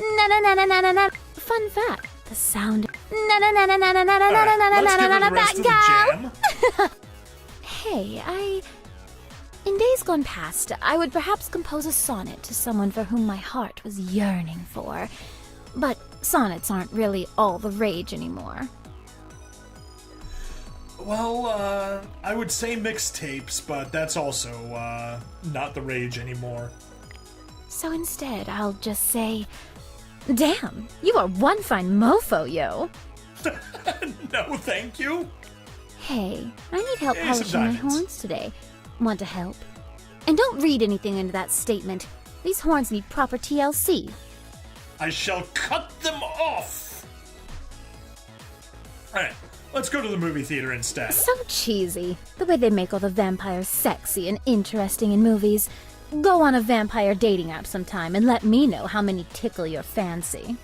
Na-na-na-na-na-na-na. Fun fact. The sound... Let's give it the rest of the jam. Hey, in days gone past, I would perhaps compose a sonnet to someone for whom my heart was yearning for. But sonnets aren't really all the rage anymore. Well, I would say mixtapes, but that's also not the rage anymore. So instead, I'll just say, damn, you are one fine mofo, yo. No, thank you. Hey, I need help Hey, polishing my diamonds. horns today. Want to help? And don't read anything into that statement. These horns need proper TLC. I shall cut them off. Alright, let's go to the movie theater instead. So cheesy. The way they make all the vampires sexy and interesting in movies. Go on a vampire dating app sometime and let me know how many tickle your fancy.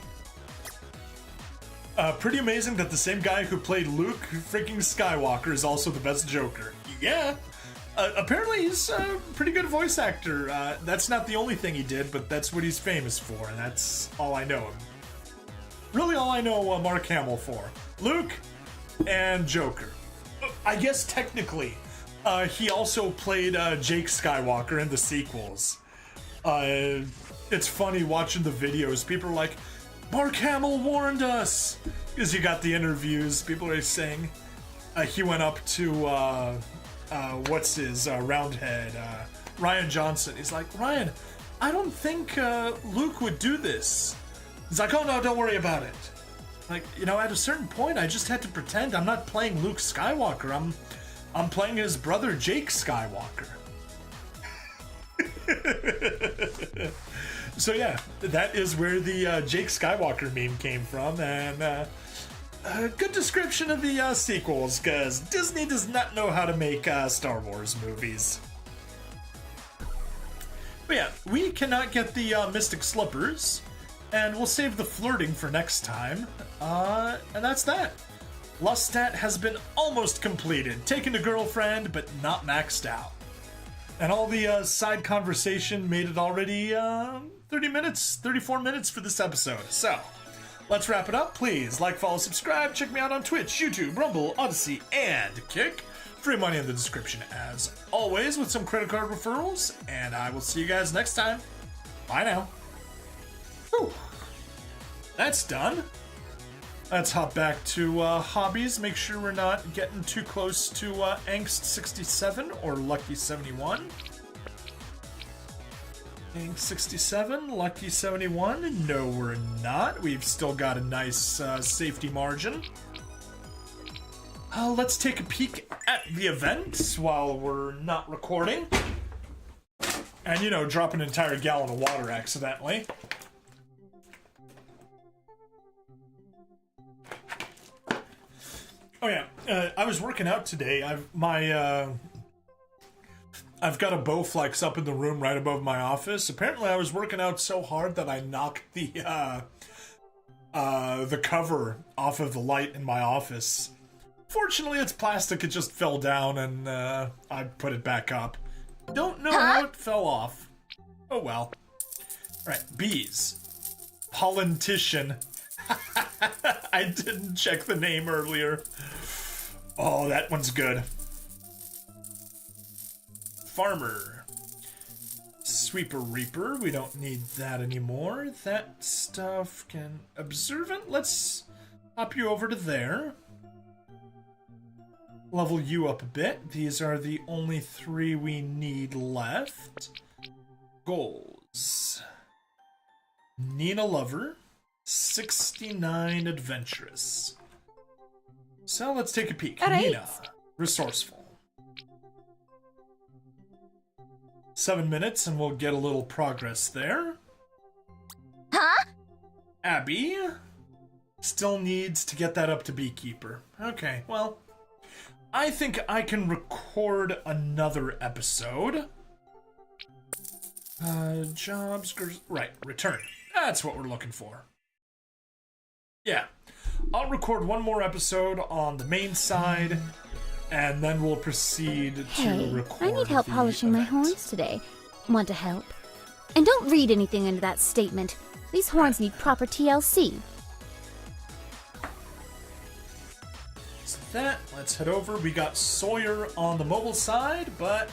Pretty amazing that the same guy who played Luke freaking Skywalker is also the best Joker. Yeah. Apparently he's a pretty good voice actor. That's not the only thing he did, but that's what he's famous for, and that's all I know him. Really all I know Mark Hamill for. Luke and Joker. I guess technically, he also played Jake Skywalker in the sequels. It's funny watching the videos. People are like, Mark Hamill warned us! Because you got the interviews, people are saying he went up to, what's his roundhead, Ryan Johnson. He's like, Ryan, I don't think Luke would do this. He's like, oh no, don't worry about it. Like, you know, at a certain point, I just had to pretend I'm not playing Luke Skywalker. I'm playing his brother, Jake Skywalker. So yeah, that is where the Jake Skywalker meme came from, and a good description of the sequels, because Disney does not know how to make Star Wars movies. But yeah, we cannot get the Mystic Slippers, and we'll save the flirting for next time, and that's that. Lustat has been almost completed, taken a girlfriend, but not maxed out. And all the side conversation made it already 34 minutes for this episode. So, let's wrap it up. Please like, follow, subscribe. Check me out on Twitch, YouTube, Rumble, Odyssey, and Kick. Free money in the description as always with some credit card referrals. And I will see you guys next time. Bye now. Whew. That's done. Let's hop back to hobbies. Make sure we're not getting too close to Angst 67 or Lucky 71. Angst 67, Lucky 71. No, we're not. We've still got a nice safety margin. Let's take a peek at the event while we're not recording. And, you know, drop an entire gallon of water accidentally. Oh yeah, I was working out today. I've got a Bowflex up in the room right above my office. Apparently, I was working out so hard that I knocked the cover off of the light in my office. Fortunately, it's plastic. It just fell down, and I put it back up. Don't know how it fell off. Oh well. All right, bees. Politician. I didn't check the name earlier. Oh, that one's good. Farmer. Sweeper Reaper. We don't need that anymore. That stuff can... Observant? Let's hop you over to there. Level you up a bit. These are the only 3 we need left. Goals. Nina Lover. 69 Adventurous. So let's take a peek. All right. Nina, resourceful. 7 minutes and we'll get a little progress there. Huh? Abby still needs to get that up to Beekeeper. Okay, well, I think I can record another episode. Jobs, right, return. That's what we're looking for. Yeah, I'll record one more episode on the main side, and then we'll proceed to Hey, record I need help the polishing my event. horns today. Want to help? And don't read anything into that statement. These horns need proper TLC. So that, let's head over. We got Sawyer on the mobile side, but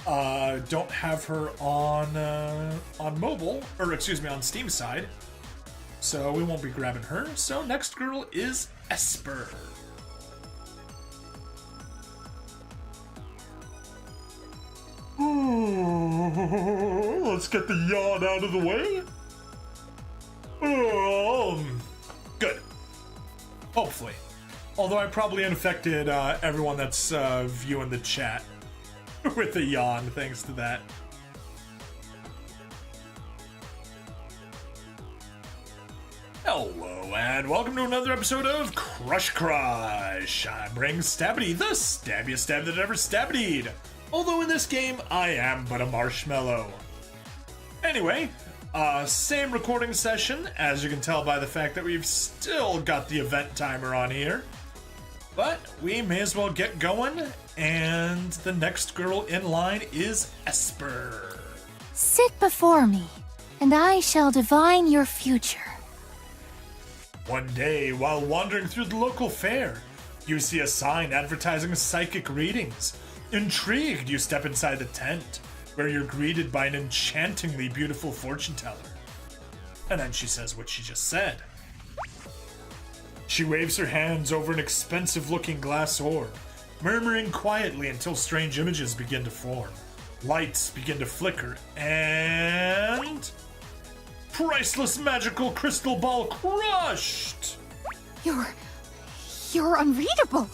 don't have her on mobile, or excuse me, on Steam side. So we won't be grabbing her. So next girl is Esper. Let's get the yawn out of the way. Good. Hopefully. Although I probably infected everyone that's viewing the chat with the yawn thanks to that. Hello and welcome to another episode of Crush Crush. I bring Stabbity, the stabbiest stab that ever stabbity'd. Although in this game, I am but a marshmallow. Anyway, same recording session, as you can tell by the fact that we've still got the event timer on here. But we may as well get going, and the next girl in line is Esper. Sit before me, and I shall divine your future. One day, while wandering through the local fair, you see a sign advertising psychic readings. Intrigued, you step inside the tent, where you're greeted by an enchantingly beautiful fortune teller. And then she says what she just said. She waves her hands over an expensive-looking glass orb, murmuring quietly until strange images begin to form. Lights begin to flicker, and... priceless magical crystal ball crushed! You're unreadable.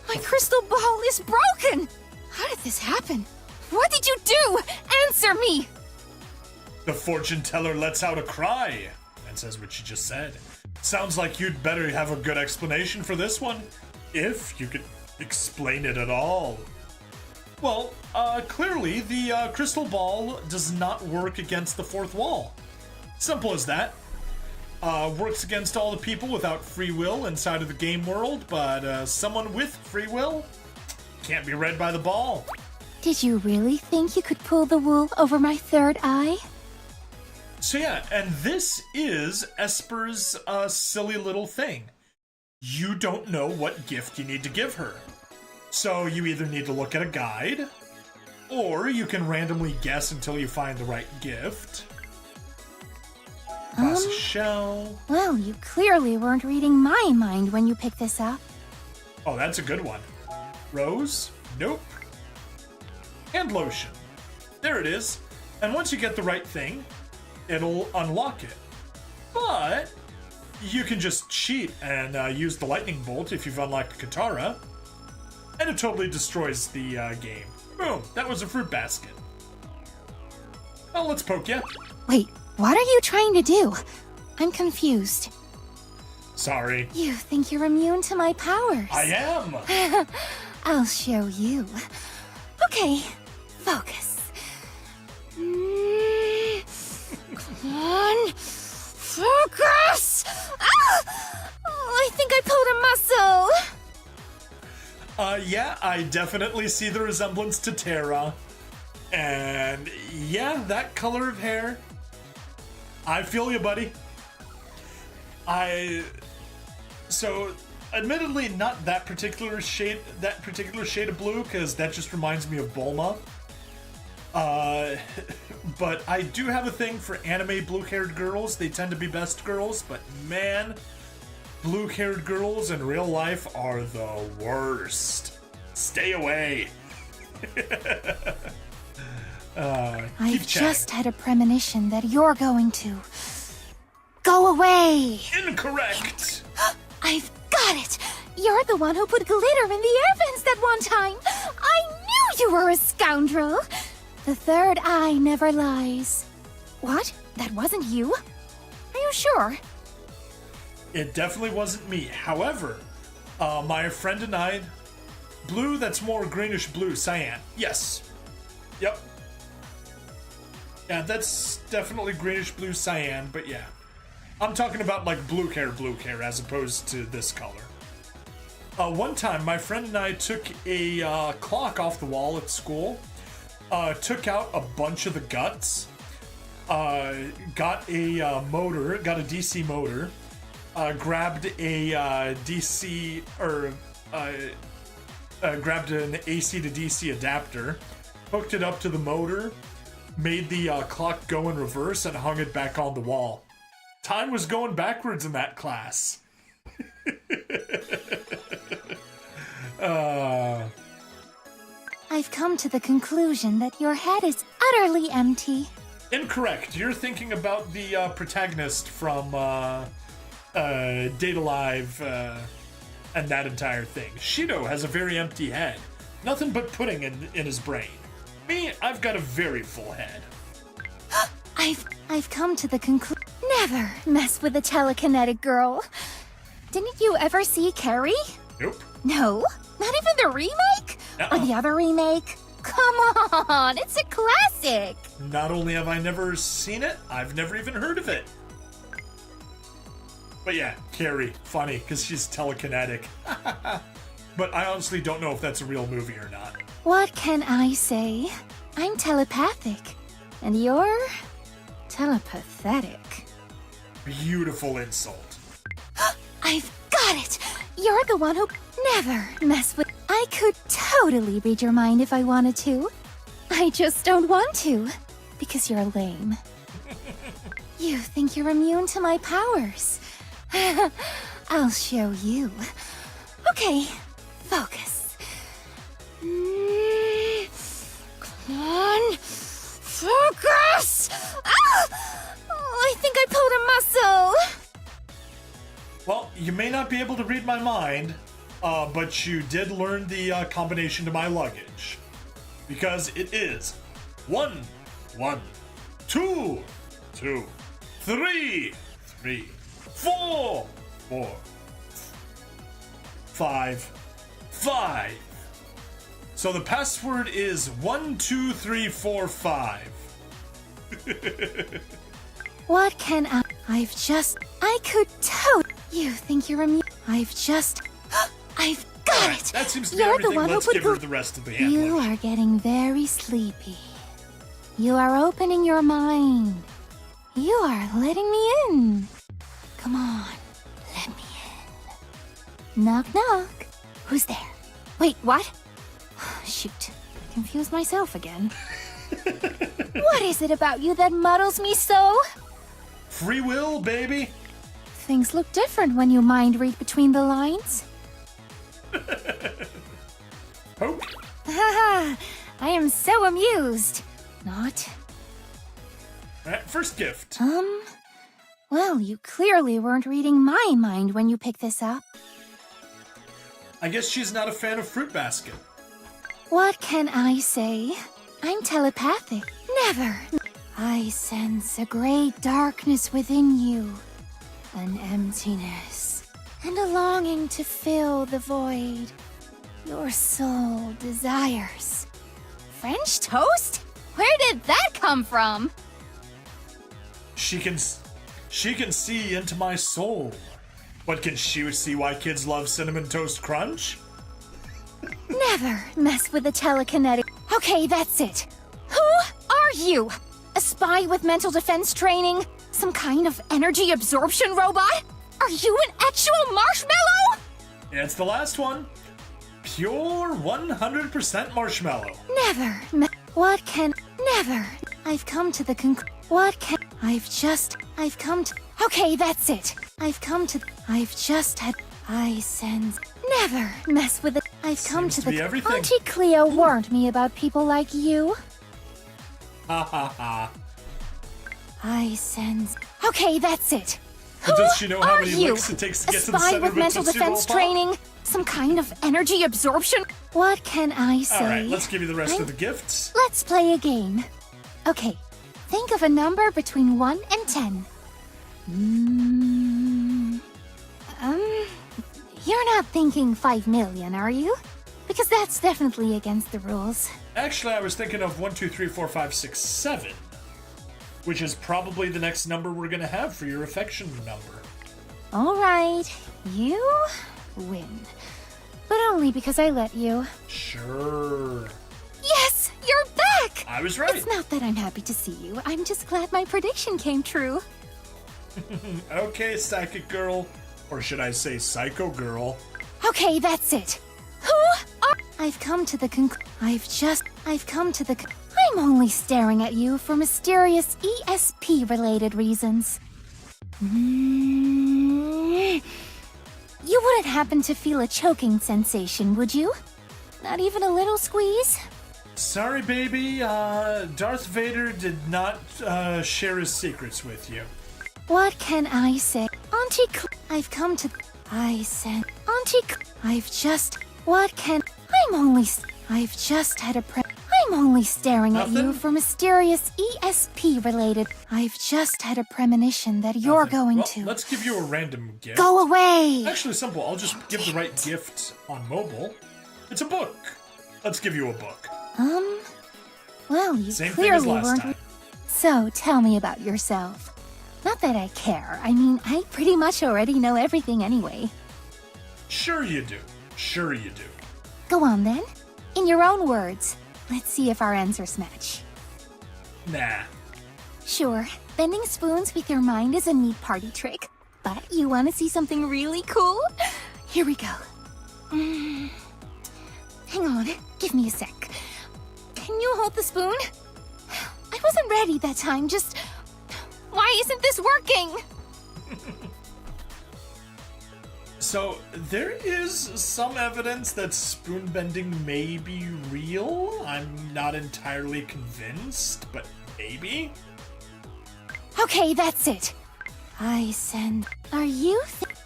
My crystal ball is broken. How did this happen? What did you do? Answer me! The fortune teller lets out a cry and says what she just said. Sounds like you'd better have a good explanation for this one, if you could explain it at all. Well, clearly the crystal ball does not work against the fourth wall. Simple as that. Works against all the people without free will inside of the game world, but someone with free will can't be read by the ball. Did you really think you could pull the wool over my third eye? So yeah, and this is Esper's silly little thing. You don't know what gift you need to give her. So you either need to look at a guide, or you can randomly guess until you find the right gift. Glass shell. Well, you clearly weren't reading my mind when you picked this up. Oh, that's a good one. Rose? Nope. Hand lotion. There it is. And once you get the right thing, it'll unlock it. But you can just cheat and use the lightning bolt if you've unlocked Katara, and it totally destroys the game. Boom, that was a fruit basket. Well, let's poke ya. Wait, what are you trying to do? I'm confused. Sorry. You think you're immune to my powers? I am. I'll show you. Okay, focus. Come on, focus! Ah! Oh, I think I pulled a muscle. Yeah, I definitely see the resemblance to Terra. And yeah, that color of hair. I feel you, buddy. So, admittedly, not that particular shade of blue, because that just reminds me of Bulma. But I do have a thing for anime blue-haired girls. They tend to be best girls, but man, blue-haired girls in real life are the worst. Stay away. I've just had a premonition that you're going to go away. Incorrect. I've got it. You're the one who put glitter in the air vents that one time. I knew you were a scoundrel. The third eye never lies. What? That wasn't you? Are you sure? It definitely wasn't me. However, my friend and I, blue that's more greenish blue, cyan. Yes. Yep. Yeah, that's definitely greenish blue cyan, but yeah. I'm talking about like blue hair as opposed to this color. One time, my friend and I took a clock off the wall at school, took out a bunch of the guts, got a motor, got a DC motor, grabbed a DC, or grabbed an AC to DC adapter, hooked it up to the motor, made the clock go in reverse, and hung it back on the wall. Time was going backwards in that class. I've come to the conclusion that your head is utterly empty. Incorrect. You're thinking about the protagonist from Date Alive and that entire thing. Shido has a very empty head. Nothing but pudding in his brain. Me, I've got a very full head. I've come to the conclusion. Never mess with a telekinetic girl. Didn't you ever see Carrie? Nope. No? Not even the remake? Or the other remake? Come on, it's a classic. Not only have I never seen it, I've never even heard of it. But yeah, Carrie, funny, because she's telekinetic. But I honestly don't know if that's a real movie or not. What can I say? I'm telepathic. And you're telepathetic. Beautiful insult. I've got it! You're the one who never mess with. I could totally read your mind if I wanted to. I just don't want to, because you're lame. You think you're immune to my powers. I'll show you. Okay, focus. Come on, focus! Ah! Oh, I think I pulled a muscle. Well, you may not be able to read my mind, but you did learn the combination to my luggage. Because it is 1, 1, 2, 2, 3, 3, 4, 4, 5, 5. So the password is 1, 2, 3, 4, 5. What can I could tote. You think you're immune? I've got it! That seems to be You're everything. the one Let's who give her the rest of the hand You lotion. are getting very sleepy. You are opening your mind. You are letting me in. Come on, let me in. Knock, knock. Who's there? Wait, what? Shoot, confused myself again. What is it about you that muddles me so? Free will, baby. Things look different when you mind read between the lines. Oh. Haha, I am so amused. Not. Alright, first gift. Well, you clearly weren't reading my mind when you picked this up. I guess she's not a fan of Fruit Basket. What can I say? I'm telepathic. Never. I sense a great darkness within you. An emptiness. And a longing to fill the void your soul desires. French toast? Where did that come from? She can see into my soul. But can she see why kids love Cinnamon Toast Crunch? Never mess with the telekinetic. Okay, that's it. Who are you? A spy with mental defense training? Some kind of energy absorption robot? Are you an actual marshmallow? It's the last one. Pure 100% marshmallow. Never. Never. I've come to the I've come to. Okay, that's it. I sense. Never mess with it. I've come Seems to be the. everything. Auntie Cleo warned me about people like you. Ha ha ha. I sense. Okay, that's it. But does she know how are many you? licks it takes to A get to the spy center with of a mental Tootsie defense Roll Pop? training? Some kind of energy absorption? What can I say? Alright, let's give you the rest of the gifts. Let's play a game. Okay, think of a number between 1 and 10. You're not thinking 5 million, are you? Because that's definitely against the rules. Actually, I was thinking of 1, 2, 3, 4, 5, 6, 7. Which is probably the next number we're gonna have for your affection number. Alright, you win. But only because I let you. Sure. Yes, you're back! I was right. It's not that I'm happy to see you. I'm just glad my prediction came true. Okay, psychic girl. Or should I say psycho girl? Okay, that's it. Who are... I've come to the I'm only staring at you for mysterious ESP-related reasons. You wouldn't happen to feel a choking sensation, would you? Not even a little squeeze? Sorry, baby. Darth Vader did not share his secrets with you. What can I say? Auntie I've come to... I said... Auntie I've just... What can... I've just had a I'm only staring at you Nothing? for mysterious ESP-related... I've just had a premonition that you're Nothing. going Well, to... let's give you a random gift. Go away! Actually, simple. I'll just give the right gift on mobile. It's a book. Let's give you a book. Well, you Same thing as clearly last weren't... time. So, tell me about yourself. Not that I care. I mean, I pretty much already know everything anyway. Sure you do. Sure you do. Go on then. In your own words. Let's see if our answers match. Nah. Sure, bending spoons with your mind is a neat party trick. But you want to see something really cool? Here we go. Hang on, give me a sec. Can you hold the spoon? I wasn't ready that time, just... Why isn't this working? So, there is some evidence that spoon bending may be real. I'm not entirely convinced, but maybe? Okay, that's it. I send... Are you...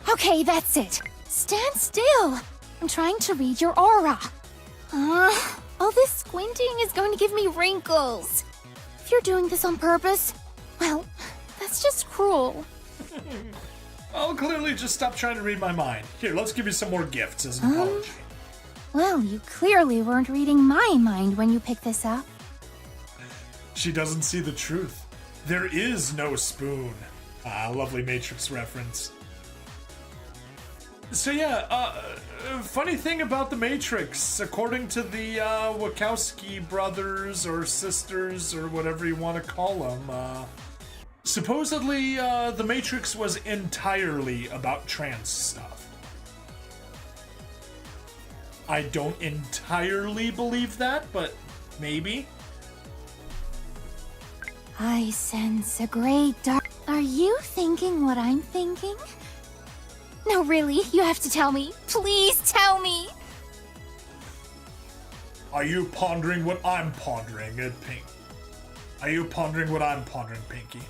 Okay, that's it. Stand still. I'm trying to read your aura. All this squinting is going to give me wrinkles. If you're doing this on purpose, well, that's just cruel. I'll clearly just stop trying to read my mind. Here, let's give you some more gifts as an apology. Well, you clearly weren't reading my mind when you picked this up. She doesn't see the truth. There is no spoon. Ah, lovely Matrix reference. So yeah, funny thing about the Matrix, according to the Wachowski brothers or sisters or whatever you want to call them, supposedly the Matrix was entirely about trans stuff. I don't entirely believe that, but maybe. I sense a great dark... Are you thinking what I'm thinking? No, really, you have to tell me. Please tell me. Are you pondering what I'm pondering, Pink? Are you pondering what I'm pondering, Pinky?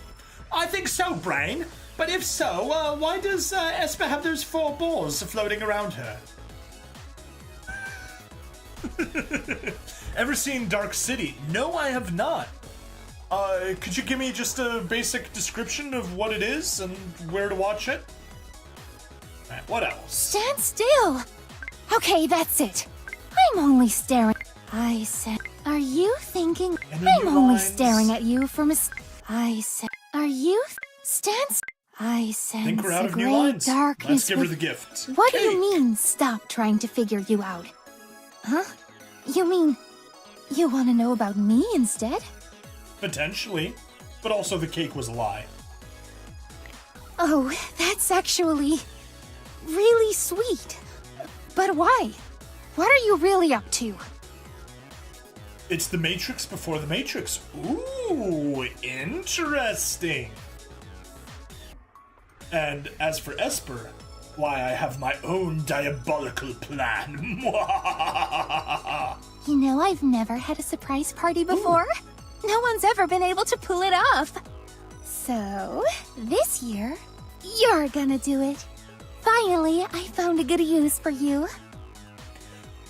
I think so, Brain. But if so, why does Esper have those 4 balls floating around her? Ever seen Dark City? No, I have not. Could you give me just a basic description of what it is and where to watch it? Alright, what else? Stand still. Okay, that's it. I'm only staring. I said, are you thinking? Any I'm new only lines? staring at you from a. I said, are you? Stand. I sense Think we're out a of new great lines. darkness. Let's give her with- the gift. What do Cake. you mean? Stop trying to figure you out. Huh? You mean you want to know about me instead? Potentially. But also the cake was a lie. Oh, that's actually really sweet. But why? What are you really up to? It's the Matrix before the Matrix. Ooh, interesting. And as for Esper, why, I have my own diabolical plan. You know, I've never had a surprise party before. No one's ever been able to pull it off. So, this year, you're gonna do it. Finally, I found a good use for you.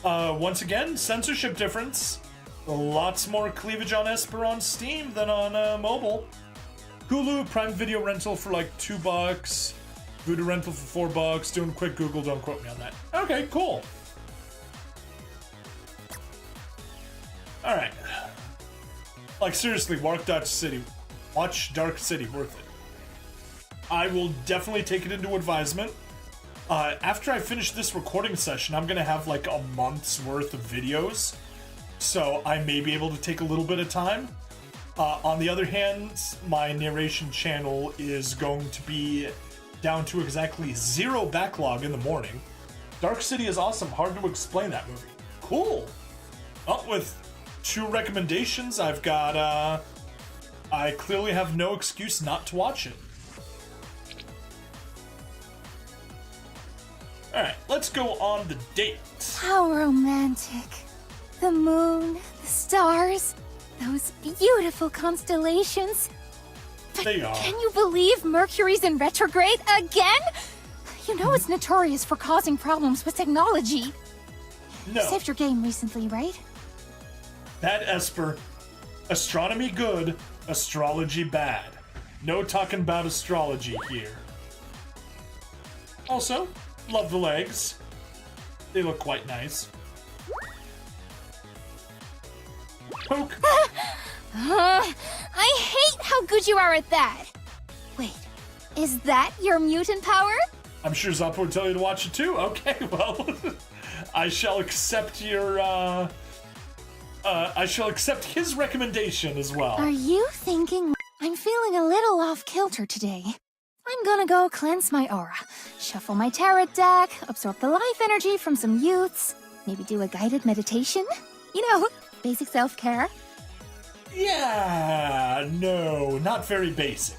Once again, censorship difference. Lots more cleavage on Esper on Steam than on mobile. Hulu Prime Video rental for like $2. Voodoo rental for $4. Doing a quick Google, don't quote me on that. Okay, cool. Alright. Like seriously, watch Dark City, worth it. I will definitely take it into advisement. After I finish this recording session, I'm gonna have like a month's worth of videos. So I may be able to take a little bit of time. On the other hand, my narration channel is going to be down to exactly 0 backlog in the morning. Dark City is awesome. Hard to explain that movie. Cool. Well, with 2 recommendations, I've got, I clearly have no excuse not to watch it. Alright, let's go on the date. How romantic. The moon, the stars, those beautiful constellations. But They are. can you believe Mercury's in retrograde again? You know it's notorious for causing problems with technology. No, You saved your game recently, right? that Esper. Astronomy good, astrology bad. No talking about astrology here. Also, love the legs. They look quite nice. Poke. I hate how good you are at that. Wait, is that your mutant power? I'm sure Zoppo would tell you to watch it too. Okay, well, I shall accept your, I shall accept his recommendation as well. Are you thinking I'm feeling a little off kilter today? I'm gonna go cleanse my aura, shuffle my tarot deck, absorb the life energy from some youths, maybe do a guided meditation. You know, basic self-care. Yeah, no, not very basic.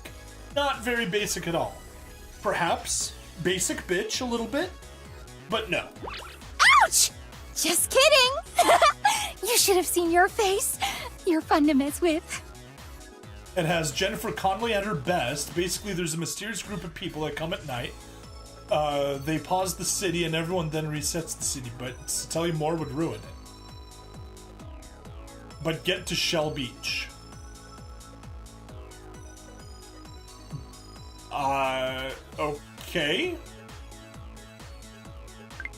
Not very basic at all. Perhaps basic bitch a little bit, but no. Ouch! Just kidding! You should have seen your face. You're fun to mess with. It has Jennifer Connelly at her best. Basically, there's a mysterious group of people that come at night. They pause the city and everyone then resets the city, but to tell you more would ruin it. But get to Shell Beach. Okay.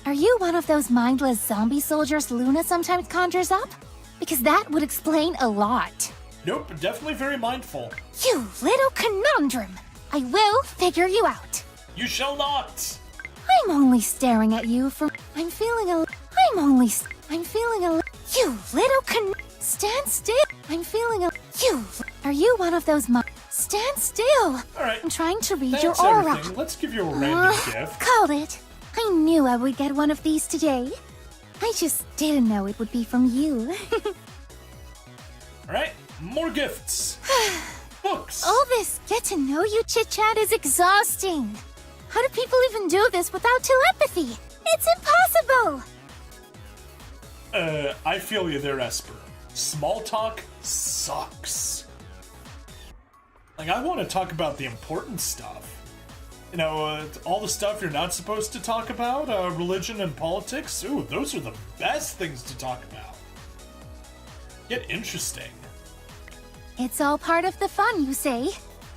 Are you one of those mindless zombie soldiers Luna sometimes conjures up? Because that would explain a lot. Nope, definitely very mindful. You little conundrum! I will figure you out. You shall not! I'm only staring at you from. I'm feeling a. You little Stand still! I'm feeling a. You. Are you one of those Stand still! Alright, I'm trying to read that's your aura. everything. Let's give you a random gift. Called it. I knew I would get one of these today. I just didn't know it would be from you. Alright, more gifts. books. All this get-to-know-you chit-chat is exhausting. How do people even do this without telepathy? It's impossible! I feel you there, Esper. Small talk sucks. Like, I want to talk about the important stuff. You know, all the stuff you're not supposed to talk about, religion and politics. Ooh, those are the best things to talk about. Get interesting. It's all part of the fun, you say?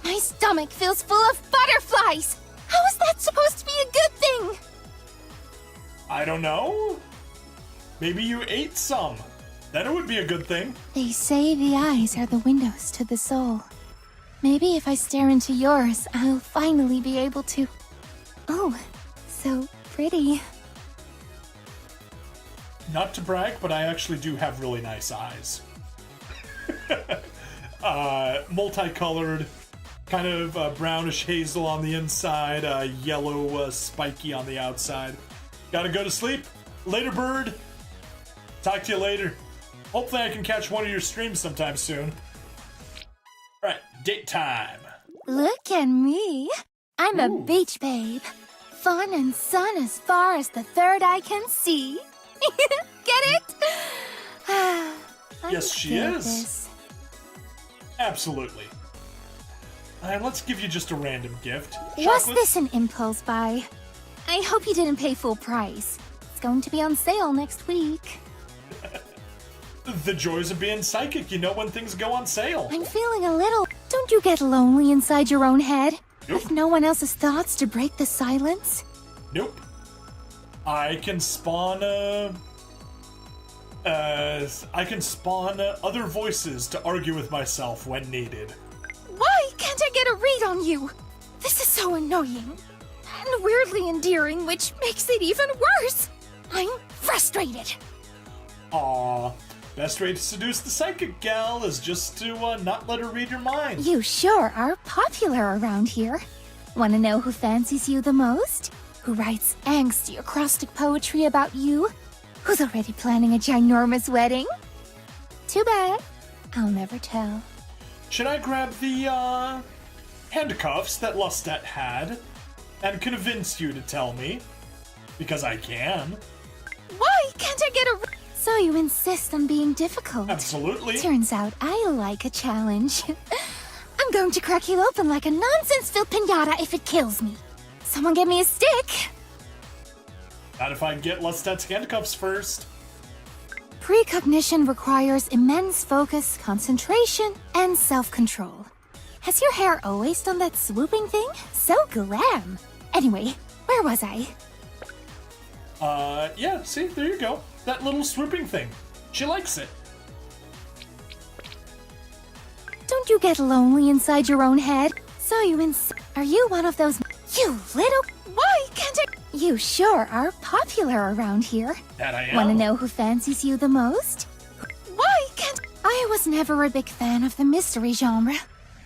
My stomach feels full of butterflies! How is that supposed to be a good thing? I don't know. Maybe you ate some. Then it would be a good thing. They say the eyes are the windows to the soul. Maybe if I stare into yours, I'll finally be able to... Oh, so pretty. Not to brag, but I actually do have really nice eyes. Multicolored, kind of brownish hazel on the inside, yellow spiky on the outside. Gotta go to sleep. Later, bird. Talk to you later. Hopefully I can catch one of your streams sometime soon. Alright, date time. Look at me. I'm a beach babe. Fun and sun as far as the third eye can see. Get it? Yes, she is. Absolutely. Let's give you just a random gift. Was Chocolate. this an impulse buy? I hope you didn't pay full price. It's going to be on sale next week. The joys of being psychic. You know when things go on sale. I'm feeling a little... Don't you get lonely inside your own head? Nope. With no one else's thoughts to break the silence? Nope. I can spawn, other voices to argue with myself when needed. Why can't I get a read on you? This is so annoying. And weirdly endearing, which makes it even worse. I'm frustrated. Aw. Best way to seduce the psychic gal is just to, not let her read your mind. You sure are popular around here. Wanna know who fancies you the most? Who writes angsty acrostic poetry about you? Who's already planning a ginormous wedding? Too bad. I'll never tell. Should I grab the, handcuffs that Lestat had and convince you to tell me? Because I can. Why can't I get a... So you insist on being difficult? Absolutely. Turns out I like a challenge. I'm going to crack you open like a nonsense-filled piñata if it kills me. Someone get me a stick. Not if I get Lestat's handcuffs first. Precognition requires immense focus, concentration, and self-control. Has your hair always done that swooping thing? So glam. Anyway, where was I? Yeah, see, there you go. That little swooping thing. She likes it. Don't you get lonely inside your own head? So you Are you one of those... You little... Why can't I... You sure are popular around here. That I am. Wanna know who fancies you the most? Why can't... I was never a big fan of the mystery genre,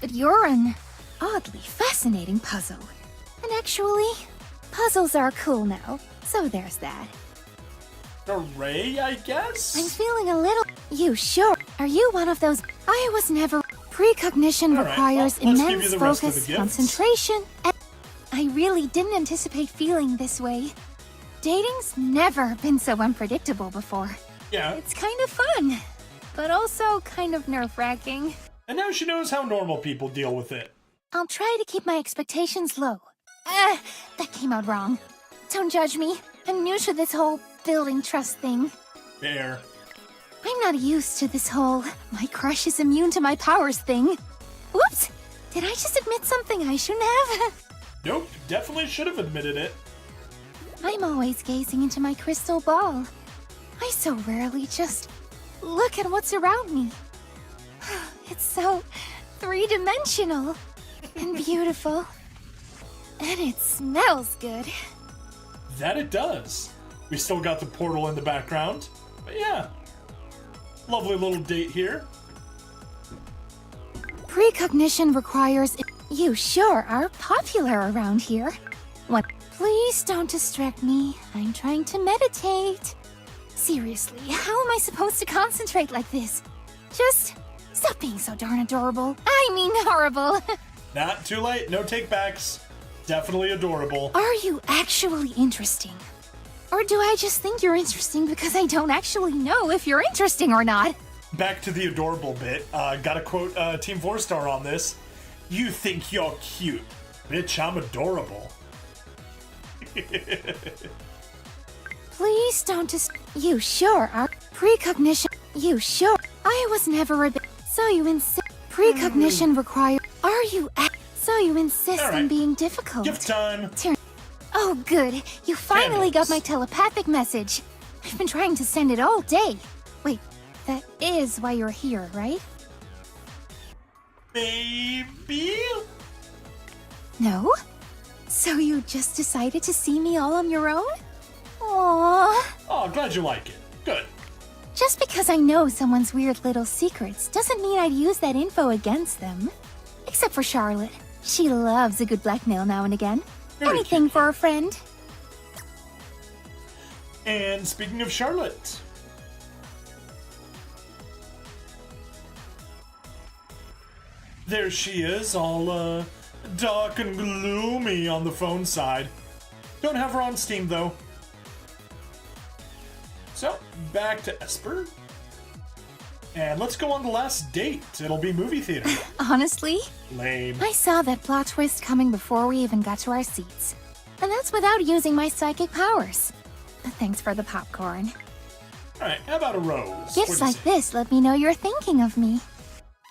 but you're an oddly fascinating puzzle. And actually, puzzles are cool now, so there's that. Hooray, I guess? I'm feeling a little... You sure? Are you one of those... I was never... Precognition All right, requires well, let's give immense you the rest of the focus, gifts. concentration, and... I really didn't anticipate feeling this way. Dating's never been so unpredictable before. Yeah. It's kind of fun, but also kind of nerve-wracking. And now she knows how normal people deal with it. I'll try to keep my expectations low. That came out wrong. Don't judge me. I'm new to this whole building trust thing. Fair. I'm not used to this whole my crush is immune to my powers thing. Whoops! Did I just admit something I shouldn't have? Nope, definitely should have admitted it. I'm always gazing into my crystal ball. I so rarely just look at what's around me. It's so three-dimensional and beautiful. And it smells good. That it does. We still got the portal in the background. But yeah. Lovely little date here. Precognition requires... You sure are popular around here. What? Please don't distract me. I'm trying to meditate. Seriously, how am I supposed to concentrate like this? Just Stop being so darn adorable. I mean horrible. Not too late, no takebacks. Definitely adorable. Are you actually interesting? Or do I just think you're interesting because I don't actually know if you're interesting or not? Back to the adorable bit. Gotta quote Team 4-Star on this. You think you're cute. Bitch, I'm adorable. Please don't just. You sure are. Precognition. You sure. I was never a. So you insist. Precognition required. Are you. So you insist All on right. being difficult. Gift time. Oh, good. You finally got Candles. my telepathic message. I've been trying to send it all day. Wait, that is why you're here, right? Maybe? No? So you just decided to see me all on your own? Aww. Oh, glad you like it. Good. Just because I know someone's weird little secrets doesn't mean I'd use that info against them. Except for Charlotte. She loves a good blackmail now and again. Very Anything cute. for a friend. And speaking of Charlotte, there she is, all dark and gloomy on the phone side. Don't have her on Steam though. So, back to Esper. And let's go on the last date. It'll be movie theater. Honestly, Lame. I saw that plot twist coming before we even got to our seats. And that's without using my psychic powers. Thanks for the popcorn. Alright, how about a rose? Gifts What'd you like say? this let me know you're thinking of me.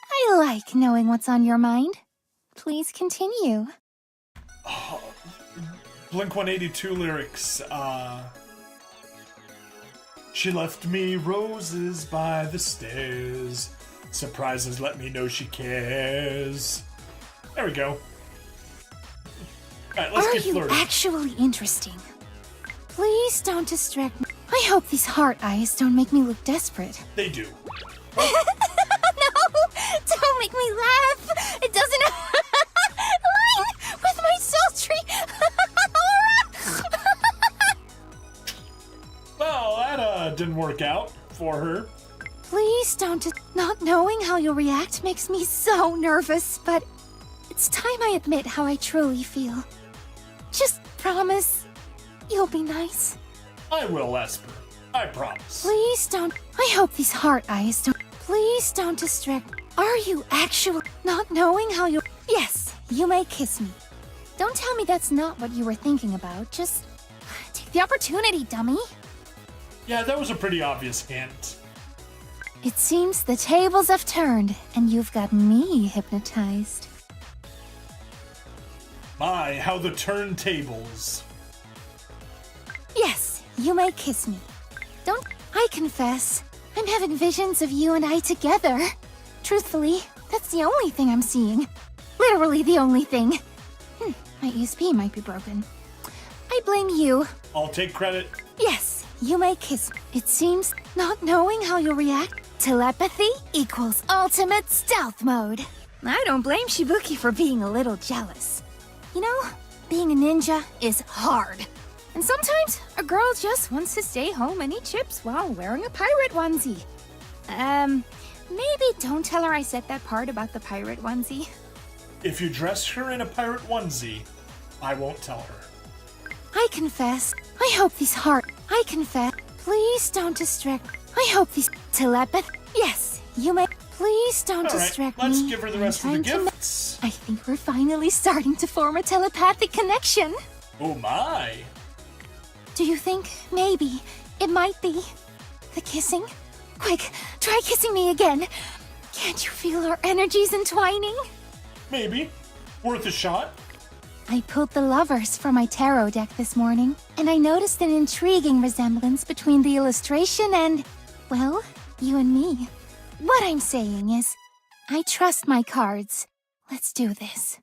I like knowing what's on your mind. Please continue. Blink-182 lyrics, She left me roses by the stairs. Surprises let me know she cares. There we go. Alright, let's Are get you flirty. actually interesting? Please don't distract me. I hope these heart eyes don't make me look desperate. They do. No! Don't make me laugh! It doesn't... Line with my sultry... Well, that didn't work out for her. Please don't... Not knowing how you'll react makes me so nervous, but... It's time I admit how I truly feel. Just promise you'll be nice. I will, Esper. I promise. Please don't... I hope these heart eyes don't... Please don't distract... Are you actually... Not knowing how you... Yes, you may kiss me. Don't tell me that's not what you were thinking about. Just... Take the opportunity, dummy. Yeah, that was a pretty obvious hint. It seems the tables have turned, and you've got me hypnotized. My, how the turntables. Yes, you may kiss me. Don't... I confess, I'm having visions of you and I together. Truthfully, that's the only thing I'm seeing. Literally the only thing. My ESP might be broken. I blame you. I'll take credit. Yes, you may kiss me. It seems not knowing how you'll react. Telepathy equals ultimate stealth mode. I don't blame Shibuki for being a little jealous. You know, being a ninja is hard. And sometimes a girl just wants to stay home and eat chips while wearing a pirate onesie. Maybe don't tell her I said that part about the pirate onesie. If you dress her in a pirate onesie, I won't tell her. I confess. I hope these heart. I confess. Please don't distract. I hope these telepath. Yes, you may. Please don't All right, distract let's me. give her the I'm rest of the trying to gifts. I think we're finally starting to form a telepathic connection. Oh my. Do you think maybe it might be the kissing? Quick, try kissing me again. Can't you feel our energies entwining? Maybe. Worth a shot. I pulled the lovers from my tarot deck this morning, and I noticed an intriguing resemblance between the illustration and, well, you and me. What I'm saying is, I trust my cards. Let's do this.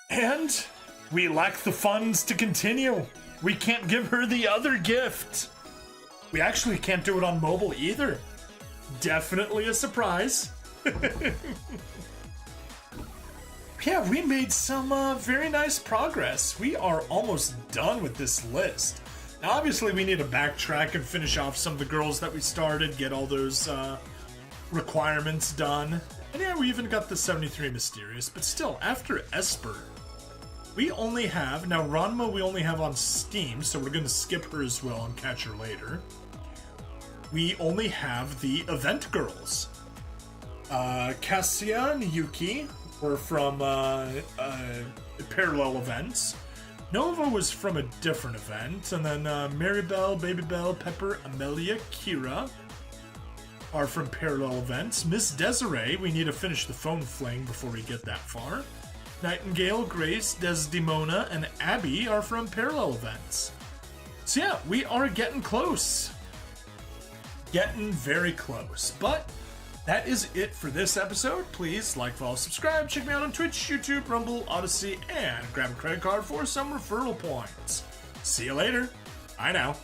And we lack the funds to continue. We can't give her the other gift. We actually can't do it on mobile either. Definitely a surprise. Yeah, we made some very nice progress. We are almost done with this list. Now, obviously, we need to backtrack and finish off some of the girls that we started, get all those requirements done. And yeah, we even got the 73 Mysterious, but still, after Esper, we only have, now Ranma we only have on Steam, so we're going to skip her as well and catch her later. We only have the event girls. Cassia and Yuki were from parallel events. Nova was from a different event, and then Maribel, Babybel, Pepper, Amelia, Kira are from parallel events. Miss Desiree, we need to finish the phone fling before we get that far. Nightingale, Grace, Desdemona, and Abby are from parallel events. So yeah, we are getting close. Getting very close. But that is it for this episode. Please like, follow, subscribe. Check me out on Twitch, YouTube, Rumble, Odyssey, and grab a credit card for some referral points. See you later. Bye now.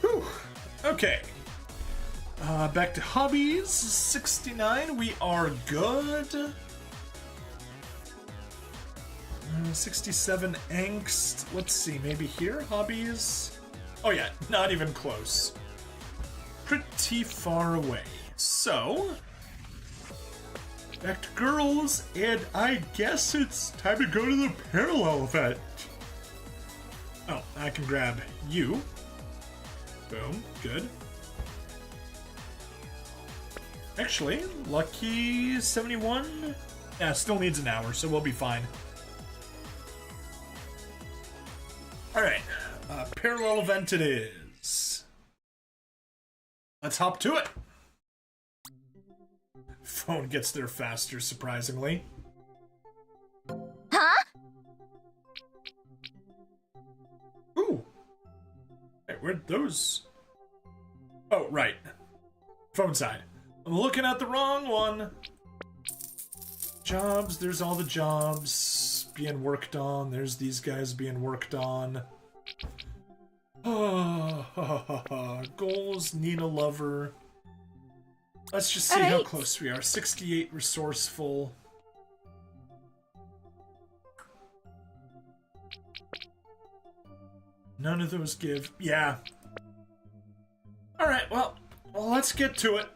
Whew. Okay. Back to hobbies. 69. We are good. 67 angst. Let's see. Maybe here? Hobbies? Oh yeah, not even close. Pretty far away. So, back to girls, and I guess it's time to go to the parallel event. Oh, I can grab you. Boom, good. Actually, lucky 71. Yeah, still needs an hour, so we'll be fine. Alright, parallel event it is. Let's hop to it. Phone gets there faster, surprisingly. Huh? Ooh. Hey, where'd those? Oh, right. Phone side. I'm looking at the wrong one. Jobs, there's all the jobs being worked on. There's these guys being worked on. Goals, Nina Lover. Let's just see how close we are. 68 resourceful. None of those give. Yeah. Alright, well, let's get to it.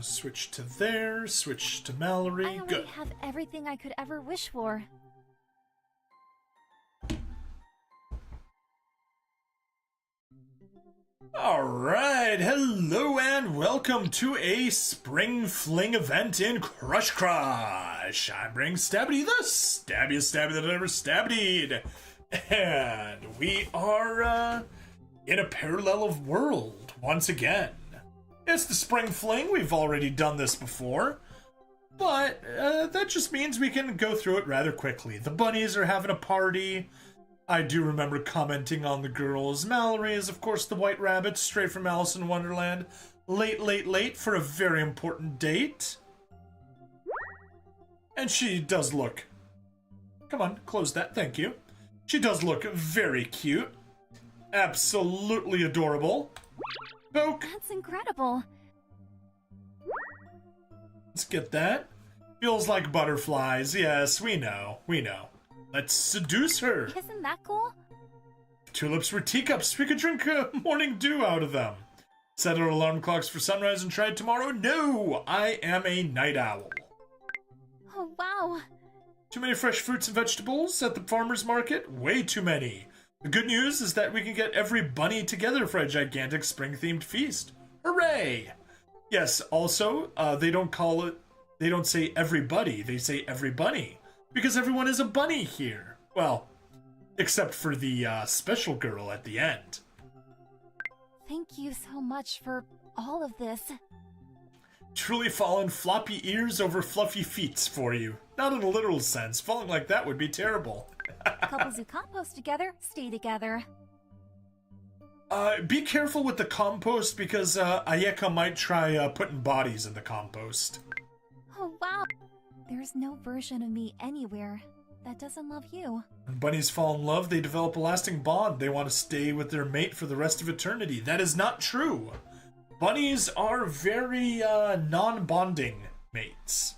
Switch to there, switch to Mallory. I already have everything I could ever wish for. Alright, hello and welcome to a Spring Fling event in Crush Crush. I'm Bring Stabby the stabbiest stabby that ever stabbied. And we are in a parallel of world once again. It's the Spring Fling. We've already done this before. But that just means we can go through it rather quickly. The bunnies are having a party. I do remember commenting on the girls. Mallory is, of course, the white rabbit, straight from Alice in Wonderland. Late for a very important date. And she does look... Come on, close that, thank you. She does look very cute. Absolutely adorable. Poke. That's incredible. Let's get that. Feels like butterflies. Yes, we know. Let's seduce her. Isn't that cool? If tulips were teacups, we could drink morning dew out of them. Set our alarm clocks for sunrise and try it tomorrow? No! I am a night owl. Oh, wow. Too many fresh fruits and vegetables at the farmer's market? Way too many. The good news is that we can get every bunny together for a gigantic spring-themed feast. Hooray! Yes, also, they don't say everybody, they say every bunny. Because everyone is a bunny here. Well, except for the special girl at the end. Thank you so much for all of this. Truly fallen floppy ears over fluffy feets for you. Not in a literal sense. Falling like that would be terrible. Couples who compost together, stay together. Be careful with the compost because Ayeka might try putting bodies in the compost. Oh, wow. There's no version of me anywhere that doesn't love you. When bunnies fall in love, they develop a lasting bond. They want to stay with their mate for the rest of eternity. That is not true. Bunnies are very non-bonding mates.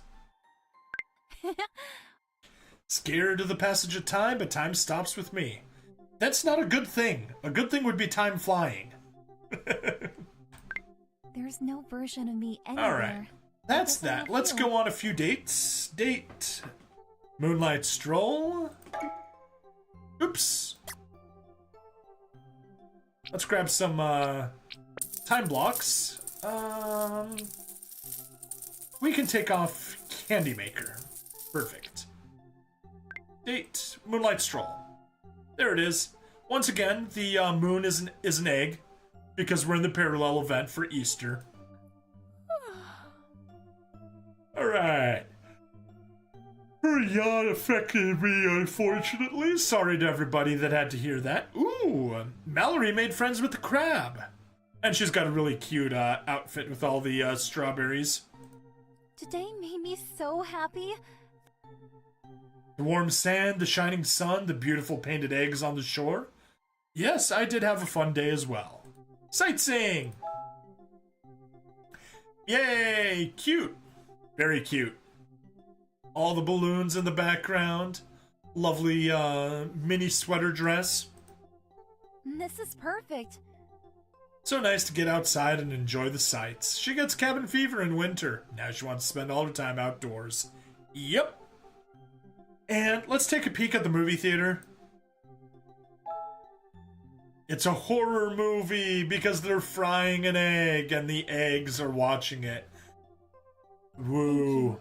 Scared of the passage of time, but time stops with me. That's not a good thing. A good thing would be time flying. There's no version of me anywhere. Alright, that's that. Let's go on a few dates. Date. Moonlight stroll. Oops. Let's grab some time blocks. We can take off Candy Maker. Perfect. Date. Moonlight stroll. There it is. Once again, the moon is an egg because we're in the parallel event for Easter. Alright. Her yawn affected me, unfortunately. Sorry to everybody that had to hear that. Ooh, Mallory made friends with the crab. And she's got a really cute outfit with all the strawberries. Today made me so happy. The warm sand, the shining sun, the beautiful painted eggs on the shore. Yes, I did have a fun day as well. Sightseeing! Yay! Cute! Very cute. All the balloons in the background. Lovely mini sweater dress. This is perfect. So nice to get outside and enjoy the sights. She gets cabin fever in winter. Now she wants to spend all her time outdoors. Yep. And let's take a peek at the movie theater. It's a horror movie because they're frying an egg and the eggs are watching it. Woo.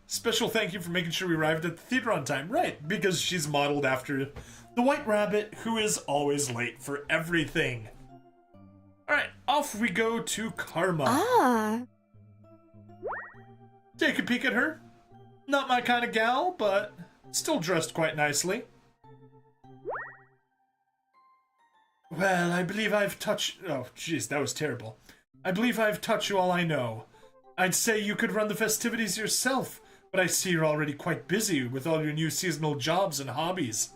Special thank you for making sure we arrived at the theater on time. Right, because she's modeled after the White Rabbit, who is always late for everything. Alright, off we go to Karma. Ah. Take a peek at her. Not my kind of gal, but still dressed quite nicely. Well, I believe I've touched... Oh, jeez, that was terrible. I believe I've taught you all I know. I'd say you could run the festivities yourself, but I see you're already quite busy with all your new seasonal jobs and hobbies.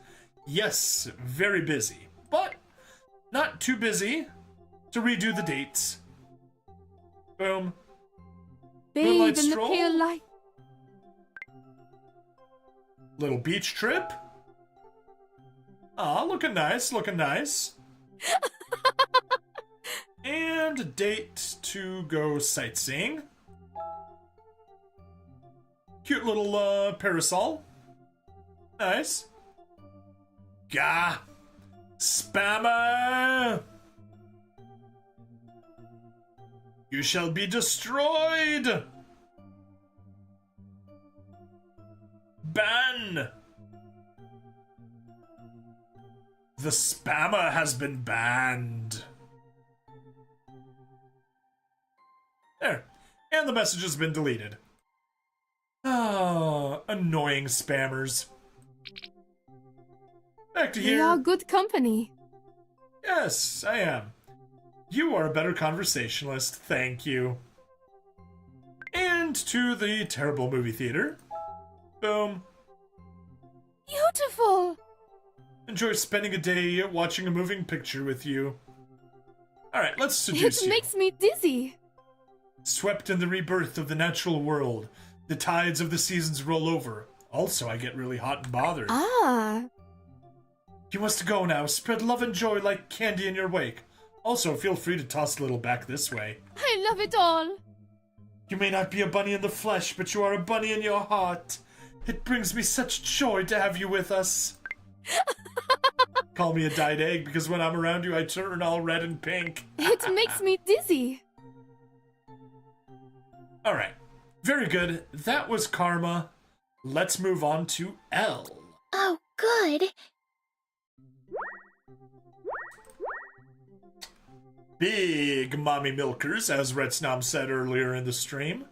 Yes, very busy, but not too busy to redo the dates. Boom. Bathe in the pale light. Little beach trip. Ah, looking nice, looking nice. And a date to go sightseeing. Cute little parasol. Nice. Gah! Spammer! You shall be destroyed! Ban! The spammer has been banned. There. And the message has been deleted. Oh, annoying spammers. Back to here. We are good company. Yes, I am. You are a better conversationalist, thank you. And to the terrible movie theater. Boom. Beautiful. Enjoy spending a day watching a moving picture with you. Alright, let's seduce It you. makes me dizzy. Swept in the rebirth of the natural world, the tides of the seasons roll over. Also, I get really hot and bothered. Ah. You must go now. Spread love and joy like candy in your wake. Also, feel free to toss a little back this way. I love it all. You may not be a bunny in the flesh, but you are a bunny in your heart. It brings me such joy to have you with us. Call me a dyed egg, because when I'm around you, I turn all red and pink. It makes me dizzy. Alright. Very good. That was Karma. Let's move on to L. Oh, good. Big mommy milkers, as Retsnam said earlier in the stream.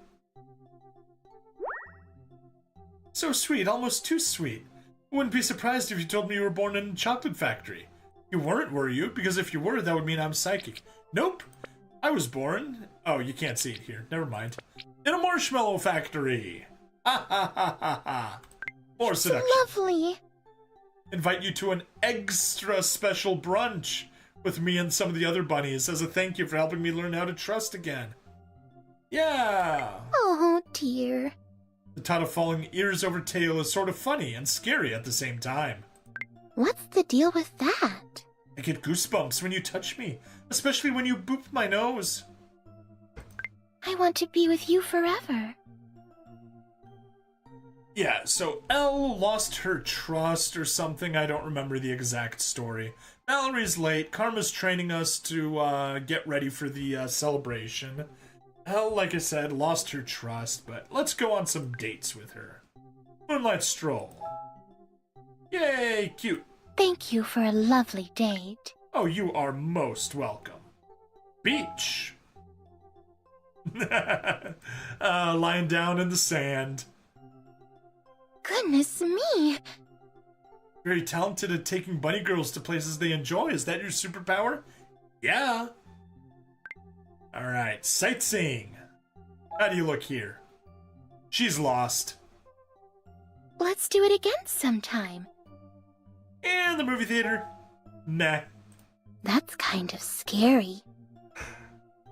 So sweet, almost too sweet. Wouldn't be surprised if you told me you were born in a chocolate factory. You weren't, were you? Because if you were, that would mean I'm psychic. Nope. I was born... Oh, you can't see it here. Never mind. In a marshmallow factory. Ha ha ha ha ha. More seduction. Lovely. Invite you to an extra special brunch with me and some of the other bunnies as a thank you for helping me learn how to trust again. Yeah. Oh, dear. The thought of falling ears over tail is sort of funny and scary at the same time. What's the deal with that? I get goosebumps when you touch me, especially when you boop my nose. I want to be with you forever. Yeah, so Elle lost her trust or something. I don't remember the exact story. Mallory's late. Karma's training us to get ready for the celebration. Elle, like I said, lost her trust, but let's go on some dates with her. Moonlight stroll. Yay, cute. Thank you for a lovely date. Oh, you are most welcome. Beach. Lying down in the sand. Goodness me. Very talented at taking bunny girls to places they enjoy. Is that your superpower? Yeah. Alright, sightseeing. How do you look here? She's lost. Let's do it again sometime. And the movie theater? Nah. That's kind of scary.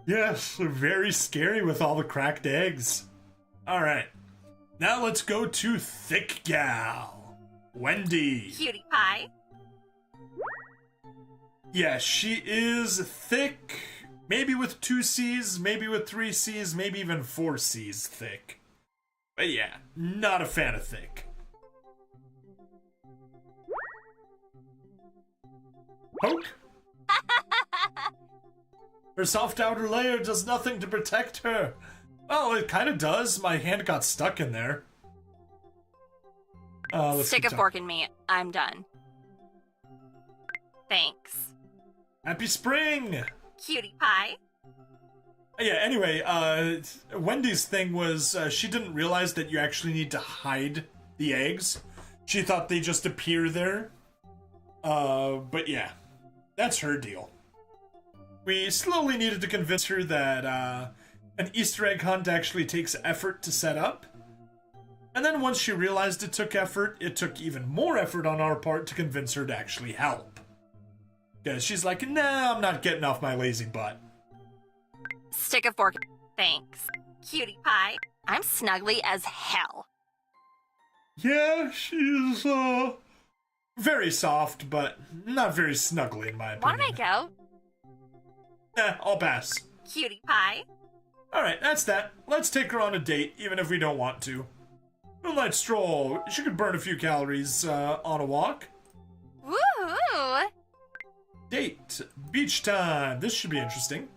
Yes, very scary with all the cracked eggs. Alright, now let's go to Thick Gal. Wendy. Cutie pie. Yeah, she is thick. Maybe with 2 C's, maybe with 3 C's, maybe even 4 C's thick. But yeah, not a fan of thick. Poke? Her soft outer layer does nothing to protect her. Well, it kind of does. My hand got stuck in there. Stick a fork in me. I'm done. Thanks. Happy spring! Cutie pie. Yeah, anyway, Wendy's thing was she didn't realize that you actually need to hide the eggs. She thought they just appear there. But yeah, that's her deal. We slowly needed to convince her that an Easter egg hunt actually takes effort to set up. And then once she realized it took effort, it took even more effort on our part to convince her to actually help. Because she's like, nah, I'm not getting off my lazy butt. Stick a fork. Thanks. Cutie pie. I'm snuggly as hell. Yeah, she's, very soft, but not very snuggly in my opinion. Wanna make out? Nah, I'll pass. Cutie pie. Alright, that's that. Let's take her on a date, even if we don't want to. Moonlight stroll. She could burn a few calories, on a walk. Woohoo! Date. Beach time. This should be interesting.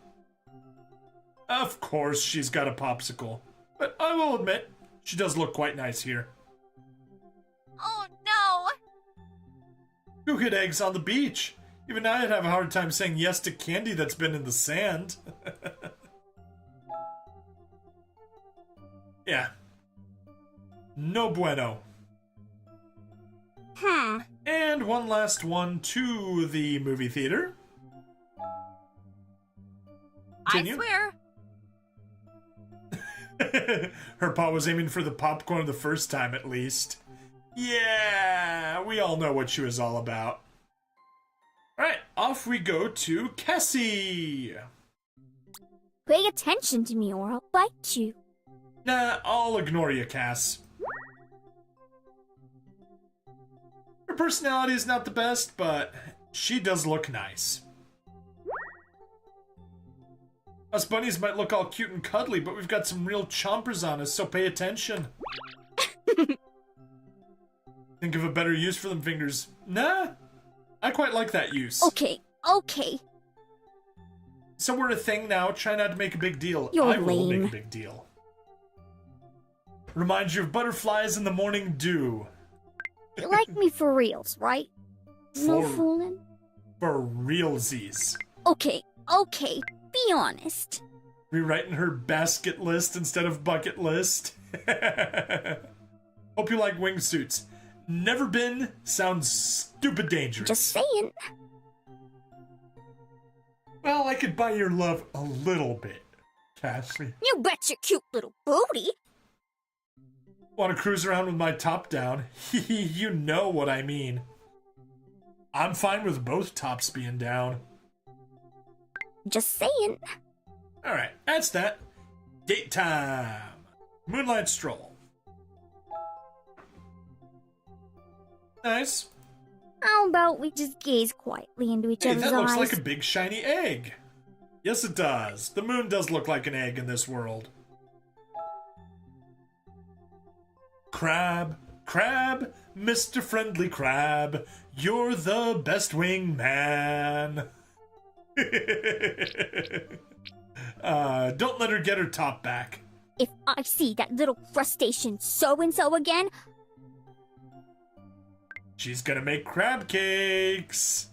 Of course, she's got a popsicle. But I will admit, she does look quite nice here. Oh no! Who hid eggs on the beach? Even I'd have a hard time saying yes to candy that's been in the sand. Yeah. No bueno. And one last one to the movie theater. Continue. I swear. Her paw was aiming for the popcorn the first time, at least. Yeah, we all know what she was all about. Alright, off we go to Cassie. Pay attention to me or I'll bite you. Nah, I'll ignore you, Cass. Her personality is not the best, but she does look nice. Us bunnies might look all cute and cuddly, but we've got some real chompers on us, so pay attention. Think of a better use for them fingers. Nah, I quite like that use. Okay. So we're a thing now, try not to make a big deal. You're I will lame. make a big deal. Reminds you of butterflies in the morning dew. You like me for reals, right? No For- fooling? For realsies. Okay. Be honest. Rewriting her basket list instead of bucket list. Hope you like wingsuits. Never been sounds stupid dangerous. Just saying. Well, I could buy your love a little bit, Cassie. You bet your cute little booty. Want to cruise around with my top down? You know what I mean. I'm fine with both tops being down. Just saying. Alright, that's that. Date time. Moonlight stroll. Nice. How about we just gaze quietly into each Hey, other's that looks eyes? like a big shiny egg. Yes, it does. The moon does look like an egg in this world. Crab, crab, Mr. Friendly Crab, you're the best wing man. Don't let her get her top back. If I see that little crustacean so-and-so again, She's gonna make crab cakes.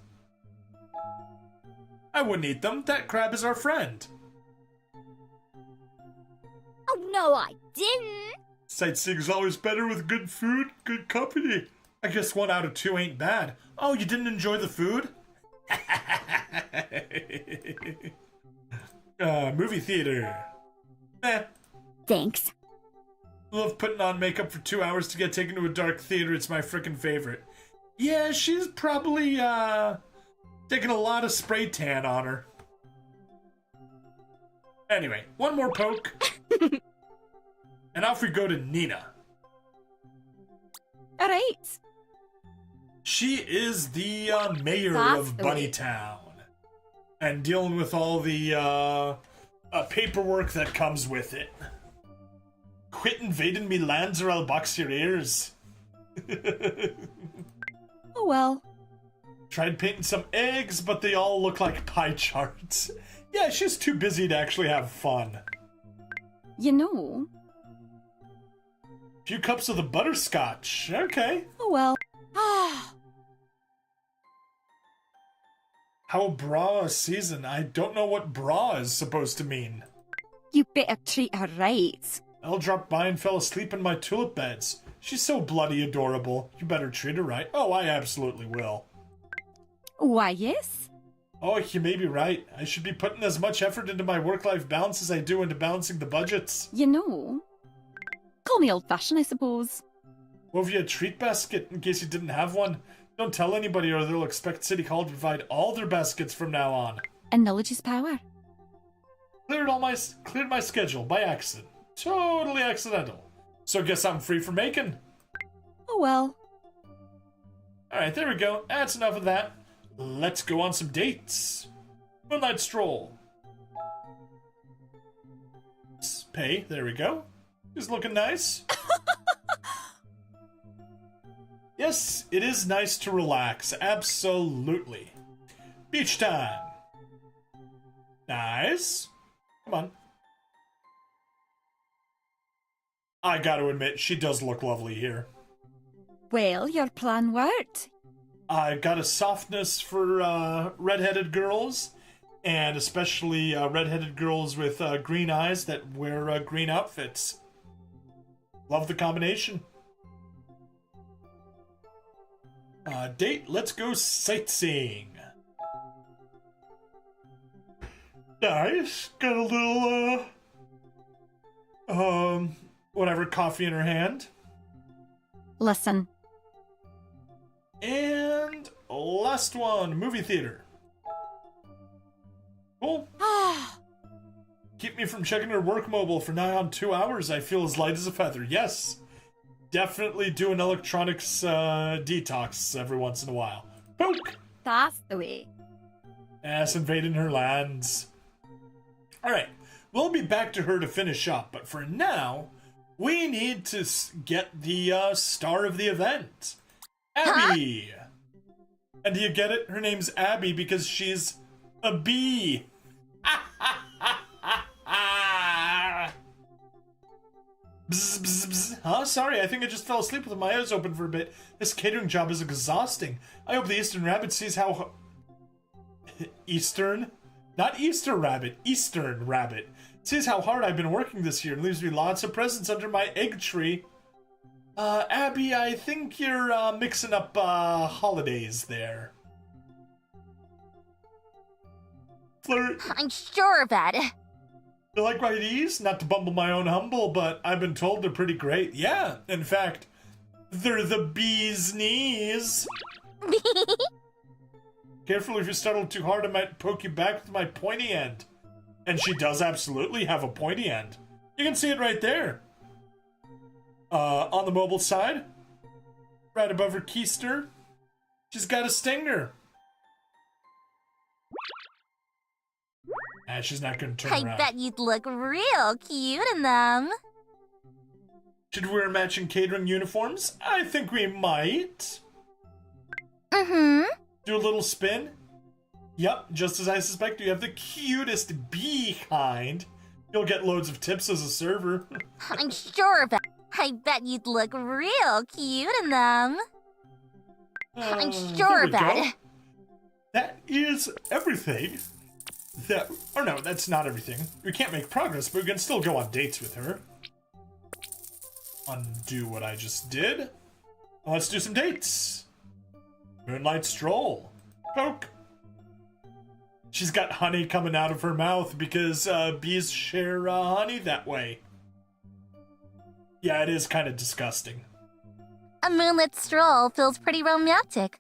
I wouldn't eat them. That crab is our friend. oh no, I didn't. Sightseeing's always better with good food, good company. I guess 1 out of 2 ain't bad. Oh, you didn't enjoy the food? Movie theater. Thanks. Love putting on makeup for 2 hours to get taken to a dark theater. It's my frickin' favorite. Yeah, she's probably, taking a lot of spray tan on her. Anyway, one more poke. And off we go to Nina. Alright. She is the mayor That's of the way. Bunnytown. And dealing with all the paperwork that comes with it. Quit invading me lands or I'll box your ears. Oh well. Tried painting some eggs, but they all look like pie charts. Yeah, she's too busy to actually have fun. You know. Few cups of the butterscotch. Okay. Oh well. How bra a season? I don't know what bra is supposed to mean. You better treat her right. Elle dropped by and fell asleep in my tulip beds. She's so bloody adorable. You better treat her right. Oh, I absolutely will. Why, yes. Oh, you may be right. I should be putting as much effort into my work-life balance as I do into balancing the budgets. You know. Call me old-fashioned, I suppose. Well, if you had a treat basket in case you didn't have one, don't tell anybody or they'll expect City Hall to provide all their baskets from now on. And knowledge is power. Cleared my schedule by accident. Totally accidental. So guess I'm free for making. Oh well. Alright, there we go. That's enough of that. Let's go on some dates. Moonlight stroll. Pay, there we go. He's looking nice. Yes, it is nice to relax. Absolutely. Beach time. Nice. Come on. I gotta admit, she does look lovely here. Well, your plan worked. I got a softness for redheaded girls, and especially redheaded girls with green eyes that wear green outfits. Love the combination. Date, let's go sightseeing. Nice. Got a little, whatever, coffee in her hand. Listen. And last one, movie theater. Cool. Keep me from checking her work mobile for nigh on 2 hours. I feel as light as a feather. Yes. Definitely do an electronics detox every once in a while. Poke! That's the way. Ass invading her lands. Alright, we'll be back to her to finish up, but for now, we need to get the star of the event. Abby! And do you get it? Her name's Abby because she's a bee. Bzz, bzz, bzz. Huh? Sorry, I think I just fell asleep with my eyes open for a bit. This catering job is exhausting. I hope the Eastern Rabbit sees how... Eastern? Not Easter Rabbit. Eastern Rabbit. Sees how hard I've been working this year and leaves me lots of presents under my egg tree. Abby, I think you're mixing up holidays there. Flirt. I'm sure about it. You like my D's? Not to bumble my own humble, but I've been told they're pretty great. Yeah, in fact, they're the bee's knees. Careful, if you startle too hard, I might poke you back with my pointy end. And she does absolutely have a pointy end. You can see it right there. On the mobile side. Right above her keister, she's got a stinger. And she's not gonna turn around. I bet you'd look real cute in them. Should we wear matching catering uniforms? I think we might. Mm-hmm. Do a little spin. Yup, just as I suspect, you have the cutest bee kind. You'll get loads of tips as a server. I'm sure of it. I bet you'd look real cute in them. I'm sure of that. That is everything. Or no, that's not everything. We can't make progress, but we can still go on dates with her. Undo what I just did. Let's do some dates. Moonlight stroll. Poke. She's got honey coming out of her mouth because bees share honey that way. Yeah, it is kind of disgusting. A moonlit stroll feels pretty romantic.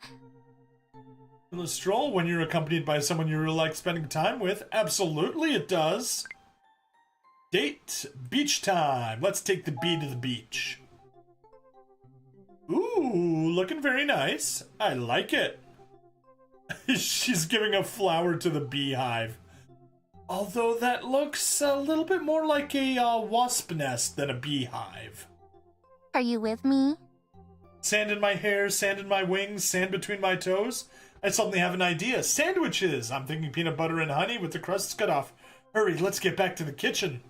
Moonlit stroll when you're accompanied by someone you really like spending time with? Absolutely it does. Date, beach time. Let's take the bee to the beach. Ooh, looking very nice. I like it. She's giving a flower to the beehive. Although that looks a little bit more like a wasp nest than a beehive. Are you with me? Sand in my hair, sand in my wings, sand between my toes. I suddenly have an idea. Sandwiches! I'm thinking peanut butter and honey with the crusts cut off. Hurry, let's get back to the kitchen.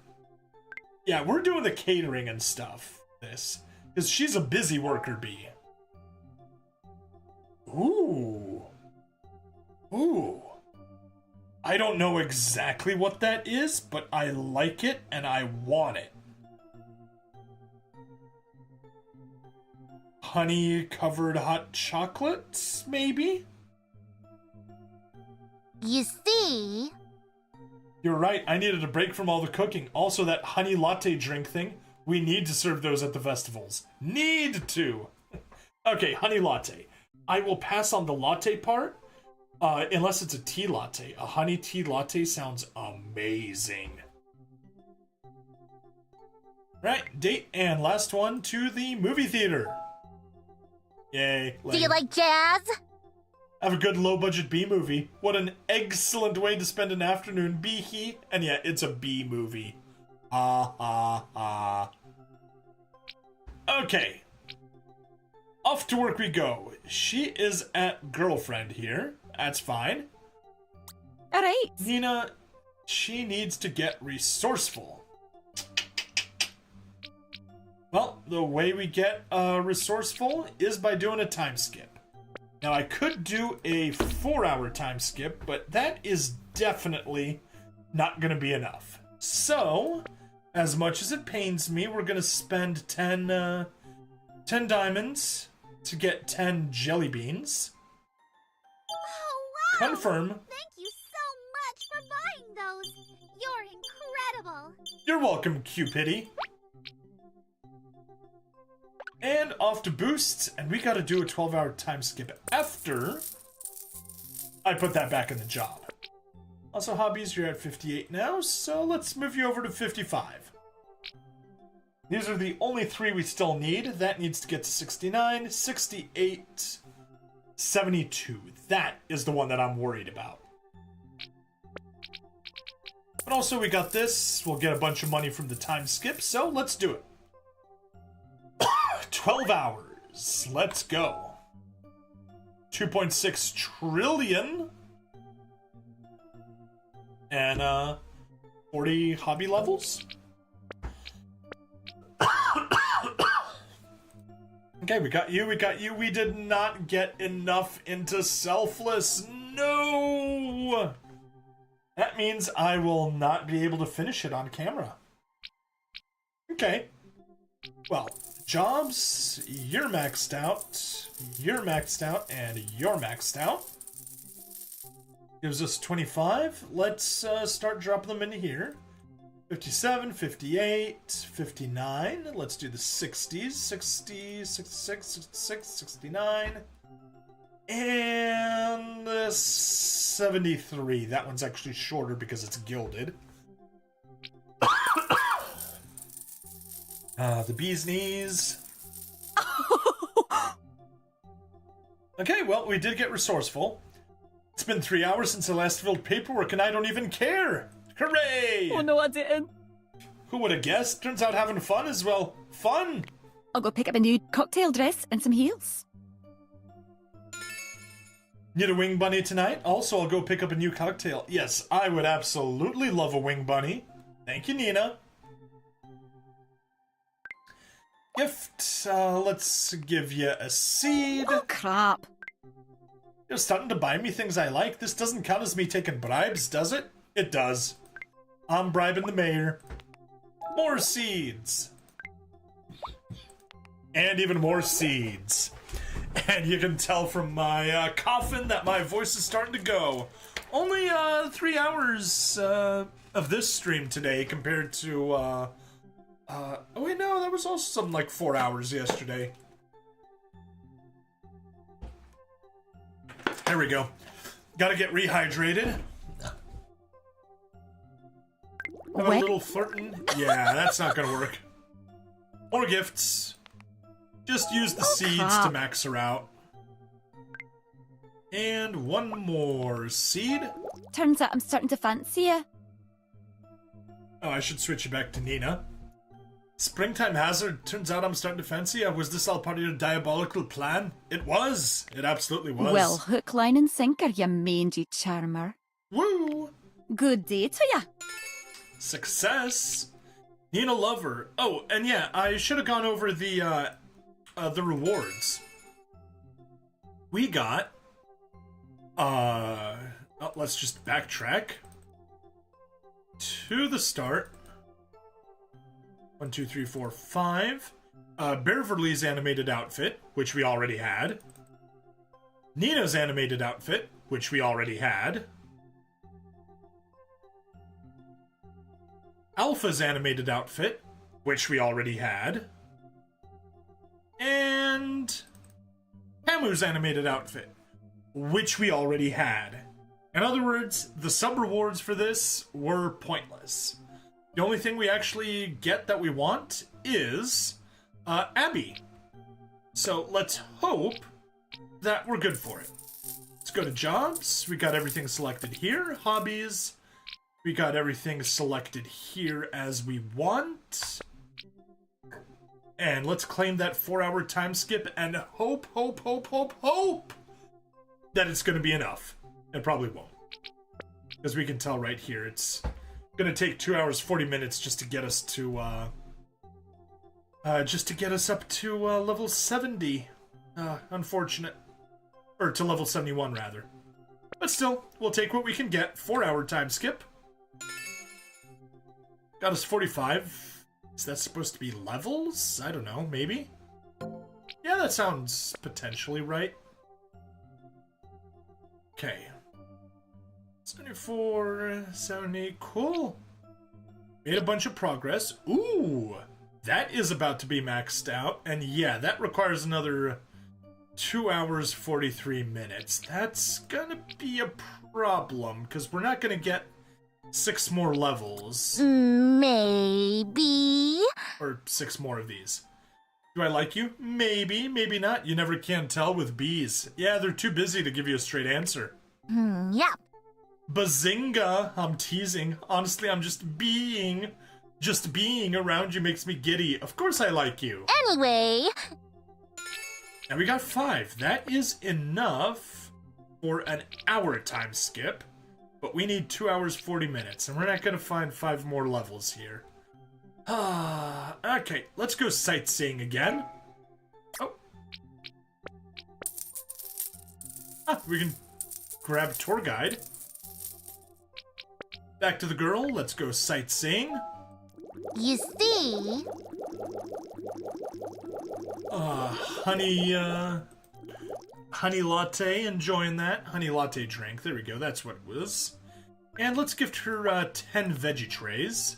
Yeah, we're doing the catering and stuff. This. Because she's a busy worker bee. Ooh. Ooh. I don't know exactly what that is, but I like it and I want it. Honey-covered hot chocolates, maybe? You see? You're right, I needed a break from all the cooking. Also, that honey latte drink thing, we need to serve those at the festivals. Need to! Okay, honey latte. I will pass on the latte part, unless it's a tea latte. A honey tea latte sounds amazing. Right, date and last one to the movie theater. Yay. Do you like jazz? Have a good low-budget B movie. What an excellent way to spend an afternoon, bee-hee. And yeah, it's a B movie. Ha ha ha. Okay. Off to work we go. She is at girlfriend here. That's fine. Alright. Nina, she needs to get resourceful. Well, the way we get resourceful is by doing a time skip. Now, I could do a 4-hour time skip, but that is definitely not going to be enough. So, as much as it pains me, we're going to spend 10 diamonds to get 10 jelly beans. Oh, wow! Confirm. Thank you so much for buying those. You're incredible. You're welcome, Cupidity. And off to boosts, and we gotta do a 12-hour time skip after I put that back in the job. Also, hobbies, you're at 58 now, so let's move you over to 55. These are the only 3 we still need. That needs to get to 69, 68, 72. That is the one that I'm worried about. But also, we got this. We'll get a bunch of money from the time skip, so let's do it. 12 hours. Let's go. 2.6 trillion. And, 40 hobby levels. Okay, we got you, we got you. We did not get enough into selfless. No! That means I will not be able to finish it on camera. Okay. Well, jobs, you're maxed out, you're maxed out, and you're maxed out. Gives us 25. Let's start dropping them into here. 57, 58, 59. Let's do the 60s. 60, 66, 66, 69. And 73. That one's actually shorter because it's gilded. The bee's knees. Okay, well, we did get resourceful. It's been 3 hours since I last filled paperwork, and I don't even care. Hooray! Oh no, I didn't. Who would have guessed? Turns out having fun is, well, fun. I'll go pick up a new cocktail dress and some heels. Need a wing bunny tonight? Also, I'll go pick up a new cocktail. Yes, I would absolutely love a wing bunny. Thank you, Nina. Gift. Let's give you a seed. Oh, crap. You're starting to buy me things I like. This doesn't count as me taking bribes, does it? It does. I'm bribing the mayor. More seeds. And even more seeds. And you can tell from my coffin that my voice is starting to go. Only 3 hours of this stream today compared to... oh wait, no, that was also something like 4 hours yesterday. There we go. Gotta get rehydrated. Have a little flirting. Yeah, that's not gonna work. More gifts. Just use the seeds to max her out. And one more seed. Turns out I'm starting to fancy you. Oh, I should switch you back to Nina. Springtime hazard. Turns out I'm starting to fancy you. Was this all part of your diabolical plan? It was. It absolutely was. Well, hook, line, and sinker, you mangy charmer. Woo! Good day to ya. Success. Nina Lover. Oh, and yeah, I should have gone over the rewards. We got, let's just backtrack to the start. 1, 2, 3, 4, 5. Beverly's animated outfit, which we already had. Nina's animated outfit, which we already had. Alpha's animated outfit, which we already had. And Hamu's animated outfit, which we already had. In other words, the sub-rewards for this were pointless. The only thing we actually get that we want is Abby. So let's hope that we're good for it. Let's go to jobs. We got everything selected here. Hobbies. We got everything selected here as we want. And let's claim that 4-hour time skip and hope that it's going to be enough. It probably won't. Because we can tell right here, it's going to take 2 hours, 40 minutes just to get us to, up to level 70. Unfortunate. Or to level 71, rather. But still, we'll take what we can get. 4-hour time skip. Got us 45. Is that supposed to be levels? I don't know, maybe? Yeah, that sounds potentially right. Okay. 74, 70, cool. Made a bunch of progress. Ooh, that is about to be maxed out. And yeah, that requires another 2 hours, 43 minutes. That's gonna be a problem, because we're not gonna get 6 more levels. Maybe. Or 6 more of these. Do I like you? Maybe, maybe not. You never can tell with bees. Yeah, they're too busy to give you a straight answer. Yep. Bazinga! I'm teasing. Honestly, I'm just being around you makes me giddy. Of course I like you. Anyway. And we got 5. That is enough for an hour time skip. But we need 2 hours, 40 minutes. And we're not going to find 5 more levels here. Okay, let's go sightseeing again. Oh. We can grab tour guide. Back to the girl, let's go sightseeing. You see? Honey latte, enjoying that. Honey latte drink, there we go, that's what it was. And let's gift her 10 veggie trays.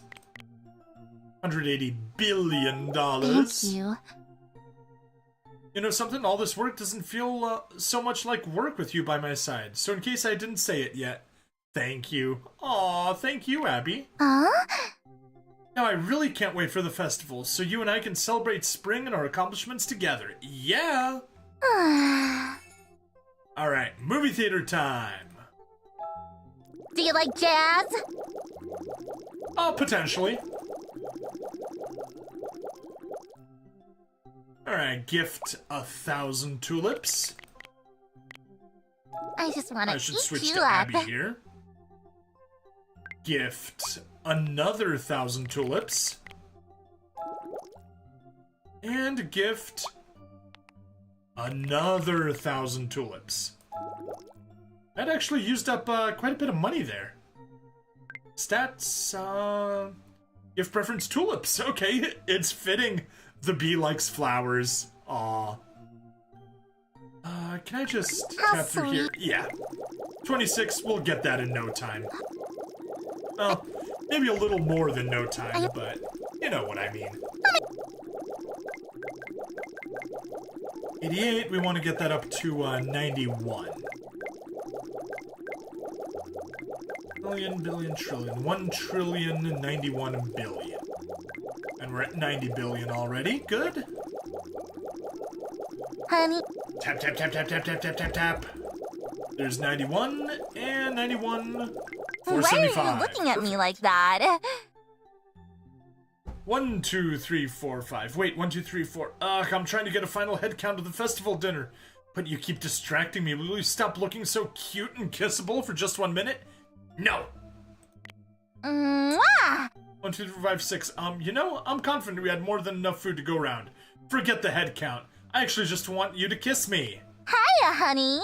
$180 billion. Thank you. You know something? All this work doesn't feel so much like work with you by my side. So in case I didn't say it yet, thank you. Aw, thank you, Abby. Huh? Now I really can't wait for the festival, so you and I can celebrate spring and our accomplishments together. Yeah! Alright, movie theater time. Do you like jazz? Potentially. Alright, gift 1,000 tulips. I just want to I should eat switch you to up. Abby here. Gift another 1,000 tulips. And gift another 1,000 tulips. That actually used up quite a bit of money there. Stats, gift preference tulips. Okay, it's fitting. The bee likes flowers. Aw. Can I just tap through here? Yeah. 26, we'll get that in no time. Well, maybe a little more than no time, but you know what I mean. 88, we want to get that up to 91. Billion, billion, trillion. 1 trillion and 91 billion. And we're at 90 billion already. Good. Honey. Tap, tap, tap, tap, tap, tap, tap, tap, tap. There's 91 and 91. Why are 475. you looking at me like that? 1, 2, 3, 4, 5. Wait, 1, 2, 3, 4. Ugh, I'm trying to get a final head count of the festival dinner. But you keep distracting me. Will you stop looking so cute and kissable for just 1 minute? No! Mwah! 1, 2, 3, 5, 6. You know, I'm confident we had more than enough food to go around. Forget the head count. I actually just want you to kiss me. Hiya, honey.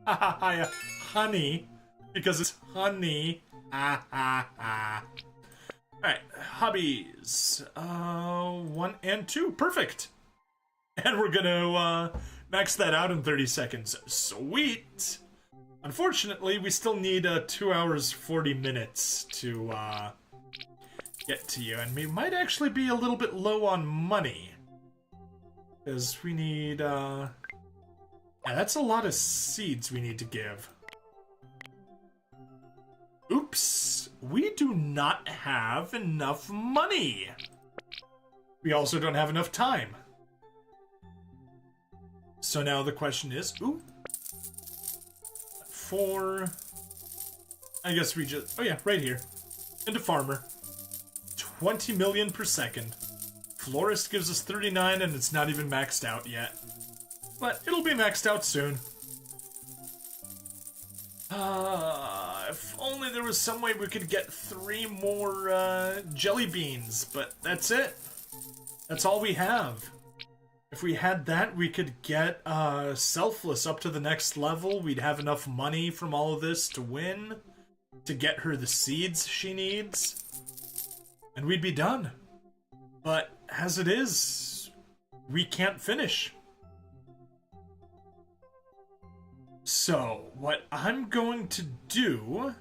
Ha ha ha, honey. Because it's honey. Ah ha ha. Alright, hobbies. 1 and 2. Perfect. And we're gonna, max that out in 30 seconds. Sweet. Unfortunately, we still need 2 hours 40 minutes to get to you, and we might actually be a little bit low on money. Because we need yeah, that's a lot of seeds we need to give. Oops, we do not have enough money. We also don't have enough time. So now the question is, ooh, 4, I guess we just, oh yeah, right here, into farmer, 20 million per second. Florist gives us 39 and it's not even maxed out yet. But it'll be maxed out soon. If only there was some way we could get 3 more jelly beans, but that's it. That's all we have. If we had that, we could get Selfless up to the next level. We'd have enough money from all of this to win, to get her the seeds she needs, and we'd be done. But as it is, we can't finish. So, what I'm going to do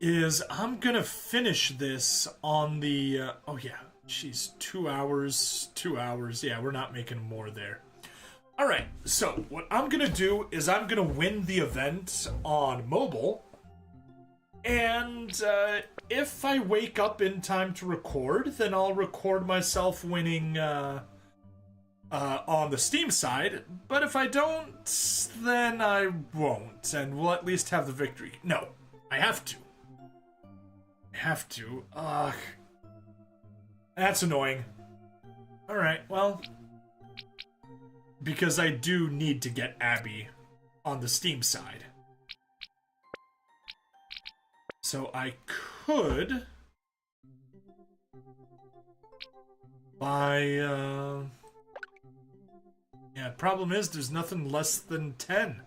is I'm gonna finish this on the, oh yeah, she's 2 hours, 2 hours. Yeah, we're not making more there. Alright, so what I'm gonna do is I'm gonna win the event on mobile. And if I wake up in time to record, then I'll record myself winning on the Steam side. But if I don't, then I won't, and we'll at least have the victory. No, I have to. I have to. Ugh. That's annoying. Alright, well, because I do need to get Abby on the Steam side. So I could buy, yeah, the problem is there's nothing less than 10.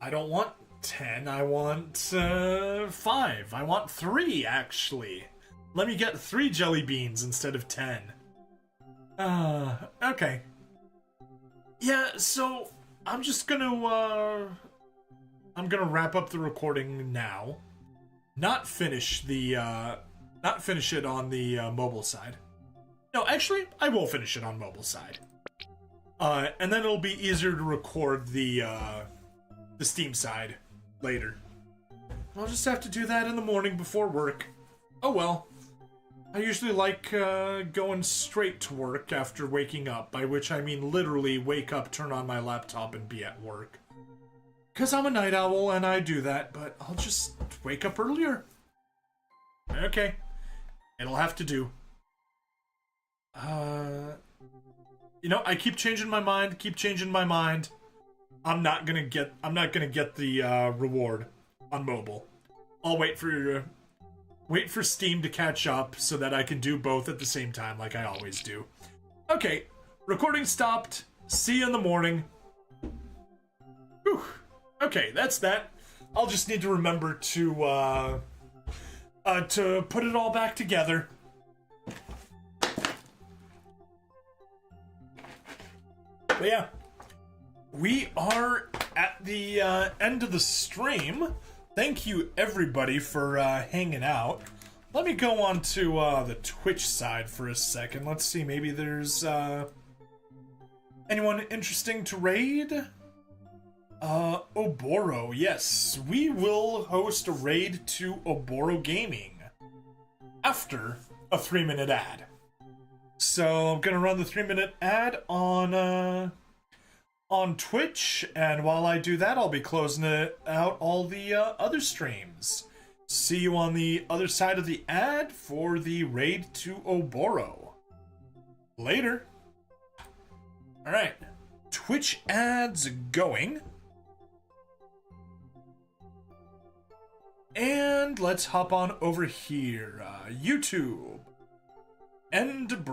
I don't want 10, I want 5. I want 3, actually. Let me get 3 jelly beans instead of 10. Okay. Yeah, so I'm just gonna, I'm gonna wrap up the recording now. Not finish the, not finish it on the mobile side. No, actually, I will finish it on mobile side. And then it'll be easier to record the Steam side later. I'll just have to do that in the morning before work. Oh well. I usually like going straight to work after waking up, by which I mean literally wake up, turn on my laptop, and be at work. Because I'm a night owl and I do that, but I'll just wake up earlier. Okay. It'll have to do. You know, I keep changing my mind, I'm not gonna get the reward on mobile. I'll wait for Steam to catch up so that I can do both at the same time like I always do. Okay, recording stopped. See you in the morning. Whew. Okay, that's that. I'll just need to remember to put it all back together. But yeah, we are at the end of the stream. Thank you, everybody, for hanging out. Let me go on to the Twitch side for a second. Let's see, maybe there's anyone interesting to raid? Oboro, yes. We will host a raid to Oboro Gaming after a 3-minute ad. So I'm gonna run the 3-minute ad on Twitch, and while I do that, I'll be closing it out all the other streams. See you on the other side of the ad for the raid to Oboro. Later. Alright. Twitch ads going. And let's hop on over here. YouTube. End